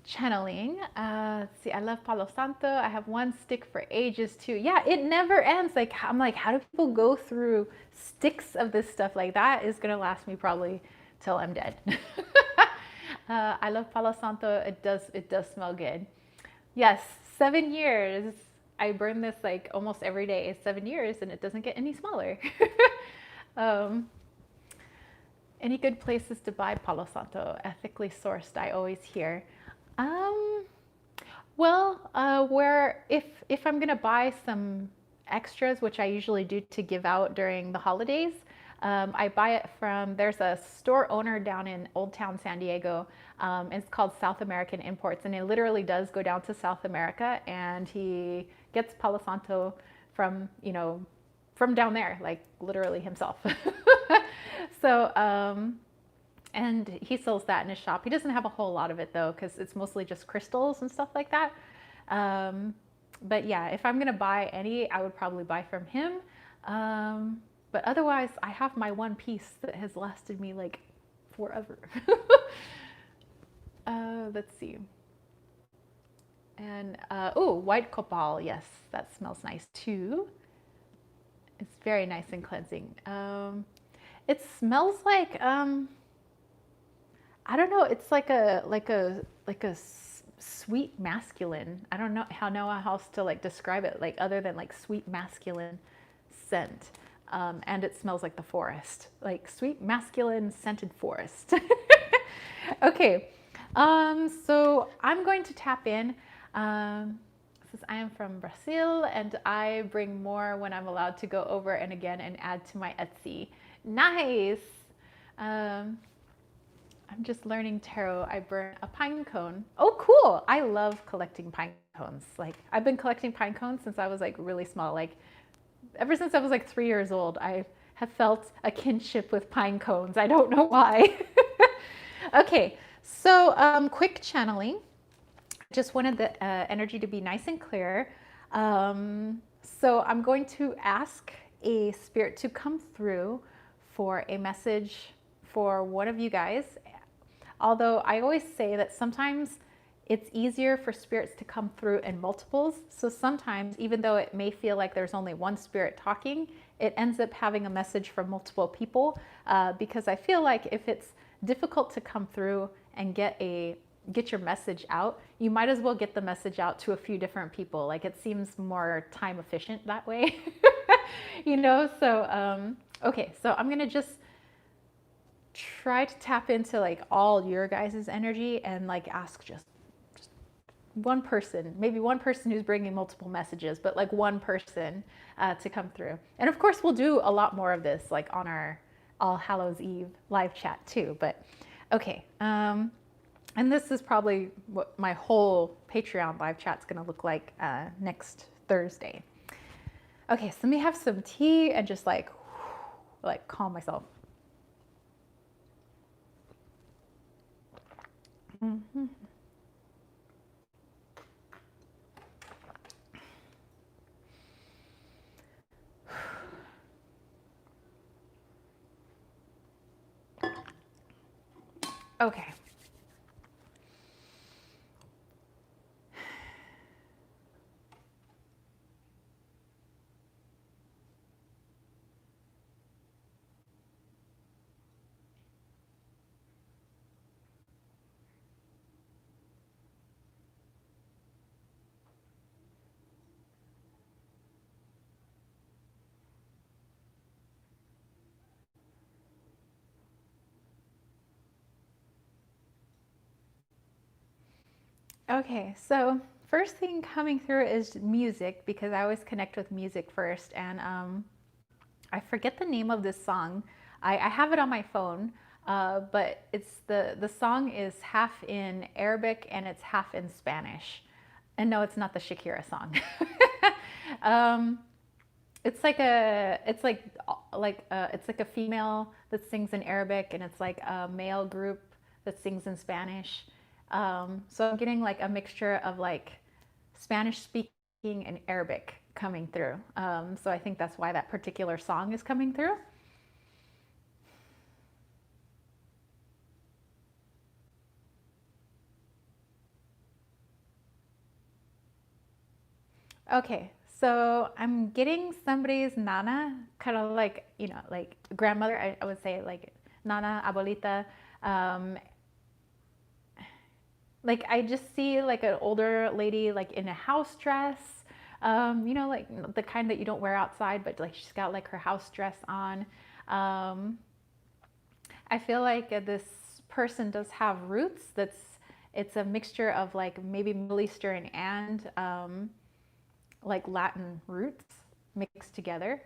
channeling. Let's see, I love Palo Santo. I have one stick for ages too. Yeah, it never ends. Like, I'm like, how do people go through sticks of this stuff? Like that is gonna last me probably till I'm dead. I love Palo Santo. It does smell good. Yes, 7 years. I burn this like almost every day. 7 years, and it doesn't get any smaller. Any good places to buy Palo Santo? Ethically sourced, I always hear. Where if I'm gonna buy some extras, which I usually do to give out during the holidays, I buy it from, there's a store owner down in Old Town San Diego. It's called South American Imports, and it literally does go down to South America, and he gets Palo Santo from, you know, from down there, like literally himself. So And he sells that in his shop. He doesn't have a whole lot of it though, because it's mostly just crystals and stuff like that. Um, but yeah, if I'm gonna buy any, I would probably buy from him. But otherwise, I have my one piece that has lasted me like forever. Let's see. And oh, white copal. Yes, that smells nice too. It's very nice and cleansing. It smells like I don't know. It's like a sweet masculine. I don't know how else to like describe it, like other than like sweet masculine scent. And it smells like the forest, like sweet masculine scented forest. Okay, so I'm going to tap in. Since I am from Brazil and I bring more when I'm allowed to go over and again and add to my Etsy. Nice. I'm just learning tarot. I burn a pine cone. Oh, cool. I love collecting pine cones. Like I've been collecting pine cones since I was like really small. Like ever since I was like 3 years old, I have felt a kinship with pine cones. I don't know why. Okay, so quick channeling. Just wanted the energy to be nice and clear. So I'm going to ask a spirit to come through for a message for one of you guys. Although I always say that sometimes it's easier for spirits to come through in multiples. So sometimes, even though it may feel like there's only one spirit talking, it ends up having a message from multiple people because I feel like if it's difficult to come through and get your message out, you might as well get the message out to a few different people. Like it seems more time efficient that way, you know? So, okay, so I'm gonna just try to tap into like all your guys' energy and like ask just one person, maybe one person who's bringing multiple messages, but like one person to come through. And of course we'll do a lot more of this like on our All Hallows Eve live chat too, but okay. And this is probably what my whole Patreon live chat's gonna look like next Thursday. Okay, so let me have some tea and just like calm myself. Mm-hmm. Okay. Okay, so first thing coming through is music because I always connect with music first, and I forget the name of this song. I have it on my phone, but it's the song is half in Arabic and it's half in Spanish. And no, it's not the Shakira song. It's like a female that sings in Arabic, and it's like a male group that sings in Spanish. So I'm getting like a mixture of like Spanish speaking and Arabic coming through. So I think that's why that particular song is coming through. Okay, so I'm getting somebody's nana, kind of like, you know, like grandmother, I would say like nana, abuelita. Um, like I just see like an older lady like in a house dress, you know, like the kind that you don't wear outside, but like she's got like her house dress on. Um, I feel like this person does have roots. It's a mixture of like maybe Middle Eastern and like Latin roots mixed together.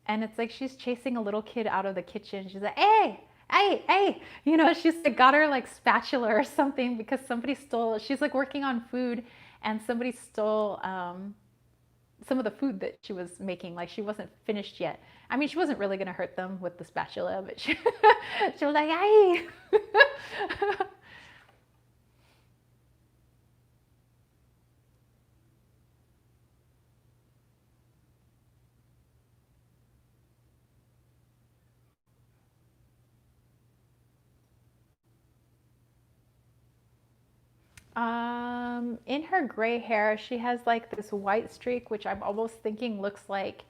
And it's like she's chasing a little kid out of the kitchen. She's like, hey, hey, hey, you know, she's like got her like spatula or something because somebody stole, she's like working on food and somebody stole some of the food that she was making. Like she wasn't finished yet. I mean, she wasn't really gonna hurt them with the spatula, but she was like, "Ay." In her gray hair, she has like this white streak, which I'm almost thinking looks like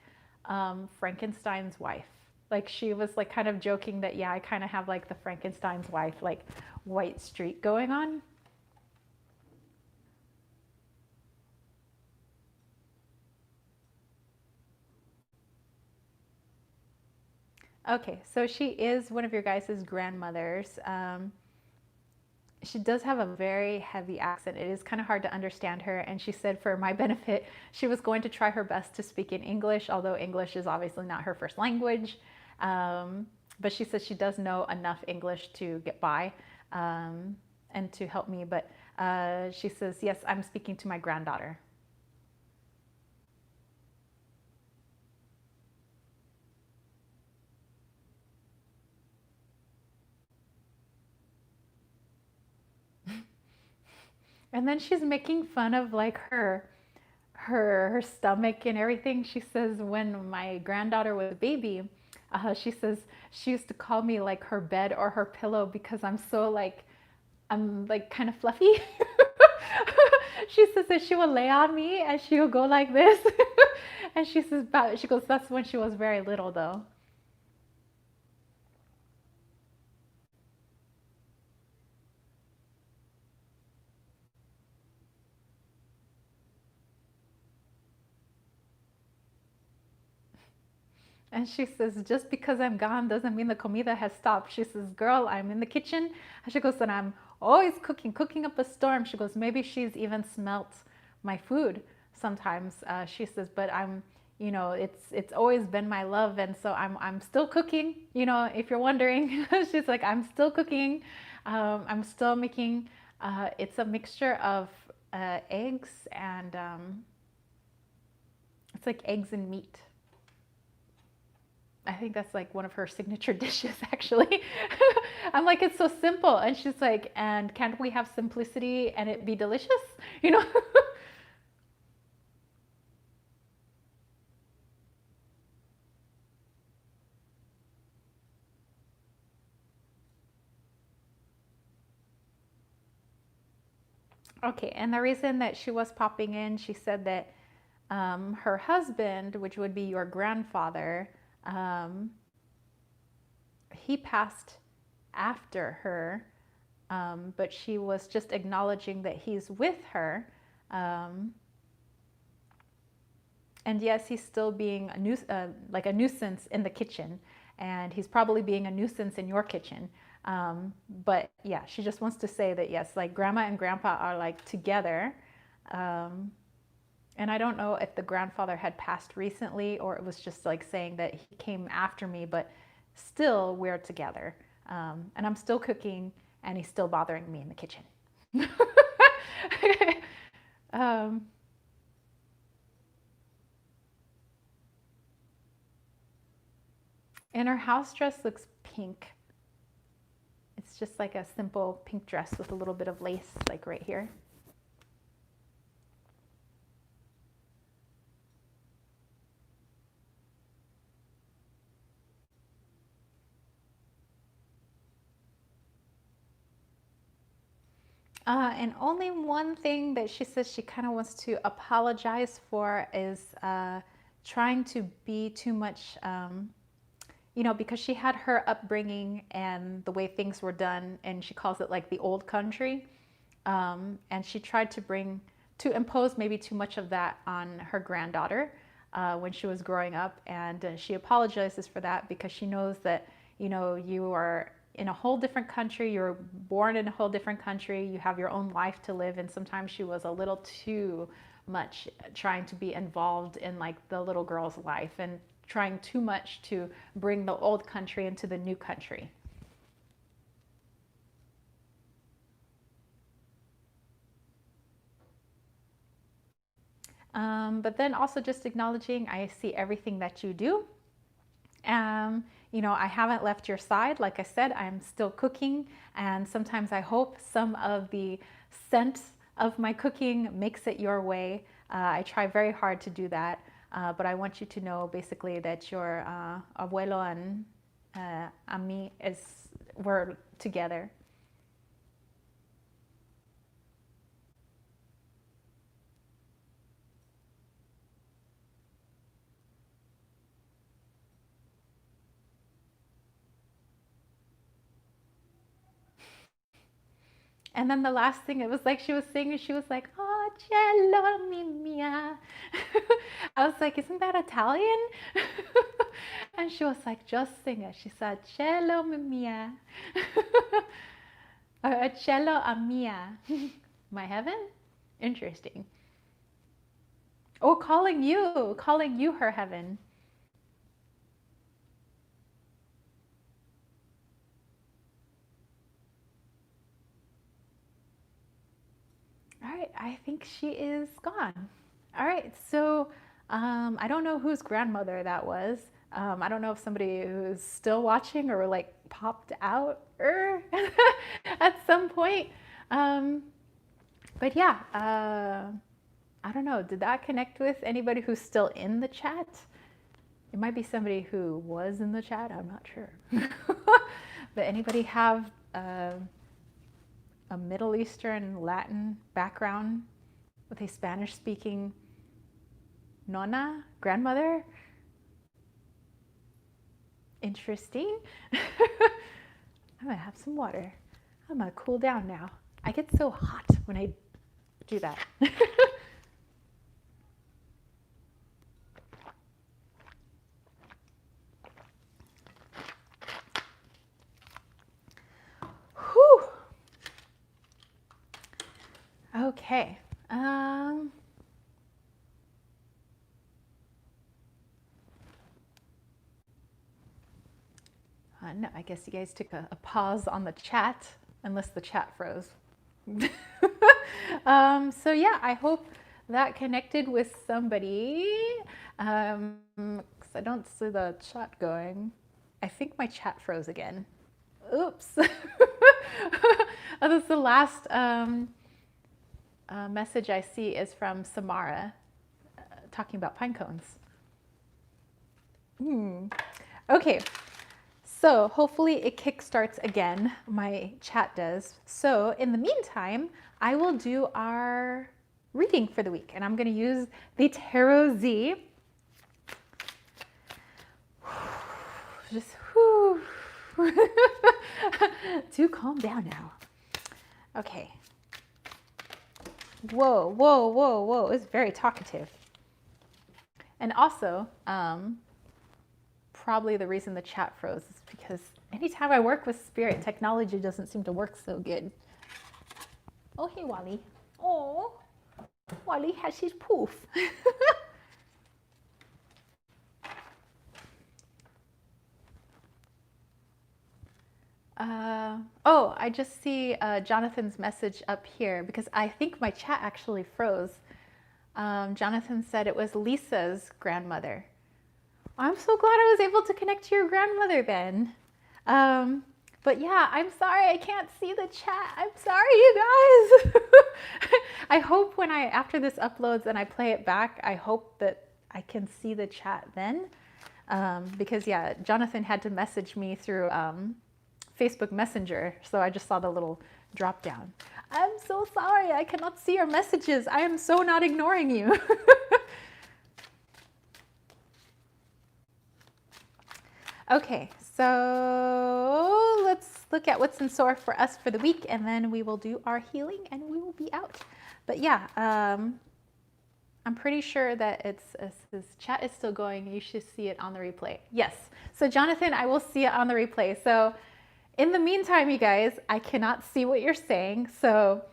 Frankenstein's wife. Like she was like kind of joking that, yeah, I kind of have like the Frankenstein's wife, like white streak going on. Okay, so she is one of your guys' grandmothers. She does have a very heavy accent. It is kind of hard to understand her. And she said, for my benefit, she was going to try her best to speak in English, although English is obviously not her first language. Um, but she says she does know enough English to get by and to help me. But she says, yes, I'm speaking to my granddaughter. And then she's making fun of like her stomach and everything. She says when my granddaughter was a baby, she says she used to call me like her bed or her pillow because I'm like kind of fluffy. She says that she will lay on me and she will go like this. And she goes, that's when she was very little though. And she says, just because I'm gone doesn't mean the comida has stopped. She says, girl, I'm in the kitchen. And she goes, and I'm always cooking up a storm. She goes, maybe she's even smelt my food sometimes. She says, but it's always been my love. And so I'm still cooking, if you're wondering. She's like, I'm still cooking. I'm still making, it's a mixture of eggs and it's like eggs and meat. I think that's like one of her signature dishes, actually. I'm like, it's so simple. And she's like, and can't we have simplicity and it be delicious? You know? Okay, and the reason that she was popping in, she said that her husband, which would be your grandfather, um, he passed after her, but she was just acknowledging that he's with her. Um, and yes, he's still being like a nuisance in the kitchen, and he's probably being a nuisance in your kitchen. But yeah, she just wants to say that yes, like grandma and grandpa are like together. Um, and I don't know if the grandfather had passed recently or it was just like saying that he came after me, but still we're together. And I'm still cooking and he's still bothering me in the kitchen. um, and her house dress looks pink. It's just like a simple pink dress with a little bit of lace, like right here. And only one thing that she says she kind of wants to apologize for is trying to be too much, because she had her upbringing and the way things were done, and she calls it like the old country. And she tried to impose maybe too much of that on her granddaughter when she was growing up. And she apologizes for that because she knows that, you are in a whole different country, you're born in a whole different country, you have your own life to live. And sometimes she was a little too much trying to be involved in like the little girl's life and trying too much to bring the old country into the new country. But then also just acknowledging I see everything that you do. I haven't left your side. Like I said, I'm still cooking, and sometimes I hope some of the scent of my cooking makes it your way. I try very hard to do that, but I want you to know basically that your abuelo and Ami we're together. And then the last thing, it was like she was singing, she was like, "Oh, cielo mi mia." I was like, "Isn't that Italian?" And she was like, "Just sing it." She said, "Cielo mi mia." Cielo a mia. My heaven? Interesting. Oh, calling you her heaven. All right, I think she is gone. All right, so I don't know whose grandmother that was. I don't know if somebody who's still watching or like popped out at some point. Um, but yeah, I don't know. Did that connect with anybody who's still in the chat? It might be somebody who was in the chat. I'm not sure. But anybody have a Middle Eastern Latin background with a Spanish speaking nonna, grandmother? Interesting. I'm gonna have some water. I'm gonna cool down now. I get so hot when I do that. Whew. Okay. No, I guess you guys took a pause on the chat, unless the chat froze. So yeah, I hope that connected with somebody. 'Cause I don't see the chat going. I think my chat froze again. Oops. Oh, this is the last message I see is from Samara talking about pine cones. Okay, so hopefully it kickstarts again. My chat does. So in the meantime, I will do our reading for the week, and I'm going to use the Tarot Z. Just whew. Do calm down now. Okay. Whoa, whoa, whoa, whoa. It's very talkative. And also, probably the reason the chat froze is because anytime I work with spirit, technology doesn't seem to work so good. Oh, hey, Wally. Oh, Wally has his poof. Oh, I just see Jonathan's message up here because I think my chat actually froze. Jonathan said it was Lisa's grandmother. I'm so glad I was able to connect to your grandmother then. But yeah, I'm sorry I can't see the chat. I'm sorry, you guys. I hope after this uploads and I play it back, I hope that I can see the chat then. Because yeah, Jonathan had to message me through Facebook Messenger, so I just saw the little drop down. I'm so sorry, I cannot see your messages. I am so not ignoring you. Okay, so let's look at what's in store for us for the week, and then we will do our healing and we will be out. But yeah, I'm pretty sure that this chat is still going. You should see it on the replay. Yes. So Jonathan, I will see it on the replay. So in the meantime, you guys, I cannot see what you're saying. So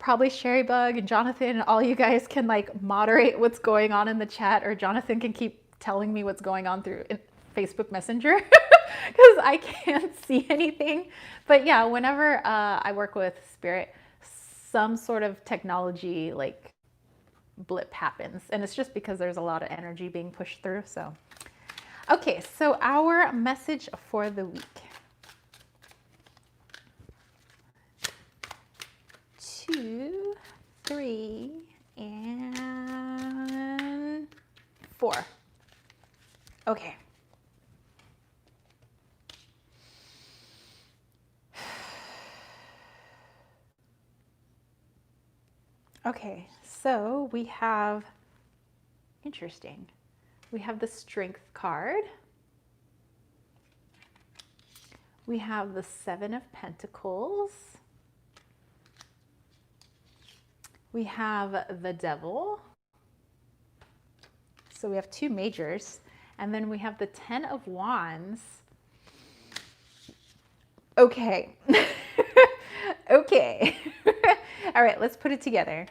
probably Sherrybug and Jonathan and all you guys can like moderate what's going on in the chat, or Jonathan can keep telling me what's going on through Facebook Messenger because I can't see anything. But yeah, whenever I work with spirit, some sort of technology like blip happens. And it's just because there's a lot of energy being pushed through. So, okay, so our message for the week. 2, 3, and 4. Okay. Okay, so we have, interesting, we have the Strength card. We have the 7 of Pentacles. We have the Devil. So we have 2 majors. And then we have the 10 of Wands. Okay. Okay. All right, let's put it together.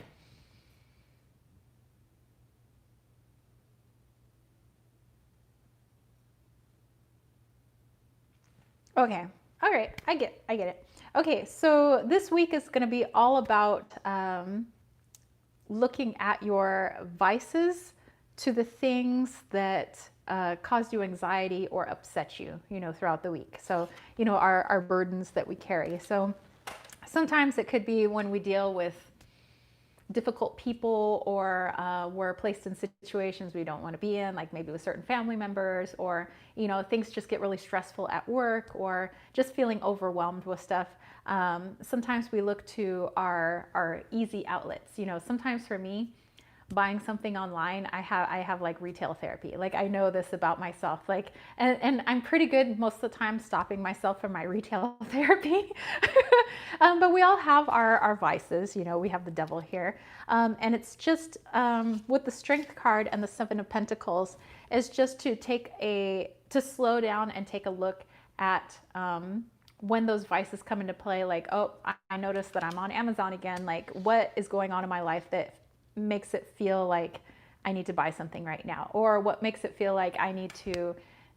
Okay. All right. I get it. Okay. So this week is going to be all about looking at your vices to the things that cause you anxiety or upset you, throughout the week. So, our burdens that we carry. So sometimes it could be when we deal with difficult people, or we're placed in situations we don't want to be in, like maybe with certain family members, or things just get really stressful at work, or just feeling overwhelmed with stuff. Sometimes we look to our easy outlets. Sometimes for me, buying something online, I have like retail therapy. Like, I know this about myself, like, and I'm pretty good most of the time stopping myself from my retail therapy. But we all have our vices, we have the Devil here. And it's just, with the Strength card and the 7 of Pentacles, is just to slow down and take a look at, when those vices come into play. Like, oh, I noticed that I'm on Amazon again. Like, what is going on in my life that makes it feel like I need to buy something right now? Or what makes it feel like I need to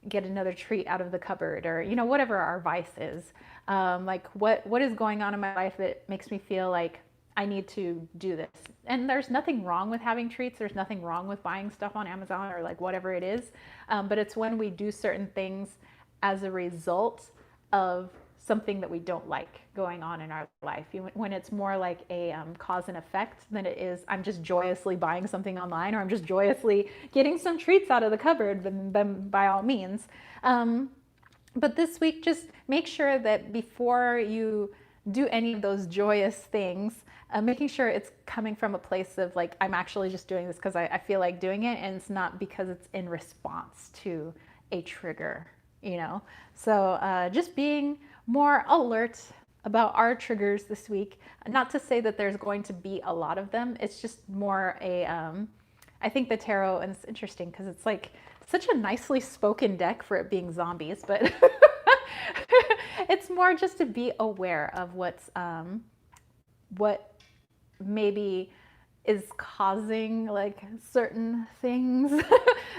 get another treat out of the cupboard, or whatever our vice is. Like, what is going on in my life that makes me feel like I need to do this? And there's nothing wrong with having treats. There's nothing wrong with buying stuff on Amazon, or like whatever it is. But it's when we do certain things as a result of something that we don't like going on in our life, when it's more like a cause and effect than it is I'm just joyously buying something online, or I'm just joyously getting some treats out of the cupboard, then by all means. But this week, just make sure that before you do any of those joyous things, making sure it's coming from a place of like, I'm actually just doing this because I feel like doing it, and it's not because it's in response to a trigger, So just being more alert about our triggers this week. Not to say that there's going to be a lot of them. It's just more I think the tarot, and it's interesting because it's like such a nicely spoken deck for it being zombies, but it's more just to be aware of what maybe is causing like certain things,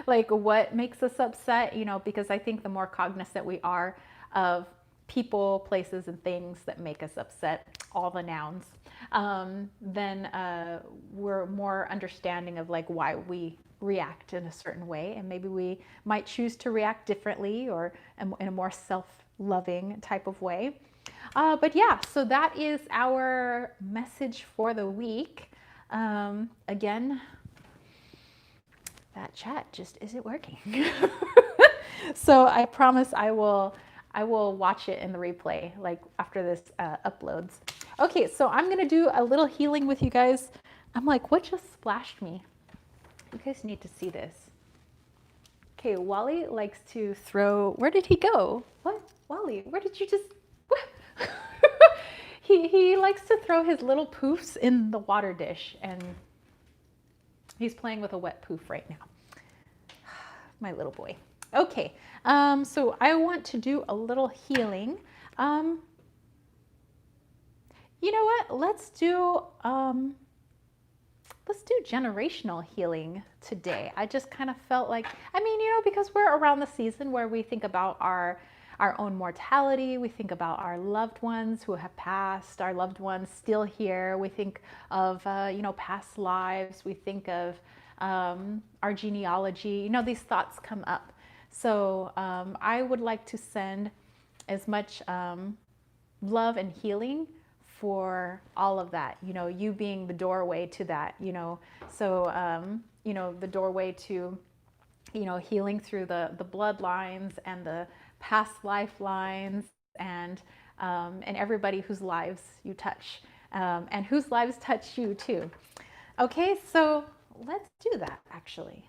like what makes us upset, because I think the more cognizant we are of people, places, and things that make us upset, all the nouns, then we're more understanding of like why we react in a certain way, and maybe we might choose to react differently, or in a more self-loving type of way. But yeah, so that is our message for the week. Again, that chat just isn't working. So I promise I will watch it in the replay, like after this uploads. Okay, so I'm gonna do a little healing with you guys. I'm like, what just splashed me? You guys need to see this. Okay, Wally likes to throw, where did he go? What? Wally, where did you just, what? He likes to throw his little poofs in the water dish, and he's playing with a wet poof right now. My little boy. Okay, so I want to do a little healing. You know what? Let's do generational healing today. I just kind of felt like, because we're around the season where we think about our our own mortality. We think about our loved ones who have passed, our loved ones still here. We think of, past lives. We think of our genealogy. These thoughts come up. So I would like to send as much love and healing for all of that, you being the doorway to that, so, the doorway to, healing through the bloodlines and the past lifelines and everybody whose lives you touch, and whose lives touch you too. Okay, so let's do that actually.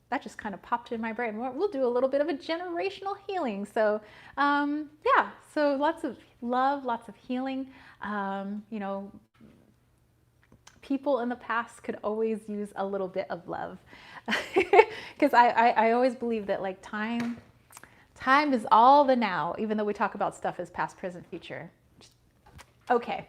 That just kind of popped in my brain. We'll do a little bit of a generational healing. So yeah, so lots of love, lots of healing. People in the past could always use a little bit of love. Because I always believe that like time is all the now, even though we talk about stuff as past, present, future. Okay.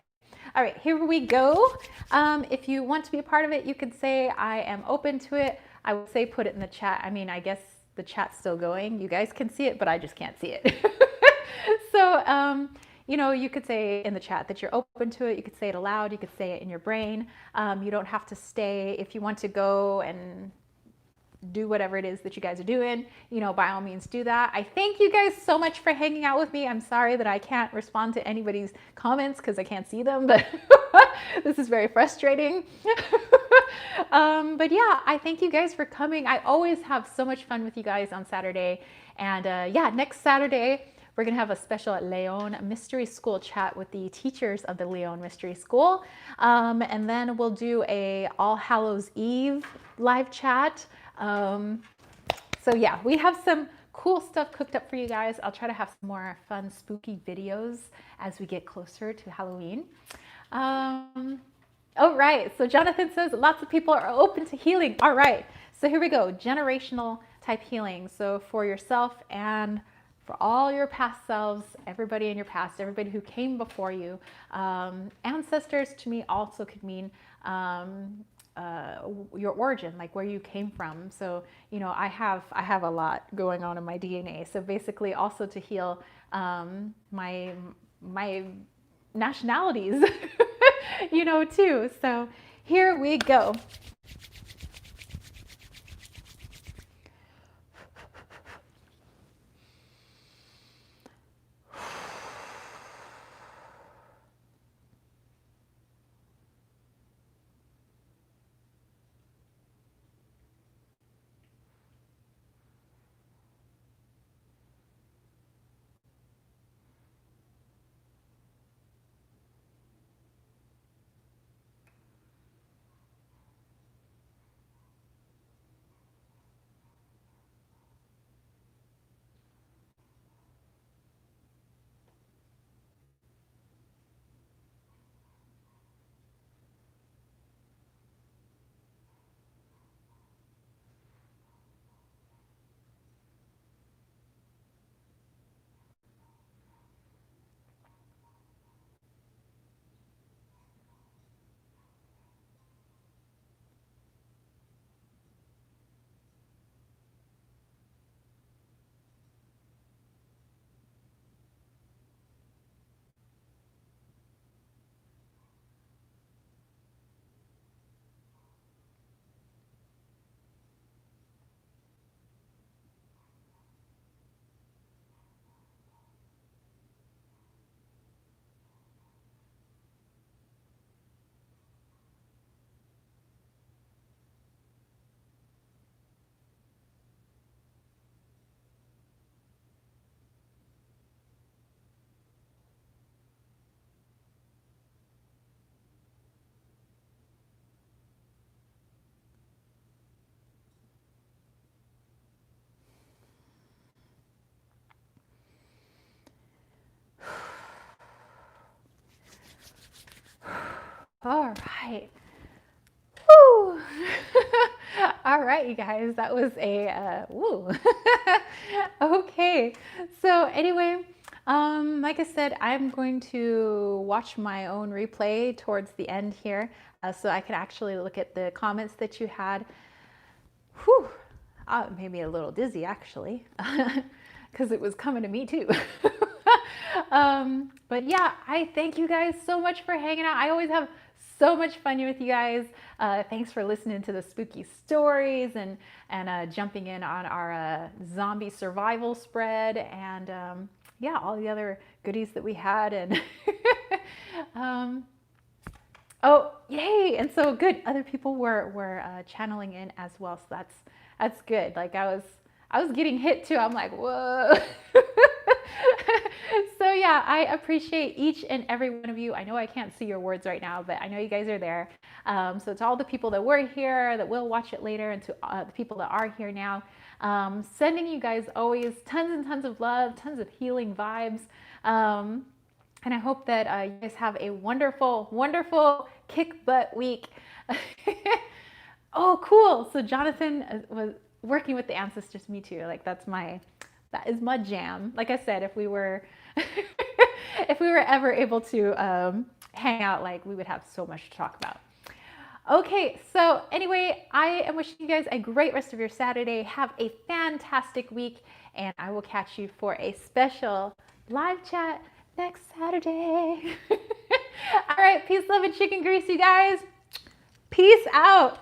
All right, here we go. If you want to be a part of it, you could say, I am open to it. I would say put it in the chat. I mean, I guess the chat's still going. You guys can see it, but I just can't see it. So, you could say in the chat that you're open to it. You could say it aloud. You could say it in your brain. You don't have to stay. If you want to go and do whatever it is that you guys are doing, by all means do that. I thank you guys so much for hanging out with me. I'm sorry that I can't respond to anybody's comments because I can't see them, but this is very frustrating. But yeah, I thank you guys for coming. I always have so much fun with you guys on Saturday. And yeah, next Saturday, we're going to have a special Leon Mystery School chat with the teachers of the Leon Mystery School. And then we'll do a All Hallows Eve live chat. So yeah, we have some cool stuff cooked up for you guys. I'll try to have some more fun, spooky videos as we get closer to Halloween. All right, so Jonathan says lots of people are open to healing. All right, so here we go, generational type healing. So for yourself and for all your past selves, everybody in your past, everybody who came before you. Ancestors to me also could mean your origin, like where you came from. So, I have a lot going on in my DNA. So basically also to heal my nationalities, too. So here we go. All right. Woo. All right, you guys, that was a woo. Okay, so anyway, like I said, I'm going to watch my own replay towards the end here, so I can actually look at the comments that you had. Whew, made me a little dizzy actually. because it was coming to me too. But yeah, I thank you guys so much for hanging out. I always have so much fun with you guys. Thanks for listening to the spooky stories and jumping in on our zombie survival spread and yeah, all the other goodies that we had. And oh, yay! And so good. Other people were channeling in as well, so that's good. Like I was getting hit too. I'm like, whoa. So yeah, I appreciate each and every one of you. I know I can't see your words right now, but I know you guys are there. So to all the people that were here, that will watch it later, and to the people that are here now, sending you guys always tons and tons of love, tons of healing vibes. And I hope that you guys have a wonderful, wonderful kick butt week. Oh, cool. So Jonathan was working with the ancestors. Me too. Like that is my jam. Like I said, if we were if we were ever able to hang out, like we would have so much to talk about. Okay, so anyway, I am wishing you guys a great rest of your Saturday. Have a fantastic week, and I will catch you for a special live chat next Saturday. All right, peace, love, and chicken grease, you guys. Peace out.